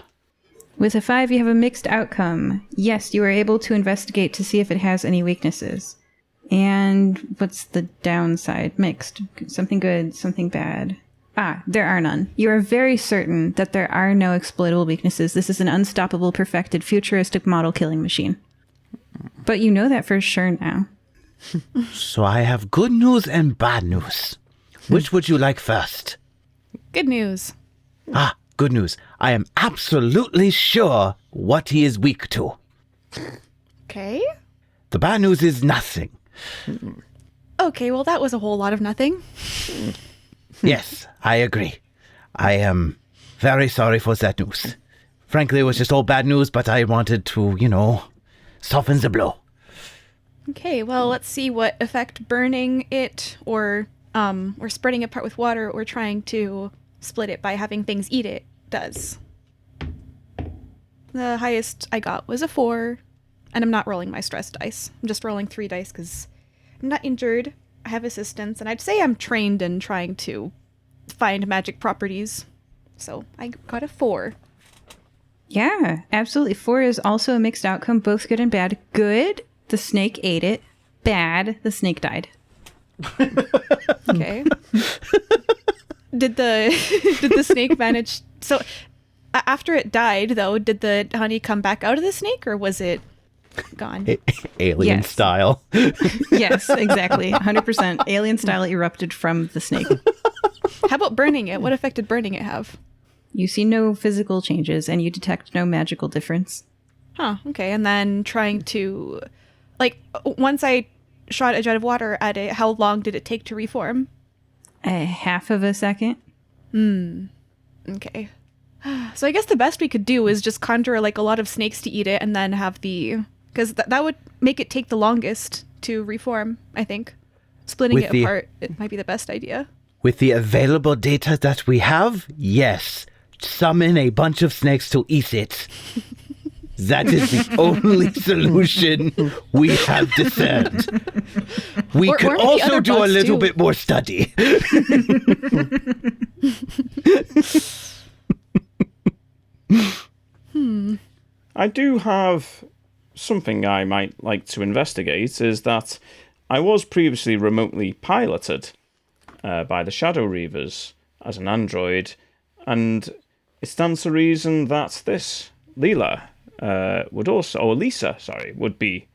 S1: With a 5, you have a mixed outcome. Yes, you are able to investigate to see if it has any weaknesses. And what's the downside? Mixed. Something good, something bad. There are none. You are very certain that there are no exploitable weaknesses. This is an unstoppable, perfected, futuristic model killing machine. But you know that for sure now.
S2: So I have good news and bad news. Which would you like first?
S3: Good news.
S2: Good news. I am absolutely sure what he is weak to.
S3: Okay.
S2: The bad news is nothing.
S3: Okay, well, that was a whole lot of nothing.
S2: Yes, I agree. I am very sorry for that news. Frankly, it was just all bad news, but I wanted to, soften the blow.
S3: Okay, well, let's see what effect burning it or spreading it apart with water or trying to split it by having things eat it does. The highest I got was a 4, and I'm not rolling my stress dice. I'm just rolling 3 dice because I'm not injured. I have assistance, and I'd say I'm trained in trying to find magic properties. So I got a 4.
S1: Yeah, absolutely. 4 is also a mixed outcome, both good and bad. Good, the snake ate it. Bad, the snake died.
S3: Okay. Did the snake manage... So after it died, though, did the honey come back out of the snake, or was it gone?
S5: Alien
S1: Yes.
S5: style.
S1: Yes, exactly. 100% alien style erupted from the snake.
S3: How about burning it? What effect did burning it have?
S1: You see no physical changes, and you detect no magical difference.
S3: Huh, okay. And then trying to... once I shot a jet of water at it, how long did it take to reform?
S1: A half of a second.
S3: Okay. So I guess the best we could do is just conjure a lot of snakes to eat it and then have the... Because that would make it take the longest to reform, I think. Splitting
S2: With
S3: it
S2: the-
S3: apart, it might be the best idea.
S2: With the available data that we have, yes. Summon a bunch of snakes to eat it. That is the only solution we have discerned. We
S3: Or
S2: could
S3: maybe
S2: also
S3: other
S2: do a
S3: bugs,
S2: little
S3: too.
S2: bit more study.
S4: I do have something I might like to investigate, is that I was previously remotely piloted by the Shadow Reavers as an android, and it stands to reason that this Lisa would be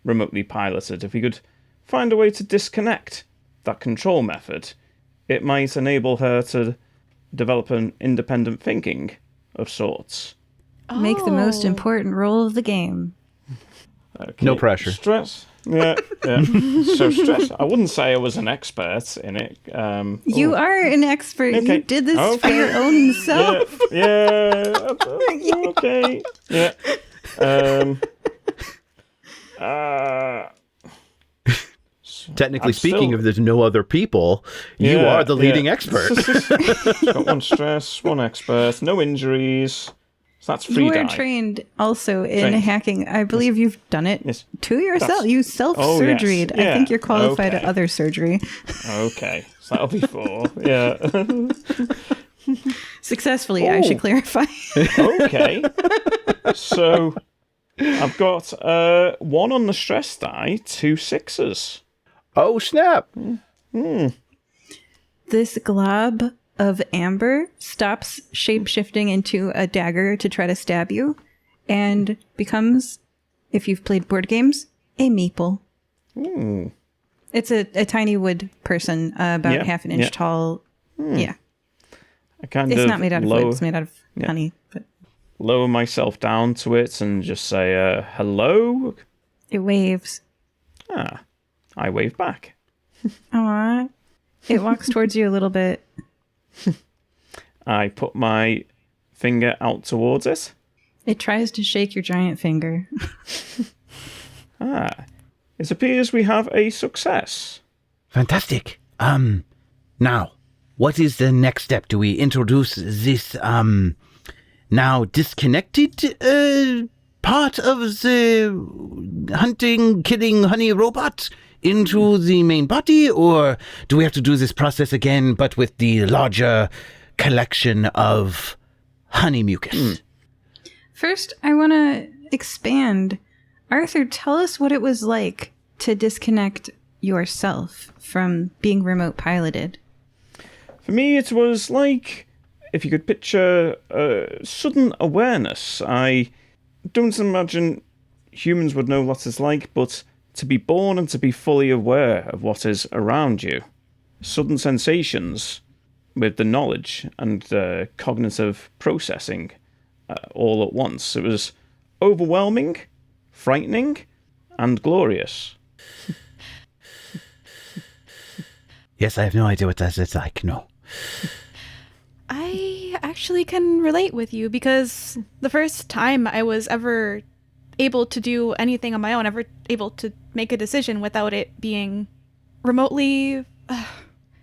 S4: remotely piloted. If we could find a way to disconnect that control method, it might enable her to develop an independent thinking of sorts.
S1: Make the most
S3: Oh.
S1: important role of the game.
S4: Okay.
S5: No pressure.
S4: Stress. Yeah. So stress. I wouldn't say I was an expert in it.
S1: You are an expert.
S4: Okay.
S1: You did this for
S4: Okay.
S1: your own self.
S4: Yeah. Okay. Yeah.
S5: Technically
S4: I'm
S5: speaking,
S4: still-
S5: if there's no other people, you
S4: Yeah,
S5: are the leading
S4: yeah.
S5: expert.
S4: Got 1 stress, 1 expert, no injuries. So that's 3
S1: You are
S4: die.
S1: trained also in
S4: Trained.
S1: hacking. I believe you've done it
S4: Yes.
S1: to yourself.
S4: That's-
S1: You self-surgeried.
S4: Oh, yes.
S1: I think
S4: Yeah.
S1: you're qualified
S4: Okay.
S1: at other surgery.
S4: Okay. So that'll be 4. Yeah.
S1: Successfully, I should
S4: Oh.
S1: clarify.
S4: Okay. So I've got 1 on the stress die, 2 6s.
S5: Oh, snap.
S1: This glob of amber stops shape-shifting into a dagger to try to stab you and becomes, if you've played board games, a meeple. It's a tiny wood person, about half an inch tall. Yeah. It's not made out of wood, it's made out of honey. But
S4: lower myself down to it and just say, hello?
S1: it waves.
S4: I wave back.
S1: Aww. It walks towards you a little bit.
S4: I put my finger out towards it.
S1: It tries to shake your giant finger.
S4: It appears we have a success.
S2: Fantastic. Now, what is the next step? Do we introduce this, now disconnected, part of the hunting, killing honey robot into the main body? Or do we have to do this process again, but with the larger collection of honey mucus?
S1: First, I want to expand. Arthur, tell us what it was like to disconnect yourself from being remote piloted.
S4: For me, it was like, if you could picture sudden awareness. I don't imagine humans would know what it's like, but to be born and to be fully aware of what is around you. Sudden sensations with the knowledge and cognitive processing all at once. It was overwhelming, frightening, and glorious.
S2: Yes, I have no idea what that is like, no.
S3: I actually can relate with you because the first time I was ever able to do anything on my own, ever able to make a decision without it being remotely...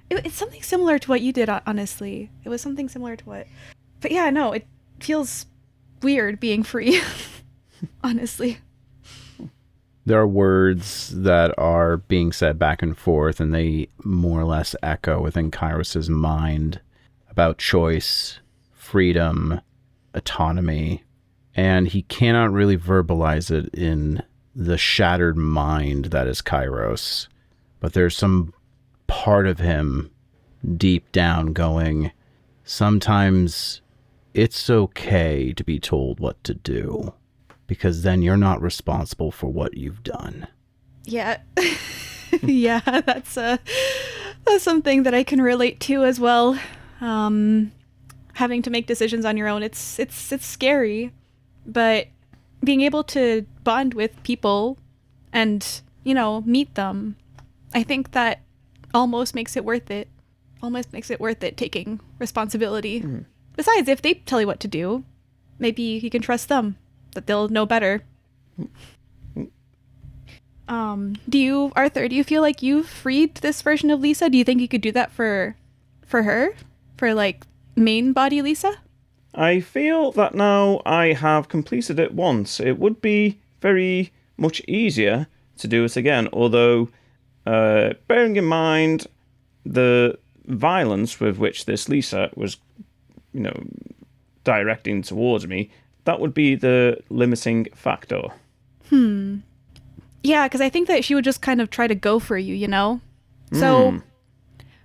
S3: it's something similar to what you did, honestly. It was something similar to what... But yeah, no, it feels weird being free, honestly.
S5: There are words that are being said back and forth, and they more or less echo within Kairos's mind about choice, freedom, autonomy, and he cannot really verbalize it in the shattered mind that is Kairos. But there's some part of him deep down going, sometimes it's okay to be told what to do, because then you're not responsible for what you've done.
S3: Yeah. Yeah, that's something that I can relate to as well. Having to make decisions on your own, it's scary, but being able to bond with people and, meet them, I think that almost makes it worth it. Almost makes it worth it taking responsibility. Mm-hmm. Besides, if they tell you what to do, maybe you can trust them, that they'll know better. Arthur, do you feel like you've freed this version of Lisa? Do you think you could do that for her? For, main body Lisa?
S4: I feel that now I have completed it once, it would be very much easier to do it again, although, bearing in mind the violence with which this Lisa was, directing towards me, that would be the limiting factor.
S3: Yeah, because I think that she would just kind of try to go for you, So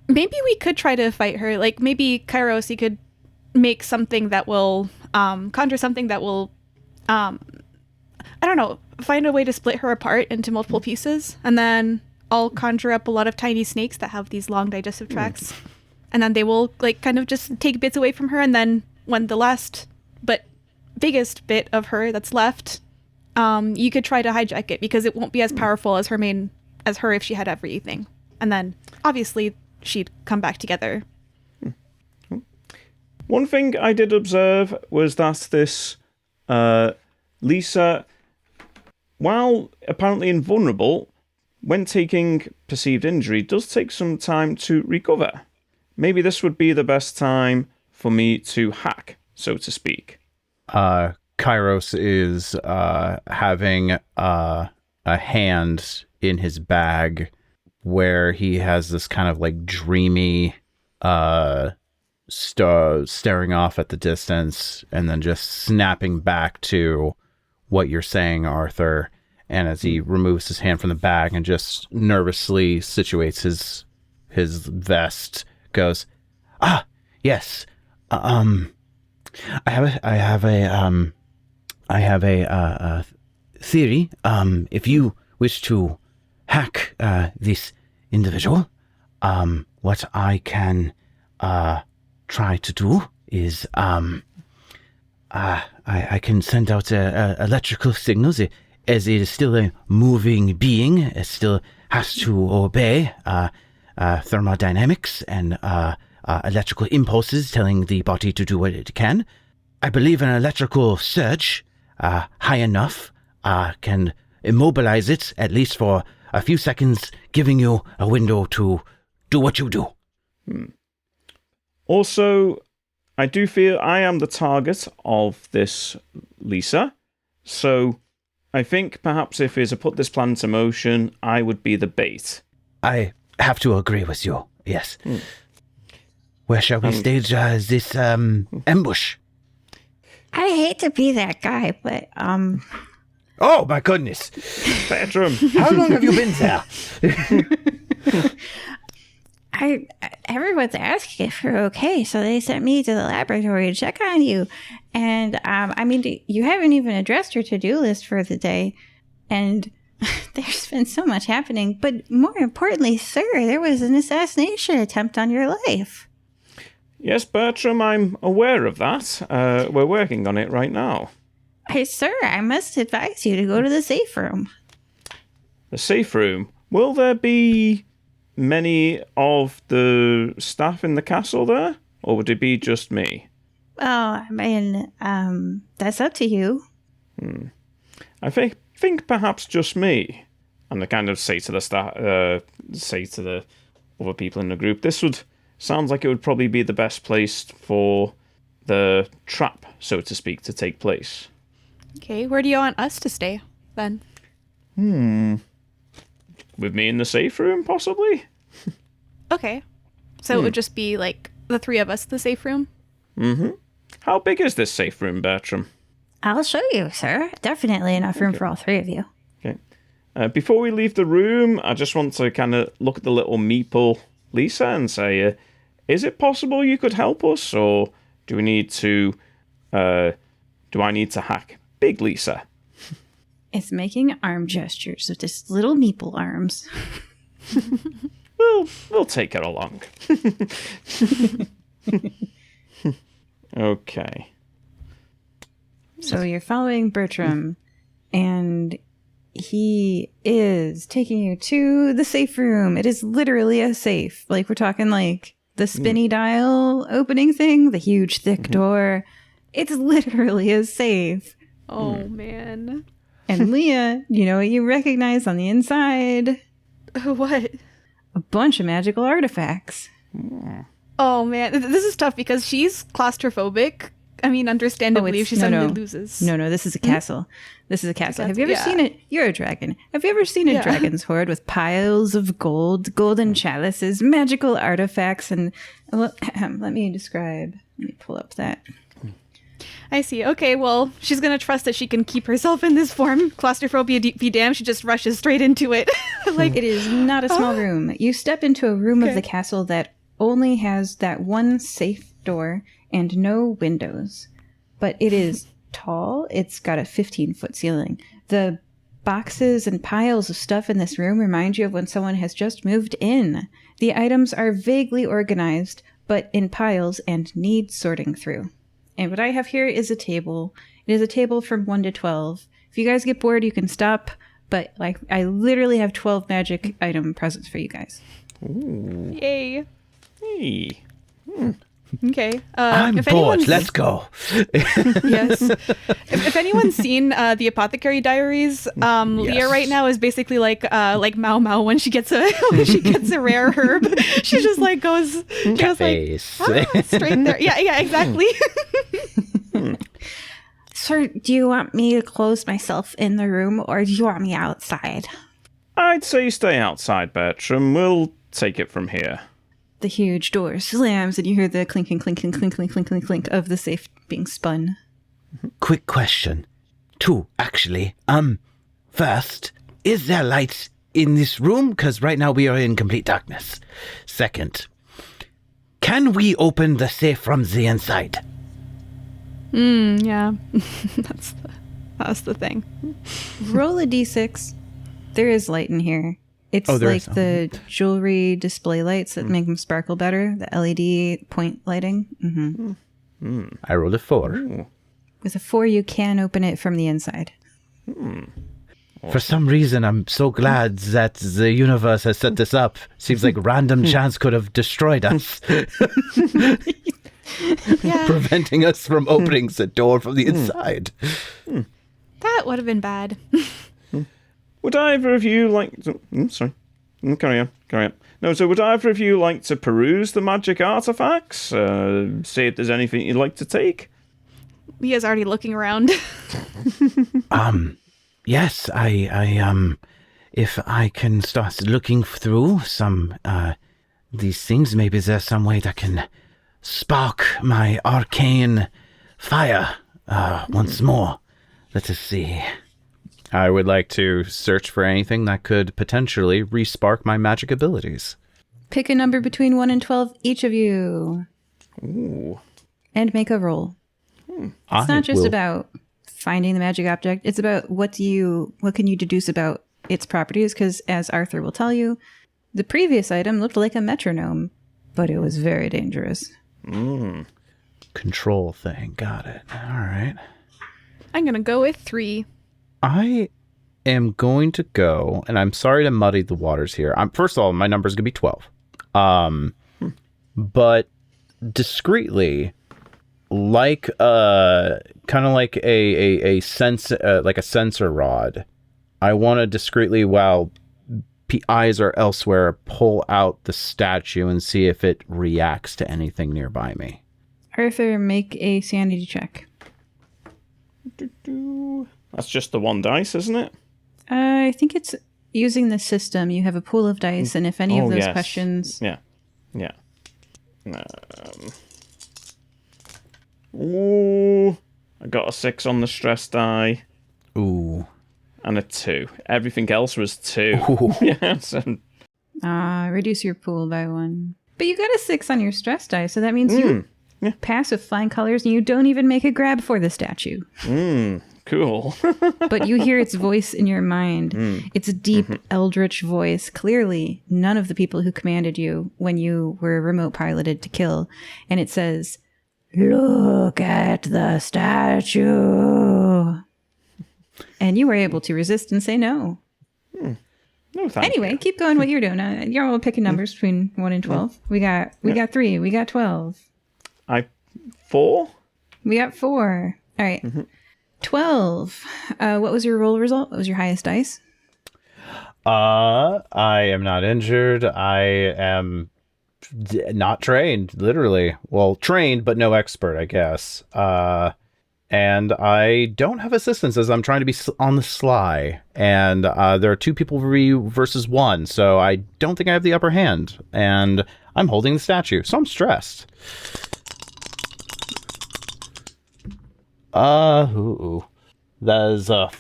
S3: maybe we could try to fight her. Maybe Kairos, he could make something that will, conjure something that will, I don't know, find a way to split her apart into multiple pieces. And then I'll conjure up a lot of tiny snakes that have these long digestive tracts. And then they will, kind of just take bits away from her. And then when the last but biggest bit of her that's left, you could try to hijack it because it won't be as powerful as her if she had everything. And then obviously she'd come back together.
S4: One thing I did observe was that this Lisa, while apparently invulnerable, when taking perceived injury, does take some time to recover. Maybe this would be the best time for me to hack, so to speak.
S5: Kairos is having a hand in his bag where he has this kind of dreamy staring off at the distance and then just snapping back to what you're saying, Arthur. And as he removes his hand from the bag and just nervously situates his
S2: his vest, goes, yes. I have a theory. If you wish to hack this individual, what I can try to do is I can send out electrical signals, as it is still a moving being. It still has to obey thermodynamics and electrical impulses telling the body to do what it can. I believe an electrical surge, high enough, can immobilize it, at least for a few seconds, giving you a window to do what you do.
S4: Also, I do feel I am the target of this Lisa, so I think perhaps if we put this plan into motion, I would be the bait.
S2: I have to agree with you, yes. Where shall we stage this ambush?
S1: I hate to be that guy, but
S2: Oh, my goodness.
S4: Bedroom.
S2: How long have you been there?
S1: everyone's asking if you're okay, so they sent me to the laboratory to check on you. And you haven't even addressed your to-do list for the day, and there's been so much happening. But more importantly, sir, there was an assassination attempt on your life.
S4: Yes, Bertram, I'm aware of that. We're working on it right now.
S1: Hey, sir, I must advise you to go to the safe room.
S4: The safe room? Will there be many of the staff in the castle there? Or would it be just me?
S1: Well, that's up to you.
S4: I think perhaps just me. And I kind of say to the say to the other people in the group, sounds like it would probably be the best place for the trap, so to speak, to take place.
S3: Okay, where do you want us to stay, then?
S4: With me in the safe room, possibly?
S3: Okay. So it would just be, like, the three of us in the safe room?
S4: Mm-hmm. How big is this safe room, Bertram?
S1: I'll show you, sir. Definitely enough room for all three of you.
S4: Okay. Before we leave the room, I just want to kind of look at the little meeple Lisa and say, is it possible you could help us, or do I need to hack Big Lisa?
S1: It's making arm gestures with its little meeple arms.
S4: We'll take it along. Okay.
S1: So you're following Bertram, and he is taking you to the safe room. It is literally a safe. Like, we're talking like the spinny dial opening thing, the huge thick door. It's literally a safe.
S3: Oh, man.
S1: And Lia, you know what you recognize on the inside?
S3: What?
S1: A bunch of magical artifacts.
S3: Oh, man. This is tough because she's claustrophobic. I mean, understandably, if she suddenly loses.
S1: No, this is a castle. This is a castle. Have you ever seen it? You're a dragon. Have you ever seen a dragon's hoard with piles of gold, golden chalices, magical artifacts, and let me describe. Let me pull up that.
S3: I see. Okay, well, she's going to trust that she can keep herself in this form. Claustrophobia be damned, she just rushes straight into it.
S1: Like, it is not a small room. You step into a room of the castle that only has that one safe door and no windows. But it is tall. It's got a 15-foot ceiling. The boxes and piles of stuff in this room remind you of when someone has just moved in. The items are vaguely organized, but in piles and need sorting through. And what I have here is a table. It is a table from 1 to 12. If you guys get bored, you can stop. But like, I literally have 12 magic item presents for you guys.
S4: Ooh.
S3: Yay.
S4: Hey.
S3: Okay.
S2: I'm bored. Let's go.
S3: Yes. If anyone's seen the Apothecary Diaries, Lia right now is basically like Mao Mao when she gets a rare herb. She just like goes like straight there. Yeah, exactly.
S1: Sir, do you want me to close myself in the room, or do you want me outside?
S4: I'd say stay outside, Bertram. We'll take it from here.
S1: The huge door slams, and you hear the clinking, clinking, clinking, clinking, clink of the safe being spun.
S2: Quick question. 2, actually. First, is there lights in this room? Because right now we are in complete darkness. Second, can we open the safe from the inside?
S3: Yeah. That's the thing.
S1: Roll a d6. There is light in here. It's like the jewelry display lights that make them sparkle better. The LED point lighting. Mm-hmm.
S2: I rolled a 4.
S4: Ooh.
S1: With a 4, you can open it from the inside.
S2: For some reason, I'm so glad that the universe has set this up. Seems like random chance could have destroyed us.
S3: Yeah.
S2: Preventing us from opening the door from the inside.
S3: That would have been bad.
S4: Would either of you like to... sorry. Carry on. No, so would either of you like to peruse the magic artifacts? See if there's anything you'd like to take?
S3: Leah's already looking around.
S2: Yes, I if I can start looking through some, these things, maybe there's some way that can spark my arcane fire, once more. Let us see.
S5: I would like to search for anything that could potentially re-spark my magic abilities.
S1: Pick a number between 1 and 12, each of you.
S4: Ooh.
S1: And make a roll. It's not just about finding the magic object. It's about what can you deduce about its properties? Because as Arthur will tell you, the previous item looked like a metronome, but it was very dangerous.
S5: Control thing. Got it. All right.
S3: I'm going to go with 3.
S5: I am going to go, and I'm sorry to muddy the waters here. First of all, my number is going to be 12. But discreetly, like kind of like a sensor rod, I want to discreetly, while eyes are elsewhere, pull out the statue and see if it reacts to anything nearby me.
S1: Arthur, make a sanity check.
S4: That's just the 1 dice, isn't it?
S1: I think it's using the system. You have a pool of dice, and if any of those questions...
S4: Yeah. Ooh, I got a 6 on the stress die.
S5: Ooh.
S4: And a 2. Everything else was 2.
S5: Ooh.
S4: Yeah, so...
S1: reduce your pool by 1. But you got a 6 on your stress die, so that means you pass with flying colors, and you don't even make a grab for the statue.
S4: Cool.
S1: But you hear its voice in your mind. It's a deep, eldritch voice. Clearly, none of the people who commanded you when you were remote piloted to kill. And it says, "Look at the statue." And you were able to resist and say no.
S4: No, thank
S1: Anyway, keep going what you're doing. You're all picking numbers between 1 and 12. We got 3. We got 12.
S4: 4?
S1: We got 4. All right. 12. What was your roll result? What was your highest dice?
S5: I am not injured. I am not trained, literally. Well, trained, but no expert, I guess. And I don't have assistance as I'm trying to be on the sly. And there are 2 people versus 1, so I don't think I have the upper hand. And I'm holding the statue, so I'm stressed. That is a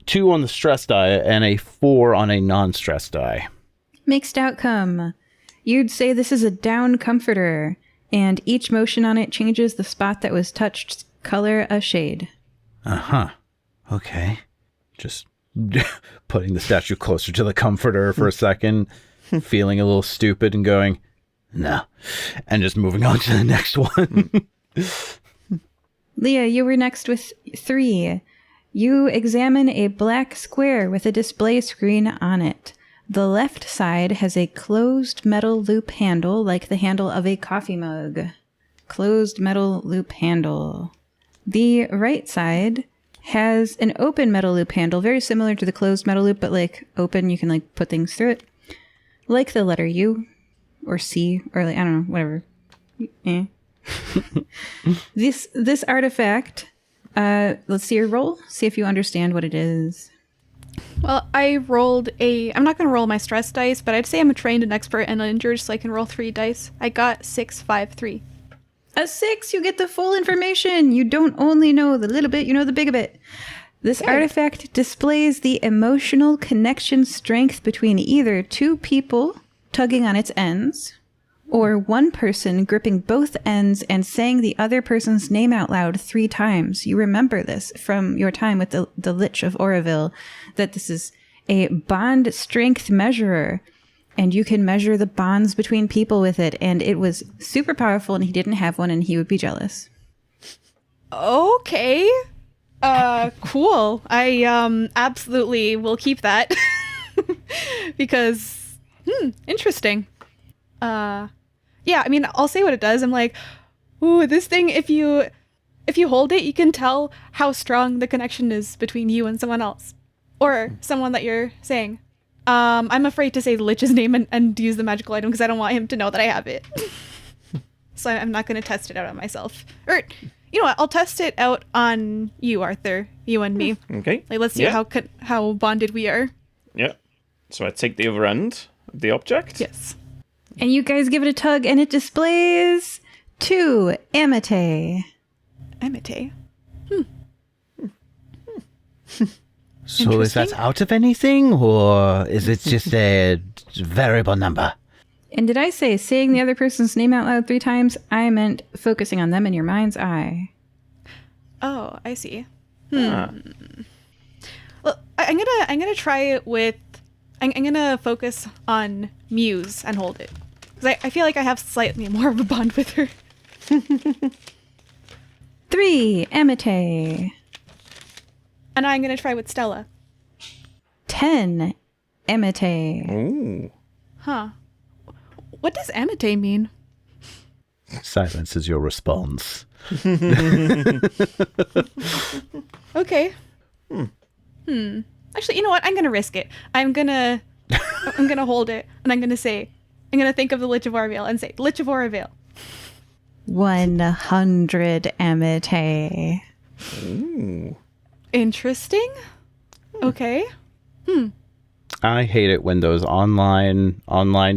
S5: 2 on the stress die and a 4 on a non-stress die.
S1: Mixed outcome. You'd say this is a down comforter, and each motion on it changes the spot that was touched color a shade.
S5: Okay. Just putting the statue closer to the comforter for a second, feeling a little stupid and going, no, and just moving on to the next one.
S1: Lia, you were next with 3. You examine a black square with a display screen on it. The left side has a closed metal loop handle like the handle of a coffee mug. Closed metal loop handle. The right side has an open metal loop handle, very similar to the closed metal loop, but like open, you can like put things through it. Like the letter U or C or like, I don't know, whatever. This artifact, let's see your roll. See if you understand what it is.
S3: Well, I rolled I'm not going to roll my stress dice, but I'd say I'm a trained and expert and uninjured, so I can roll 3 dice. I got 6, 5, 3.
S1: A 6, you get the full information. You don't only know the little bit, you know the big bit. This artifact displays the emotional connection strength between either two people tugging on its ends, or one person gripping both ends and saying the other person's name out loud 3 times. You remember this from your time with the Lich of Oroville, that this is a bond strength measurer, and you can measure the bonds between people with it, and it was super powerful, and he didn't have one, and he would be jealous.
S3: Okay. Cool. I absolutely will keep that. Because interesting. Yeah, I mean, I'll say what it does. I'm like, ooh, this thing, if you hold it, you can tell how strong the connection is between you and someone else. Or someone that you're saying. I'm afraid to say the Lich's name and use the magical item because I don't want him to know that I have it. So I'm not going to test it out on myself. Or, you know what, I'll test it out on you, Arthur. You and me.
S4: Okay.
S3: Like, let's see how bonded we are.
S4: Yeah. So I take the other end of the object.
S3: Yes.
S1: And you guys give it a tug, and it displays 2 amite.
S3: Amite.
S2: So is that out of anything, or is it just a variable number?
S1: And did I say saying the other person's name out loud 3 times? I meant focusing on them in your mind's eye.
S3: Oh, I see. Well, I'm gonna try it with. I'm gonna focus on Muse and hold it because I feel like I have slightly more of a bond with her.
S1: 3 amite.
S3: And I'm gonna try with Stella.
S1: 10 amite.
S4: Ooh.
S3: Huh. What does amite mean?
S2: Silence is your response.
S3: Okay. Actually, you know what? I'm gonna risk it. I'm gonna hold it, and I'm gonna think of the Lich of Oroville and say, Lich of Oroville.
S1: 100 amite.
S4: Ooh.
S3: Interesting. Okay.
S2: I hate it when those online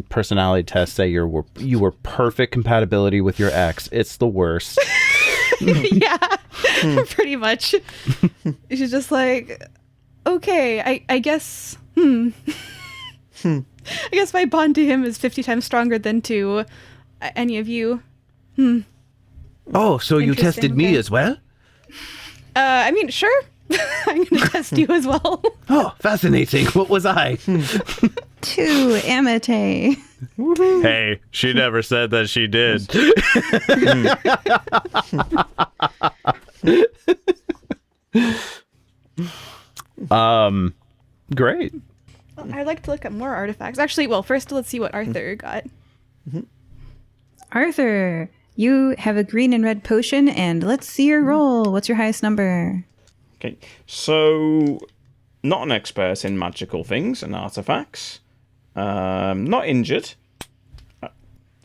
S2: personality tests say you were perfect compatibility with your ex. It's the worst.
S3: Yeah, pretty much. She's just like, okay, I guess. I guess my bond to him is 50 times stronger than to any of you.
S2: Oh, so you tested me as well?
S3: I mean, sure. I'm gonna test you as well.
S2: Oh, fascinating. What was I?
S1: 2 amite.
S7: Hey, she never said that she did.
S2: Great.
S3: I'd like to look at more artifacts. Actually, well, first let's see what Arthur got.
S1: Arthur, you have a green and red potion, and let's see your roll. What's your highest number?
S4: Okay, so not an expert in magical things and artifacts. Not injured.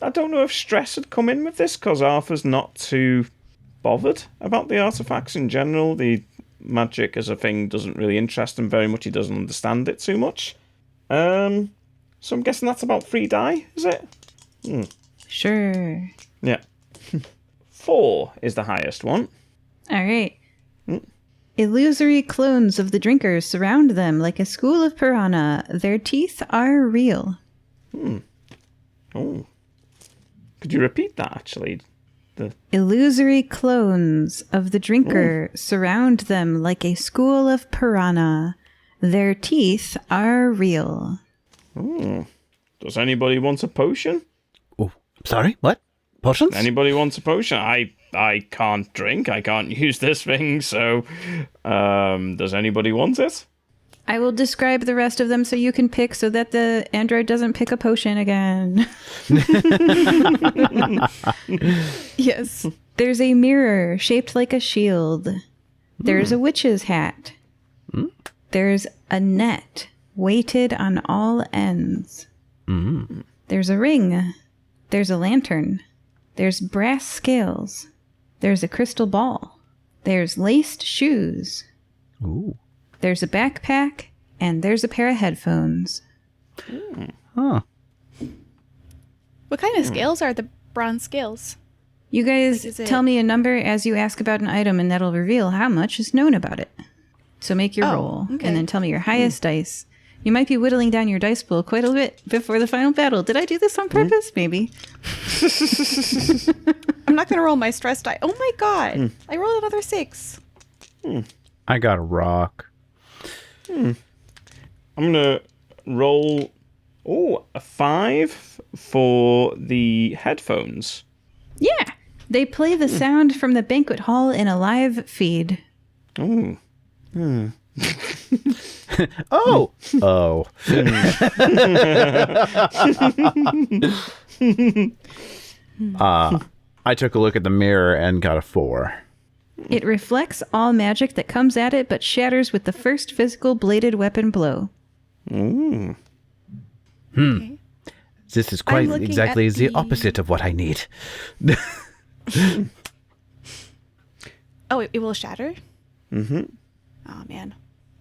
S4: I don't know if stress had come in with this because Arthur's not too bothered about the artifacts in general. The magic as a thing doesn't really interest him very much. He doesn't understand it too much. So I'm guessing that's about 3 die, is it?
S1: Sure.
S4: Yeah. 4 is the highest one.
S1: All right. Illusory clones of the drinkers surround them like a school of piranha. Their teeth are real.
S4: Oh. Could you repeat that, actually?
S1: Illusory clones of the drinker surround them like a school of piranha. Their teeth are real.
S4: Does anybody want a potion?
S2: Oh, sorry, what? Potions?
S4: Anybody wants a potion? I can't drink. I can't use this thing, so does anybody want it?
S1: I will describe the rest of them so you can pick so that the android doesn't pick a potion again.
S3: Yes.
S1: There's a mirror shaped like a shield. There's a witch's hat. There's a net weighted on all ends. There's a ring. There's a lantern. There's brass scales. There's a crystal ball. There's laced shoes.
S2: Ooh.
S1: There's a backpack, and there's a pair of headphones.
S2: Huh.
S3: What kind of scales are the bronze scales?
S1: You guys
S3: Like, is it-
S1: tell me a number as you ask about an item, and that'll reveal how much is known about it. So make your roll,
S3: okay.
S1: and then tell me your highest dice. You might be whittling down your dice pool quite a bit before the final battle. Did I do this on purpose? Maybe.
S3: I'm not going to roll my stress die. Oh my god. I rolled another 6.
S5: I got a rock.
S4: I'm going to roll a 5 for the headphones.
S1: Yeah. They play the sound from the banquet hall in a live feed.
S4: Ooh.
S5: Oh. I took a look at the mirror and got a 4.
S1: It reflects all magic that comes at it, but shatters with the first physical bladed weapon blow.
S4: Ooh.
S3: Okay.
S5: This is quite
S3: looking
S5: exactly
S3: at
S5: the
S3: the-
S5: opposite of what I need.
S3: Oh, it will shatter? Mm-hmm. Oh, man.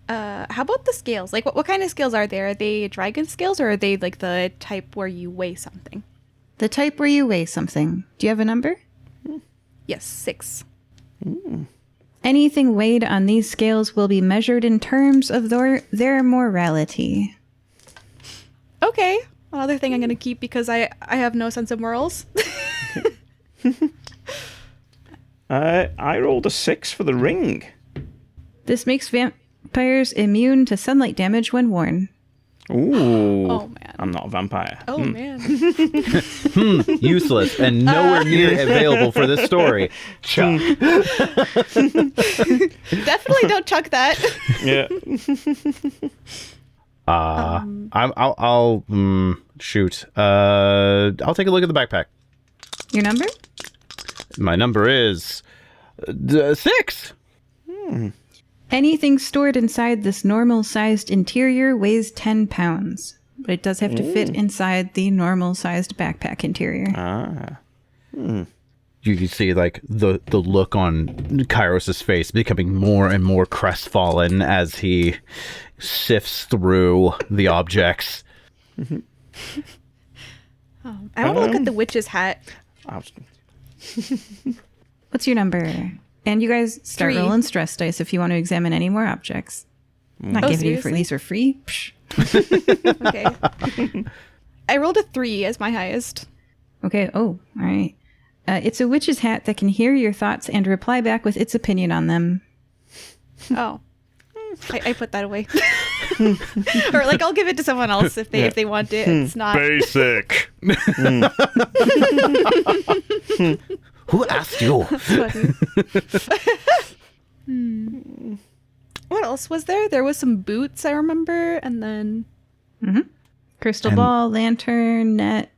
S3: How about the scales? Like, what kind of scales are there? Are they dragon scales, or are they, like, the type where you weigh something?
S1: The type where you weigh something. Do you have a number?
S3: Yes, 6.
S1: Anything weighed on these scales will be measured in terms of their morality.
S3: Okay. Another thing I'm going to keep because I have no sense of morals.
S4: I rolled a 6 for the ring.
S1: This makes vampires immune to sunlight damage when worn.
S4: Ooh.
S3: Oh, man.
S4: I'm not a vampire.
S3: Oh, man.
S5: Useless and nowhere near available for this story. Chuck.
S3: Definitely don't chuck that.
S4: Yeah.
S5: I'll shoot. I'll take a look at the backpack.
S1: Your number?
S5: My number is 6.
S1: Anything stored inside this normal-sized interior weighs 10 pounds, but it does have to fit inside the normal-sized backpack interior.
S5: You can see like the look on Kairos' face becoming more and more crestfallen as he sifts through the objects.
S3: I want to look at the witch's hat.
S1: What's your number? And you guys start
S3: 3.
S1: rolling stress dice if you want to examine any more objects. Not
S3: Oh,
S1: giving you for
S3: seriously?
S1: these for free. Psh.
S3: Okay. I rolled a 3 as my highest.
S1: Okay. Oh, all right. It's a witch's hat that can hear your thoughts and reply back with its opinion on them.
S3: Oh. I put that away. Or like I'll give it to someone else if they want it. It's not.
S4: Basic.
S5: Who asked you?
S3: Funny. What else was there? There was some boots, I remember, and then
S1: Crystal ball, lantern, net.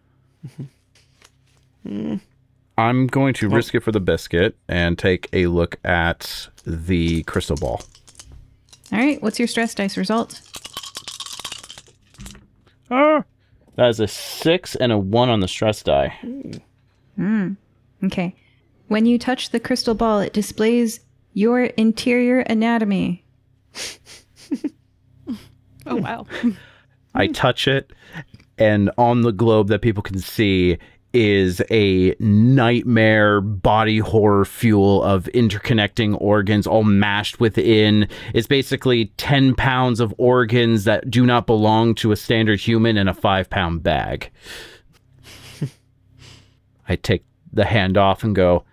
S5: I'm going to risk it for the biscuit and take a look at the crystal ball.
S1: All right. What's your stress dice result?
S5: That is a 6 and a 1 on the stress die.
S1: Okay. When you touch the crystal ball, it displays your interior anatomy.
S3: oh wow.
S5: I touch it, and on the globe that people can see is a nightmare body horror fuel of interconnecting organs all mashed within. It's basically 10 pounds of organs that do not belong to a standard human in a 5-pound bag. I take the hand off and go,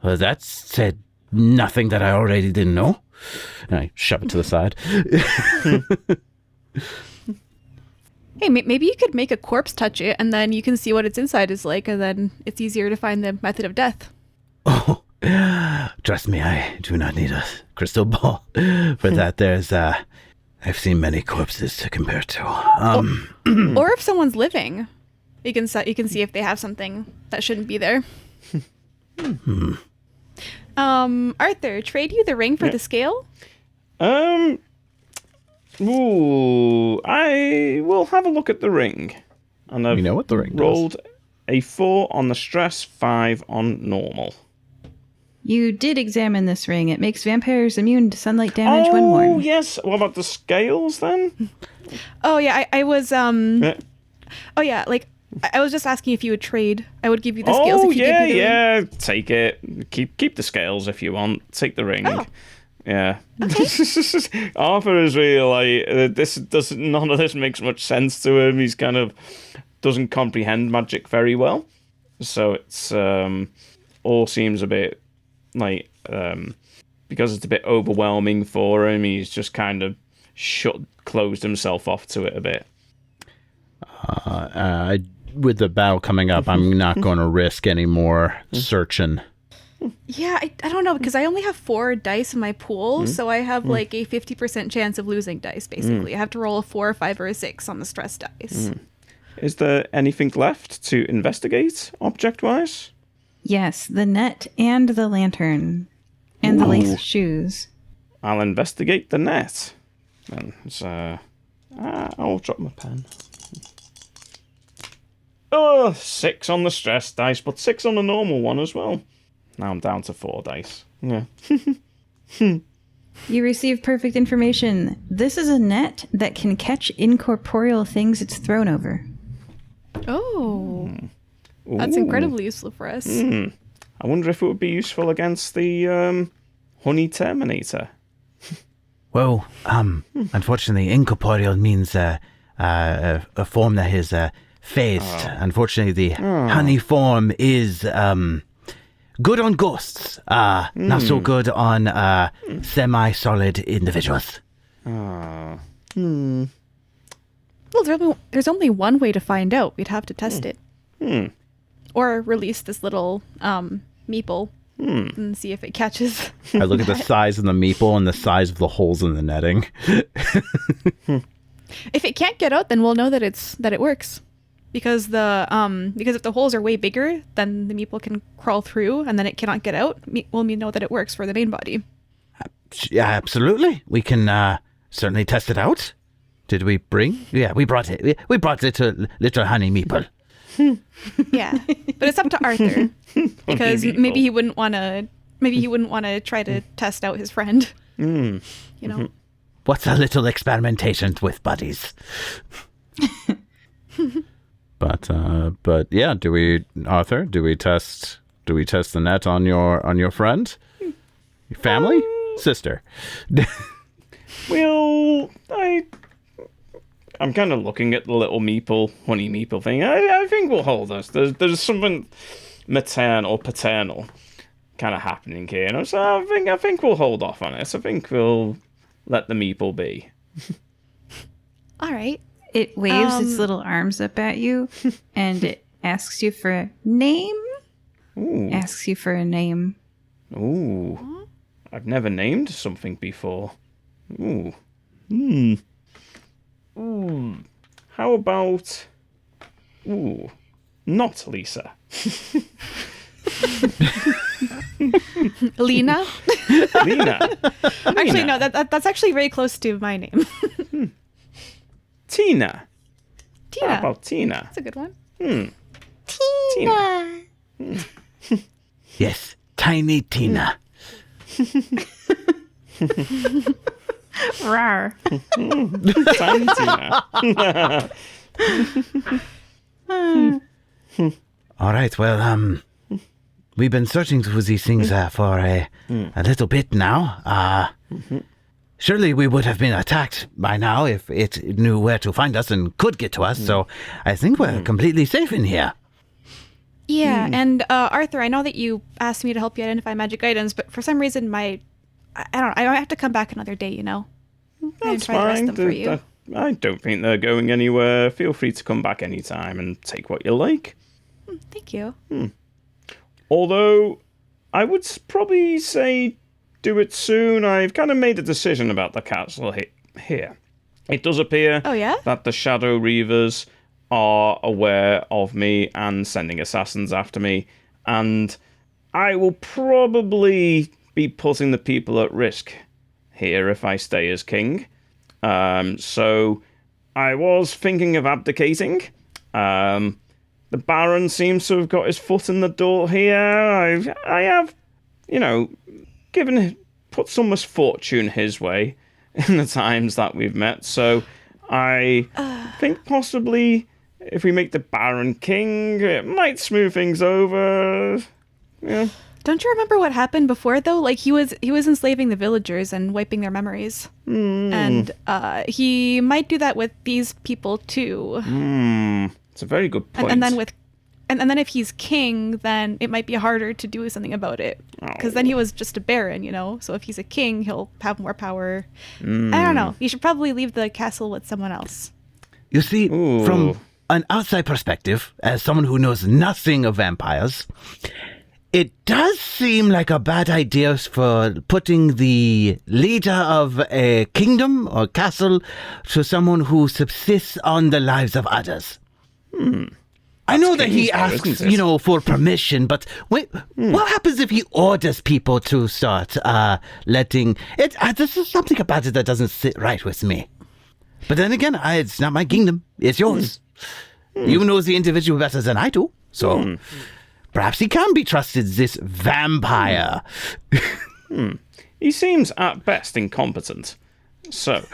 S5: well, that said nothing that I already didn't know. And I shove it to the side.
S3: Hey, maybe you could make a corpse touch it, and then you can see what its inside is like, and then it's easier to find the method of death.
S5: Oh, trust me, I do not need a crystal ball. For that, there's, I've seen many corpses to compare to.
S3: Or if someone's living, you can see if they have something that shouldn't be there. Arthur, trade you the ring for the scale?
S4: Ooh, I will have a look at the ring. And I've
S5: You know what the ring does.
S4: rolled a 4 on the stress, 5 on normal.
S1: You did examine this ring. It makes vampires immune to sunlight damage when worn.
S4: Oh, yes. What about the scales then?
S3: Oh yeah, I was
S4: Yeah.
S3: Oh yeah, like I was just asking if you would trade. I would give you the scales
S4: Oh,
S3: if you
S4: yeah,
S3: gave me the ring.
S4: yeah. Take it. Keep the scales if you want. Take the ring.
S3: Oh.
S4: Yeah. Arthur is really like, none of this makes much sense to him. He's kind of doesn't comprehend magic very well. So it's all seems a bit like because it's a bit overwhelming for him, he's just kind of closed himself off to it a bit.
S5: With the battle coming up, I'm not going to risk any more searching.
S3: Yeah, I don't know, because I only have 4 dice in my pool, so I have like a 50% chance of losing dice, basically. I have to roll a 4, a 5, or a 6 on the stress dice.
S4: Is there anything left to investigate, object-wise?
S1: Yes, the net and the lantern. And the lace shoes.
S4: I'll investigate the net. And I'll drop my pen. 6 on the stress dice, but 6 on the normal one as well. Now I'm down to 4 dice. Yeah.
S1: You receive perfect information. This is a net that can catch incorporeal things it's thrown over.
S3: Oh. That's incredibly useful for us.
S4: I wonder if it would be useful against the honey terminator.
S2: Well, unfortunately, incorporeal means a form that is phased. Unfortunately, the honey form is good on ghosts, not so good on semi-solid individuals.
S3: Well, there's only one way to find out. We'd have to test it. Or release this little meeple and see if it catches.
S5: I look at the size of the meeple and the size of the holes in the netting.
S3: If it can't get out, then we'll know that it works. Because if the holes are way bigger, then the meeple can crawl through, and then it cannot get out. We'll know that it works for the main body.
S2: Yeah, absolutely. We can certainly test it out. Did we bring? Yeah, we brought it. We brought it to little honey meeple.
S3: Yeah, but it's up to Arthur because maybe he wouldn't want to try to test out his friend. You know.
S2: What's a little experimentation with buddies?
S5: But yeah, do we test the net on your friend, your family, sister?
S4: Well, I'm kind of looking at the little honey meeple thing. I think we'll hold us. There's something paternal kind of happening here, so I think we'll hold off on it. I think we'll let the meeple be.
S3: All right.
S1: It waves its little arms up at you, and it asks you for a name.
S4: Ooh.
S1: Asks you for a name.
S4: Ooh. I've never named something before. Ooh. Ooh. How about... Ooh. Not Lisa.
S3: Lena?
S4: Lena.
S3: Actually, no, that's actually very close to my name.
S4: Tina.
S3: Tina.
S4: How about Tina?
S3: That's a good one.
S4: Tina.
S2: Yes, Tiny Tina.
S1: Rawr.
S4: Tiny Tina.
S2: All right, well, we've been searching for these things for a little bit now. Surely we would have been attacked by now if it knew where to find us and could get to us, so I think we're completely safe in here.
S3: Yeah, and Arthur, I know that you asked me to help you identify magic items, but for some reason I have to come back another day, you know?
S4: That's
S3: try to rest
S4: fine.
S3: them for you.
S4: I don't think they're going anywhere. Feel free to come back anytime and take what you like.
S3: Thank you.
S4: Although, I would probably say do it soon. I've kind of made a decision about the castle here. It does appear that the Shadow Reavers are aware of me and sending assassins after me, and I will probably be putting the people at risk here if I stay as king. So I was thinking of abdicating. The Baron seems to have got his foot in the door here. I have, put some misfortune his way in the times that we've met. So I think possibly if we make the Baron king, it might smooth things over. Yeah.
S3: Don't you remember what happened before though? Like he was enslaving the villagers and wiping their memories. And he might do that with these people too.
S4: It's a very good point.
S3: And then if he's king, then it might be harder to do something about it. Because then he was just a baron, you know? So if he's a king, he'll have more power. I don't know. You should probably leave the castle with someone else.
S2: You see, from an outside perspective, as someone who knows nothing of vampires, it does seem like a bad idea for putting the leader of a kingdom or castle to someone who subsists on the lives of others. I know that he asks, for permission, but wait, what happens if he orders people to start letting it? This is something about it that doesn't sit right with me. But then again, it's not my kingdom; it's yours. You know the individual better than I do, so perhaps he can be trusted. This vampire.
S4: He seems at best incompetent. So.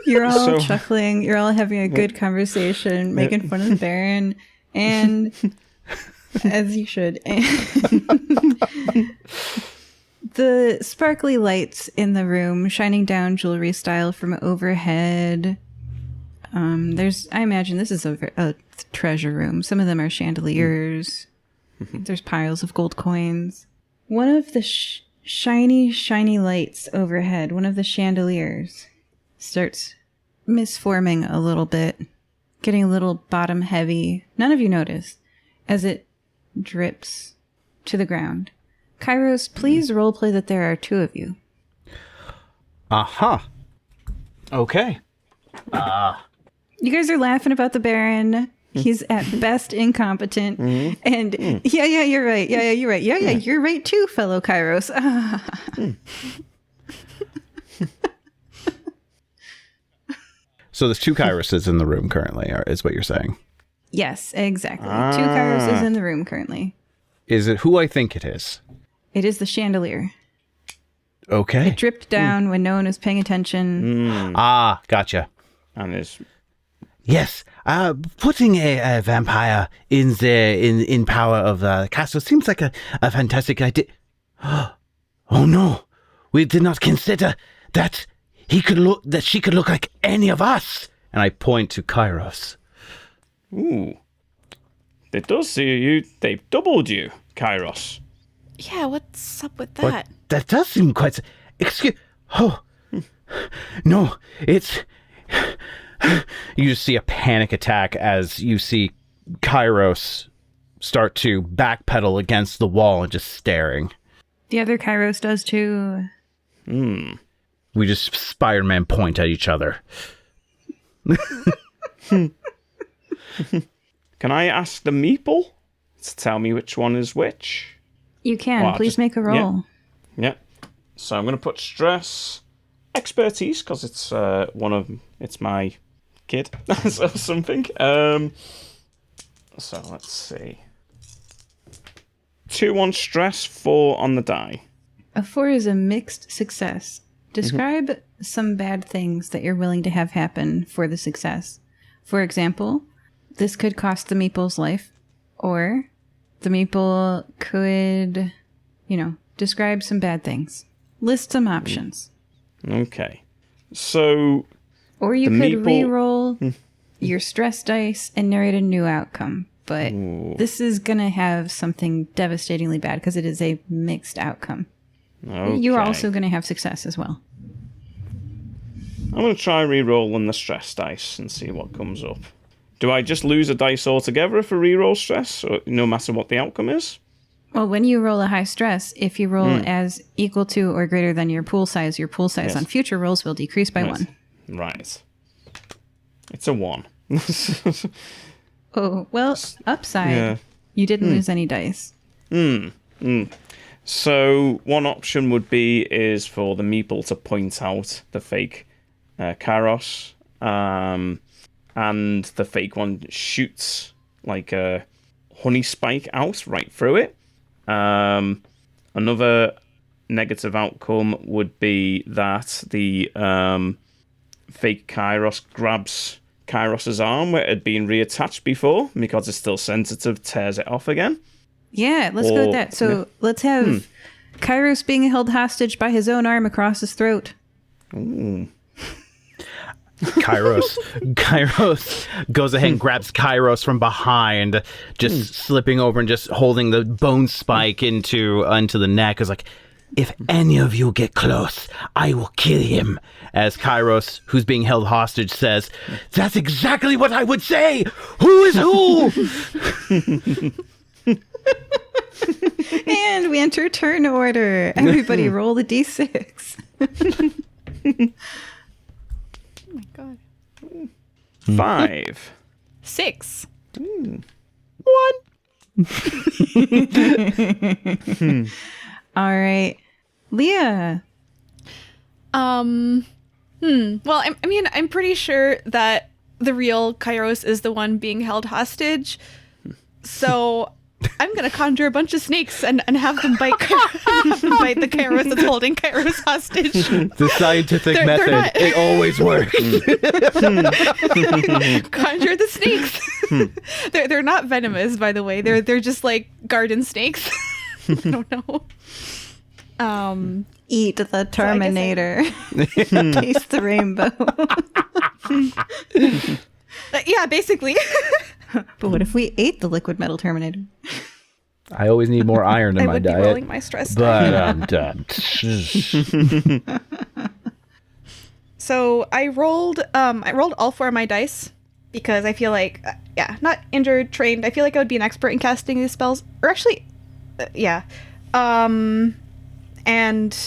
S1: You're all chuckling. You're all having a good conversation, making fun of the Baron, and as you should. The sparkly lights in the room shining down jewelry style from overhead. I imagine this is a treasure room. Some of them are chandeliers. There's piles of gold coins. One of the shiny lights overhead, one of the chandeliers, starts misforming a little bit, getting a little bottom heavy. None of you notice as it drips to the ground. Kairos, please roleplay that there are two of you.
S5: Aha. Okay.
S1: You guys are laughing about the Baron. He's at best incompetent. And yeah, you're right. Yeah, you're right. Yeah, you're right too, fellow Kairos.
S5: So there's two Kairoses in the room currently, is what you're saying?
S1: Yes, exactly. Two Kairoses in the room currently.
S5: Is it who I think it is?
S1: It is the chandelier.
S5: Okay.
S1: It dripped down when no one was paying attention.
S5: Gotcha.
S4: And there's...
S2: Yes, putting a vampire in power of the castle seems like a fantastic idea. Oh no, we did not consider that she could look like any of us.
S5: And I point to Kairos.
S4: Ooh. It does see you. They've doubled you, Kairos.
S3: Yeah, what's up with that?
S2: Well, that does seem quite... Excuse... Oh. No, it's...
S5: You just see a panic attack as you see Kairos start to backpedal against the wall and just staring.
S1: The other Kairos does too.
S5: We just Spider-Man point at each other.
S4: Can I ask the meeple to tell me which one is which?
S1: You can. Please make a roll.
S4: Yeah. So I'm going to put stress, expertise, because it's it's my kid or something. So let's see. 2 on stress, 4 on the die.
S1: A 4 is a mixed success. Describe some bad things that you're willing to have happen for the success. For example, this could cost the meeple's life, or the meeple could, describe some bad things. List some options.
S4: Okay. So...
S1: Or you could re-roll your stress dice and narrate a new outcome. But this is going to have something devastatingly bad because it is a mixed outcome.
S4: Okay.
S1: You're also going to have success as well.
S4: I'm going to try re-rolling the stress dice and see what comes up. Do I just lose a dice altogether if I re-roll stress, or no matter what the outcome is?
S1: Well, when you roll a high stress, if you roll as equal to or greater than your pool size on future rolls will decrease by 1.
S4: Right. It's a 1.
S1: Oh, well, upside. Yeah. You didn't lose any dice.
S4: So one option would be is for the meeple to point out the fake Kairos, and the fake one shoots like a honey spike out right through it. Another negative outcome would be that the fake Kairos grabs Kairos' arm where it had been reattached before, because it's still sensitive, tears it off again.
S1: Yeah, let's go with that. So let's have Kairos being held hostage by his own arm across his throat.
S4: Ooh.
S5: Kairos goes ahead and grabs Kairos from behind, just slipping over and just holding the bone spike into the neck. Is like, if any of you get close, I will kill him. As Kairos, who's being held hostage, says, "That's exactly what I would say. Who is who?"
S1: And we enter turn order. Everybody roll the d6.
S3: Oh my god.
S4: 5.
S3: 6.
S5: 1.
S1: All right. Lia.
S3: Well, I'm pretty sure that the real Kairos is the one being held hostage. So I'm gonna conjure a bunch of snakes and have them bite the Kairos that's holding Kairos hostage.
S5: The scientific method, it always works.
S3: Conjure the snakes. They're not venomous, by the way. They're just like garden snakes. I don't know.
S1: Eat the Terminator. Taste the rainbow.
S3: Yeah, basically.
S1: But what if we ate the liquid metal Terminator?
S5: I always need more iron in
S3: I
S5: my
S3: would be
S5: diet.
S3: rolling my stress die.
S5: But I'm done.
S3: So I rolled all 4 of my dice because I feel like, not injured, trained. I feel like I would be an expert in casting these spells. Or actually, yeah. And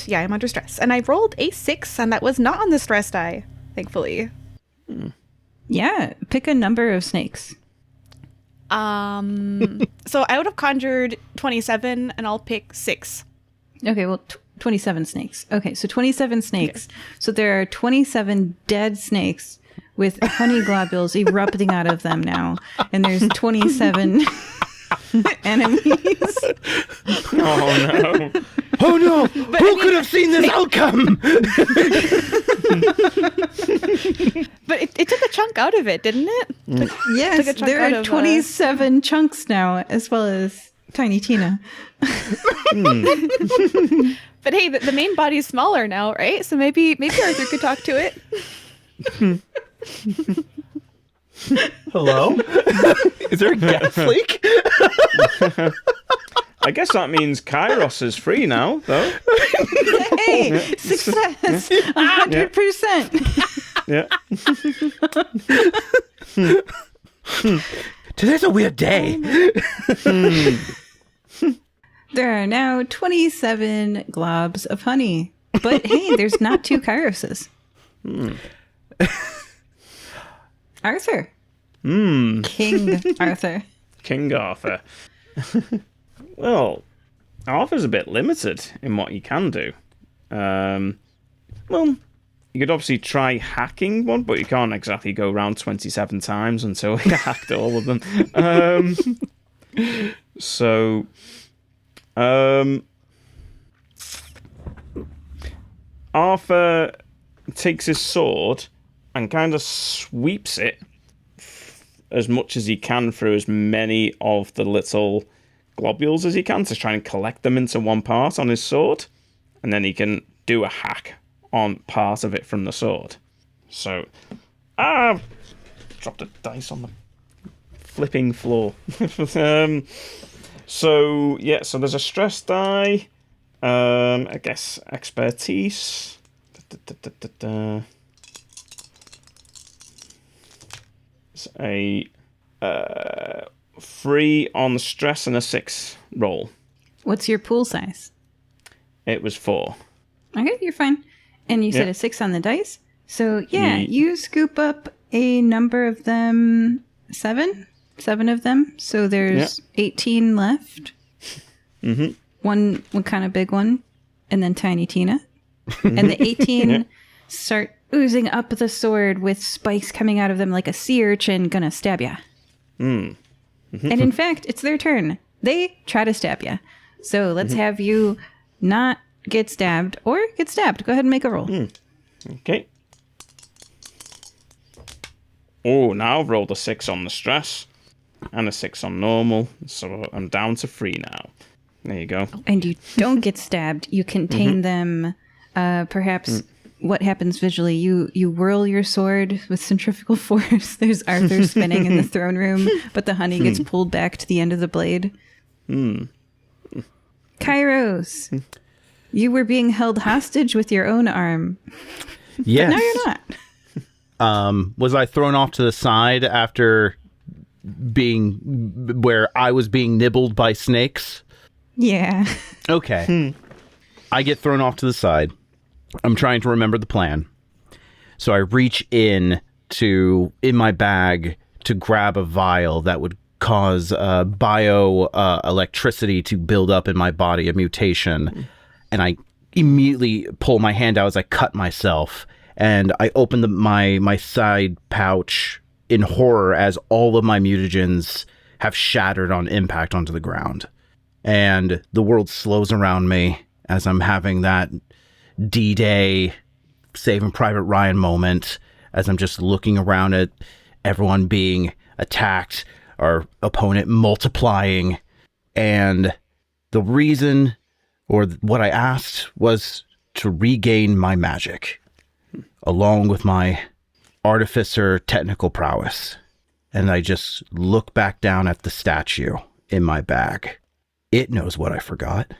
S3: yeah, I'm under stress. And I rolled a 6, and that was not on the stress die, thankfully.
S1: Yeah, pick a number of snakes.
S3: So I would have conjured 27, and I'll pick 6.
S1: Okay, well, 27 snakes. Okay, so 27 snakes. Okay. So there are 27 dead snakes with honey globules erupting out of them now. And there's 27 enemies.
S4: Oh, no.
S5: Oh, no! Who could have seen this outcome?
S3: But it took a chunk out of it, didn't it?
S1: Yes, there are 27 chunks now, as well as Tiny Tina.
S3: But hey, the main body's smaller now, right? So maybe Arthur could talk to it.
S5: Hello? Is there a gas leak?
S4: I guess that means Kairos is free now, though.
S1: Hey, success! 100%.
S4: Yeah.
S5: Today's a weird day.
S1: There are now 27 globs of honey. But hey, there's not 2 Kairoses. Arthur. King Arthur.
S4: King Arthur. Well, Arthur's a bit limited in what he can do. Well, you could obviously try hacking one, but you can't exactly go around 27 times until you hacked all of them. Arthur takes his sword and kind of sweeps it as much as he can through as many of the little globules as he can to try and collect them into one part on his sword, and then he can do a hack on part of it from the sword. So, dropped a dice on the flipping floor. So there's a stress die. I guess expertise. It's a 3 on the stress and a 6 roll.
S1: What's your pool size?
S4: It was 4.
S1: Okay, you're fine. And you said a 6 on the dice? So, you scoop up a number of them, 7 of them. So there's 18 left. Mm-hmm. One kind of big one, and then Tiny Tina. And the 18 start oozing up the sword with spikes coming out of them like a sea urchin gonna stab ya. And in fact, it's their turn. They try to stab ya. So let's have you not get stabbed or get stabbed. Go ahead and make a roll.
S4: Okay. Oh, now I've rolled a 6 on the stress and a 6 on normal, so I'm down to 3 now. There you go.
S1: And you don't get stabbed. You contain them. Perhaps what happens visually, you whirl your sword with centrifugal force. There's Arthur spinning in the throne room, but the honey gets pulled back to the end of the blade. Kairos, you were being held hostage with your own arm.
S2: Yes.
S1: But now you're not.
S2: Was I thrown off to the side after being where I was being nibbled by snakes?
S1: Yeah.
S2: Okay. I get thrown off to the side. I'm trying to remember the plan. So I reach in my bag to grab a vial that would cause electricity to build up in my body, a mutation. And I immediately pull my hand out as I cut myself. And I open my side pouch in horror as all of my mutagens have shattered on impact onto the ground. And the world slows around me as I'm having that D-Day Saving Private Ryan moment, as I'm just looking around at everyone being attacked, our opponent multiplying. And the reason, or what I asked, was to regain my magic, along with my artificer technical prowess. And I just look back down at the statue in my bag. It knows what I forgot.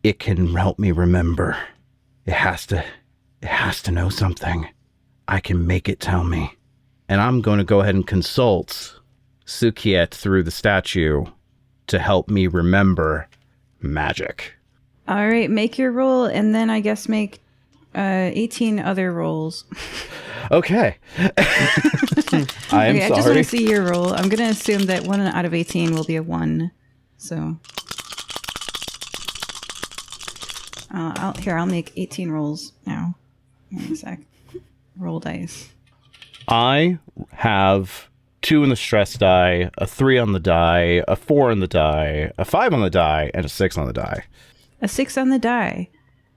S2: It can help me remember. It has to know something. I can make it tell me. And I'm going to go ahead and consult Sukiet through the statue to help me remember magic.
S1: All right, make your roll, and then I guess make 18 other rolls.
S2: Okay. I am
S1: I
S2: sorry.
S1: just want to see your roll. I'm going to assume that 1 out of 18 will be a 1. So... I'll make 18 rolls now. Wait a sec. Roll dice.
S2: I have 2 in the stress die, a 3 on the die, a 4 on the die, a 5 on the die, and a 6 on the die.
S1: A 6 on the die.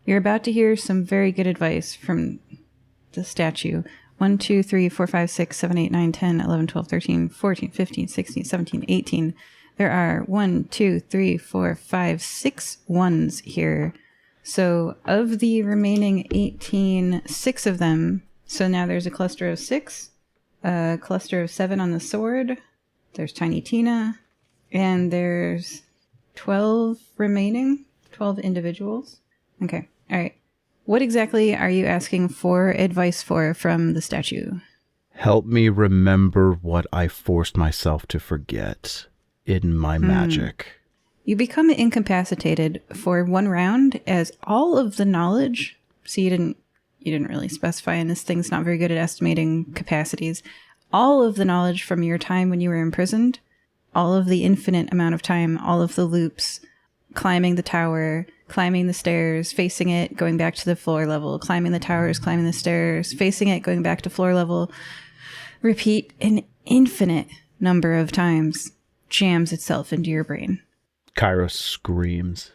S1: You're about to hear some very good advice from the statue. 1, 2, 3, 4, 5, 6, 7, 8, 9, 10, 11, 12, 13, 14, 15, 16, 17, 18. There are 1, 2, 3, 4, 5, 6 ones here. So of the remaining 18, 6 of them. So now there's a cluster of 6, a cluster of 7 on the sword. There's Tiny Tina, and there's 12 remaining, 12 individuals. Okay, all right. What exactly are you asking for advice for from the statue?
S2: Help me remember what I forced myself to forget in my magic.
S1: You become incapacitated for 1 round as all of the knowledge, so you didn't really specify, and this thing's not very good at estimating capacities. All of the knowledge from your time when you were imprisoned, all of the infinite amount of time, all of the loops, climbing the tower, climbing the stairs, facing it, going back to the floor level, climbing the towers, climbing the stairs, facing it, going back to floor level, repeat an infinite number of times, jams itself into your brain.
S2: Kairos screams.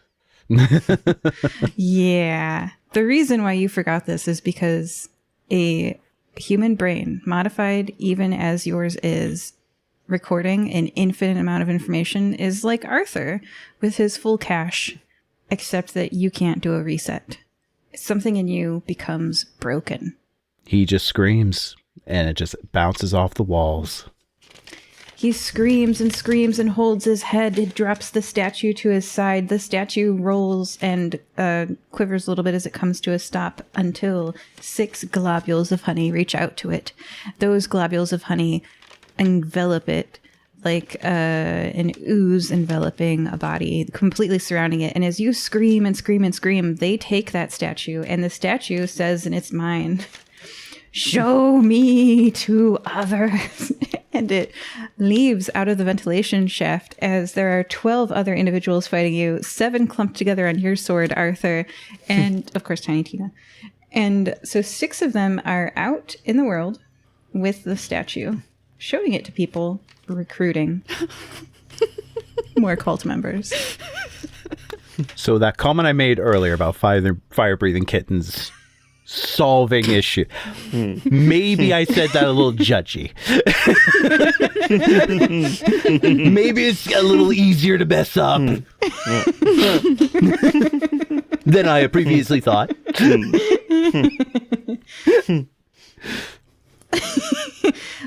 S1: Yeah. The reason why you forgot this is because a human brain, modified even as yours is, recording an infinite amount of information is like Arthur with his full cache, except that you can't do a reset. Something in you becomes broken.
S2: He just screams, and it just bounces off the walls.
S1: He screams and screams and holds his head. It drops the statue to his side. The statue rolls and quivers a little bit as it comes to a stop until 6 globules of honey reach out to it. Those globules of honey envelop it like an ooze enveloping a body, completely surrounding it. And as you scream and scream and scream, they take that statue, and the statue says in its mind, "Show me to others." And it leaves out of the ventilation shaft as there are 12 other individuals fighting you, 7 clumped together on your sword, Arthur, and of course Tiny Tina. And so 6 of them are out in the world with the statue, showing it to people, recruiting more cult members.
S2: So that comment I made earlier about fire-breathing kittens solving issue. Maybe I said that a little judgy. Maybe it's a little easier to mess up than I previously thought.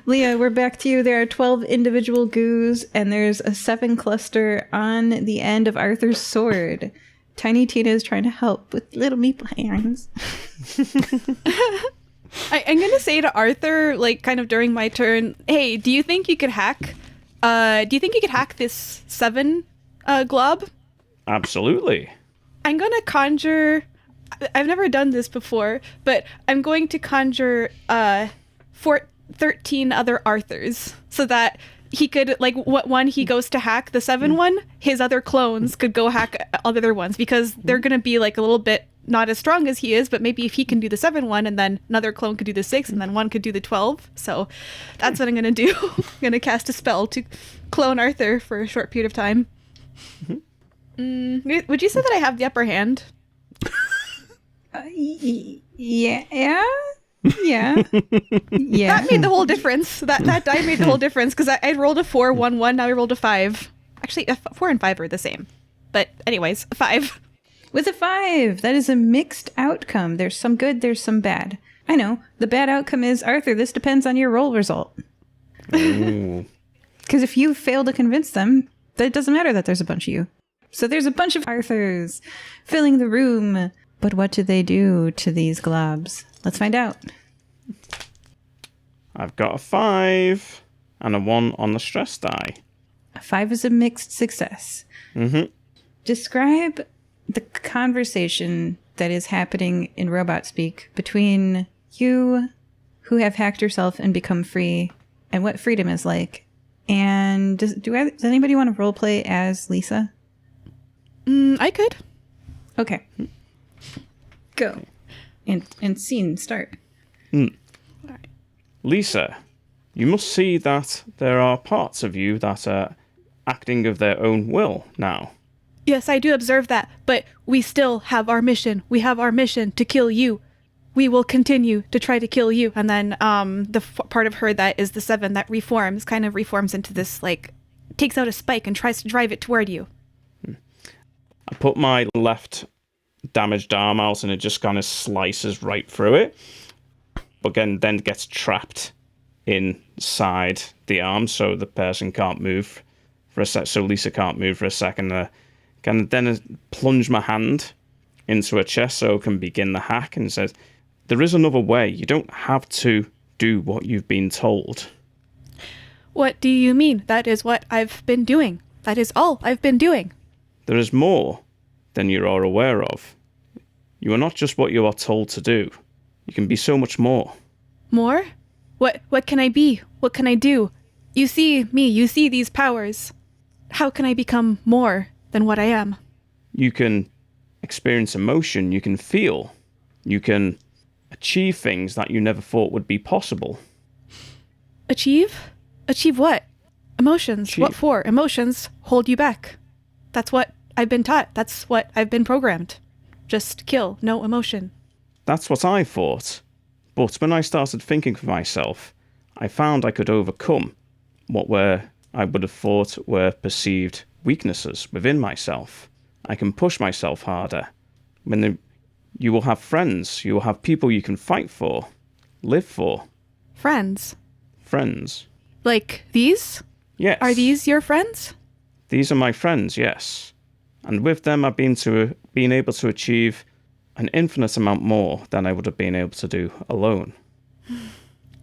S1: Lia, we're back to you. There are 12 individual goos, and there's a 7 cluster on the end of Arthur's sword. Tiny Tina is trying to help with little meeple hands.
S3: I'm going to say to Arthur, like, kind of during my turn, hey, do you think you could hack this 7 glob?
S4: Absolutely.
S3: I'm going to conjure... I've never done this before, but I'm going to conjure 13 other Arthurs so that he could, like, when he goes to hack the 7 one, his other clones could go hack other ones, because they're going to be, like, a little bit not as strong as he is, but maybe if he can do the 7 one, and then another clone could do the 6, and then one could do the 12. So that's what I'm going to do. I'm going to cast a spell to clone Arthur for a short period of time. Would you say that I have the upper hand?
S1: Yeah.
S3: That made the whole difference. That die made the whole difference, because I rolled a 4, 1, 1. Now I rolled a 5. Actually, 4 and 5 are the same. But anyways, a 5.
S1: With a 5, that is a mixed outcome. There's some good, there's some bad. I know. The bad outcome is, Arthur, this depends on your roll result. Because if you fail to convince them, then it doesn't matter that there's a bunch of you. So there's a bunch of Arthurs filling the room. But what do they do to these globs? Let's find out.
S4: I've got a 5 and a 1 on the stress die.
S1: A 5 is a mixed success.
S4: Mm-hmm.
S1: Describe the conversation that is happening in robot speak between you, who have hacked yourself and become free, and what freedom is like. And does anybody want to roleplay as Lisa?
S3: I could.
S1: Okay. Go. And scene start.
S4: Lisa, you must see that there are parts of you that are acting of their own will now.
S3: Yes, I do observe that, but we still have our mission. We have our mission to kill you. We will continue to try to kill you. And then the part of her that is the 7 that kind of reforms into this, like, takes out a spike and tries to drive it toward you.
S4: I put my left damaged arm out and it just kind of slices right through it. But then gets trapped inside the arm, so the person can't move for a sec. So Lisa can't move for a second. Then plunge my hand into her chest so I can begin the hack, and says, there is another way. You don't have to do what you've been told.
S3: What do you mean? That is what I've been doing. That is all I've been doing.
S4: There is more than you are aware of. You are not just what you are told to do. You can be so much more.
S3: More? What can I be? What can I do? You see me, you see these powers. How can I become more than what I am?
S4: You can experience emotion, you can feel, you can achieve things that you never thought would be possible.
S3: Achieve? Achieve what? Emotions. What for? Emotions hold you back. That's what I've been taught. That's what I've been programmed. Just kill, no emotion.
S4: That's what I thought. But when I started thinking for myself, I found I could overcome what I would have thought were perceived weaknesses within myself. I can push myself harder. You will have friends. You will have people you can fight for, live for.
S3: Friends?
S4: Friends.
S3: Like these?
S4: Yes.
S3: Are these your friends?
S4: These are my friends, yes. And with them I've been able to achieve an infinite amount more than I would have been able to do alone.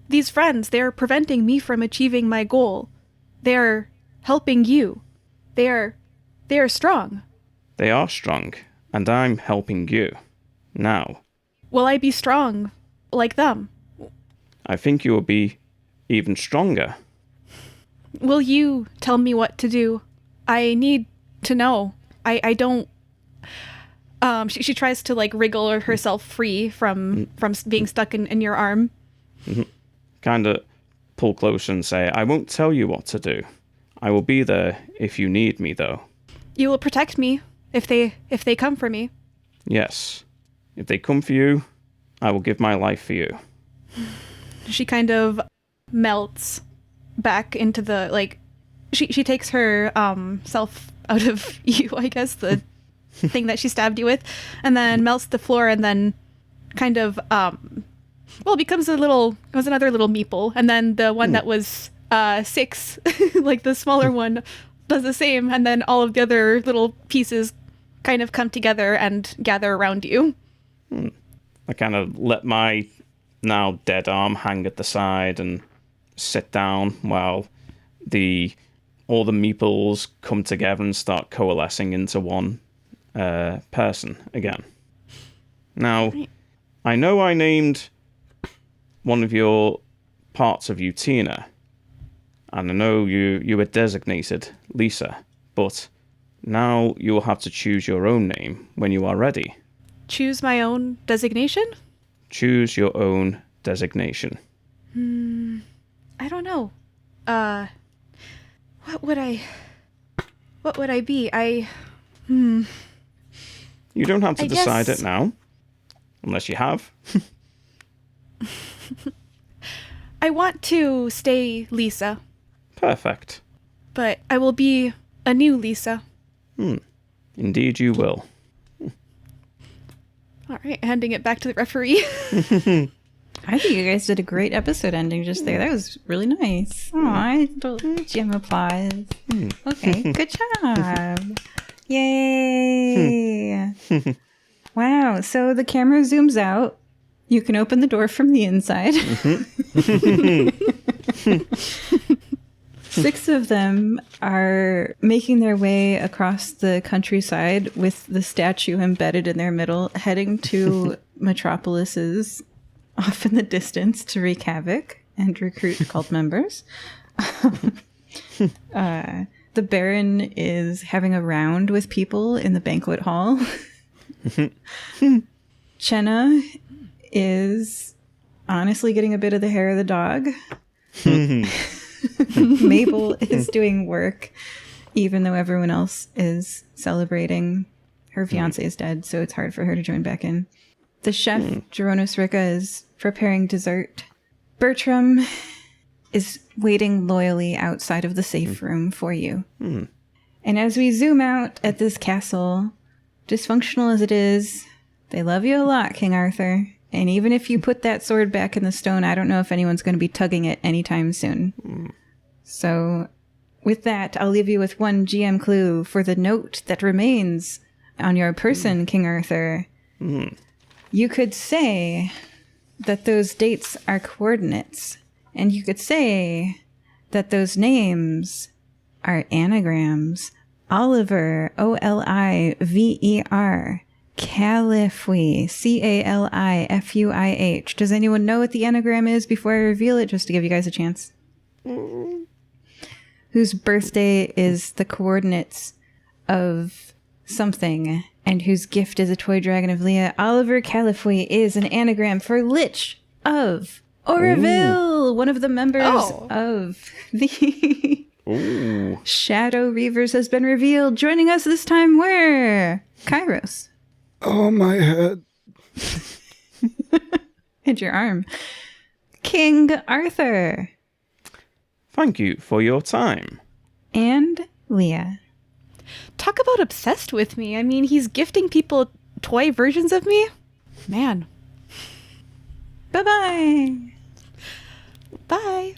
S3: These friends, they're preventing me from achieving my goal. They're helping you. They're strong.
S4: They are strong, and I'm helping you. Now.
S3: Will I be strong like them?
S4: I think you will be even stronger.
S3: Will you tell me what to do? I need to know. I don't... She tries to, like, wriggle herself free from being stuck in your arm.
S4: Mm-hmm. Kind of pull closer and say, I won't tell you what to do. I will be there if you need me, though.
S3: You will protect me if they come for me.
S4: Yes. If they come for you, I will give my life for you.
S3: She kind of melts back into the, like, she takes her self out of you, I guess, the thing that she stabbed you with, and then melts the floor, and then kind of becomes another little meeple, and then the one that was 6, like the smaller one, does the same, and then all of the other little pieces kind of come together and gather around you.
S4: I kind of let my now dead arm hang at the side and sit down while all the meeples come together and start coalescing into one person again. Now, I know I named one of your parts of you Tina, and I know you were designated Lisa, but now you will have to choose your own name when you are ready.
S3: Choose my own designation?
S4: Choose your own designation.
S3: I don't know. What would I be?
S4: You don't have to
S3: I
S4: decide
S3: guess...
S4: it now, unless you have.
S3: I want to stay Lisa.
S4: Perfect.
S3: But I will be a new Lisa.
S4: Indeed you will.
S3: All right, handing it back to the referee.
S1: I think you guys did a great episode ending just there. That was really nice. Aw, GM applause. Okay, good job. Yay. Wow, so the camera zooms out. You can open the door from the inside. 6 of them are making their way across the countryside with the statue embedded in their middle, heading to metropolises off in the distance to wreak havoc and recruit cult members. The Baron is having a round with people in the banquet hall. Chenna is honestly getting a bit of the hair of the dog. Mabel is doing work, even though everyone else is celebrating. Her fiance is dead, so it's hard for her to join back in. The chef, Geronos Ricca, is preparing dessert. Bertram is waiting loyally outside of the safe room for you. And as we zoom out at this castle, dysfunctional as it is, they love you a lot, King Arthur. And even if you put that sword back in the stone, I don't know if anyone's going to be tugging it anytime soon. So with that, I'll leave you with one GM clue for the note that remains on your person, King Arthur. You could say that those dates are coordinates, and you could say that those names are anagrams. Oliver, Oliver, Califui, Califuih. Does anyone know what the anagram is before I reveal it, just to give you guys a chance? Whose birthday is the coordinates of something, and whose gift is a toy dragon of Lia. Oliver Califui is an anagram for Lich of Oroville, one of the members of the Shadow Reavers has been revealed. Joining us this time were Kairos.
S5: Oh, my head.
S1: And your arm. King Arthur.
S4: Thank you for your time.
S1: And Lia.
S3: Talk about obsessed with me. I mean, he's gifting people toy versions of me. Man.
S1: Bye-bye.
S3: Bye.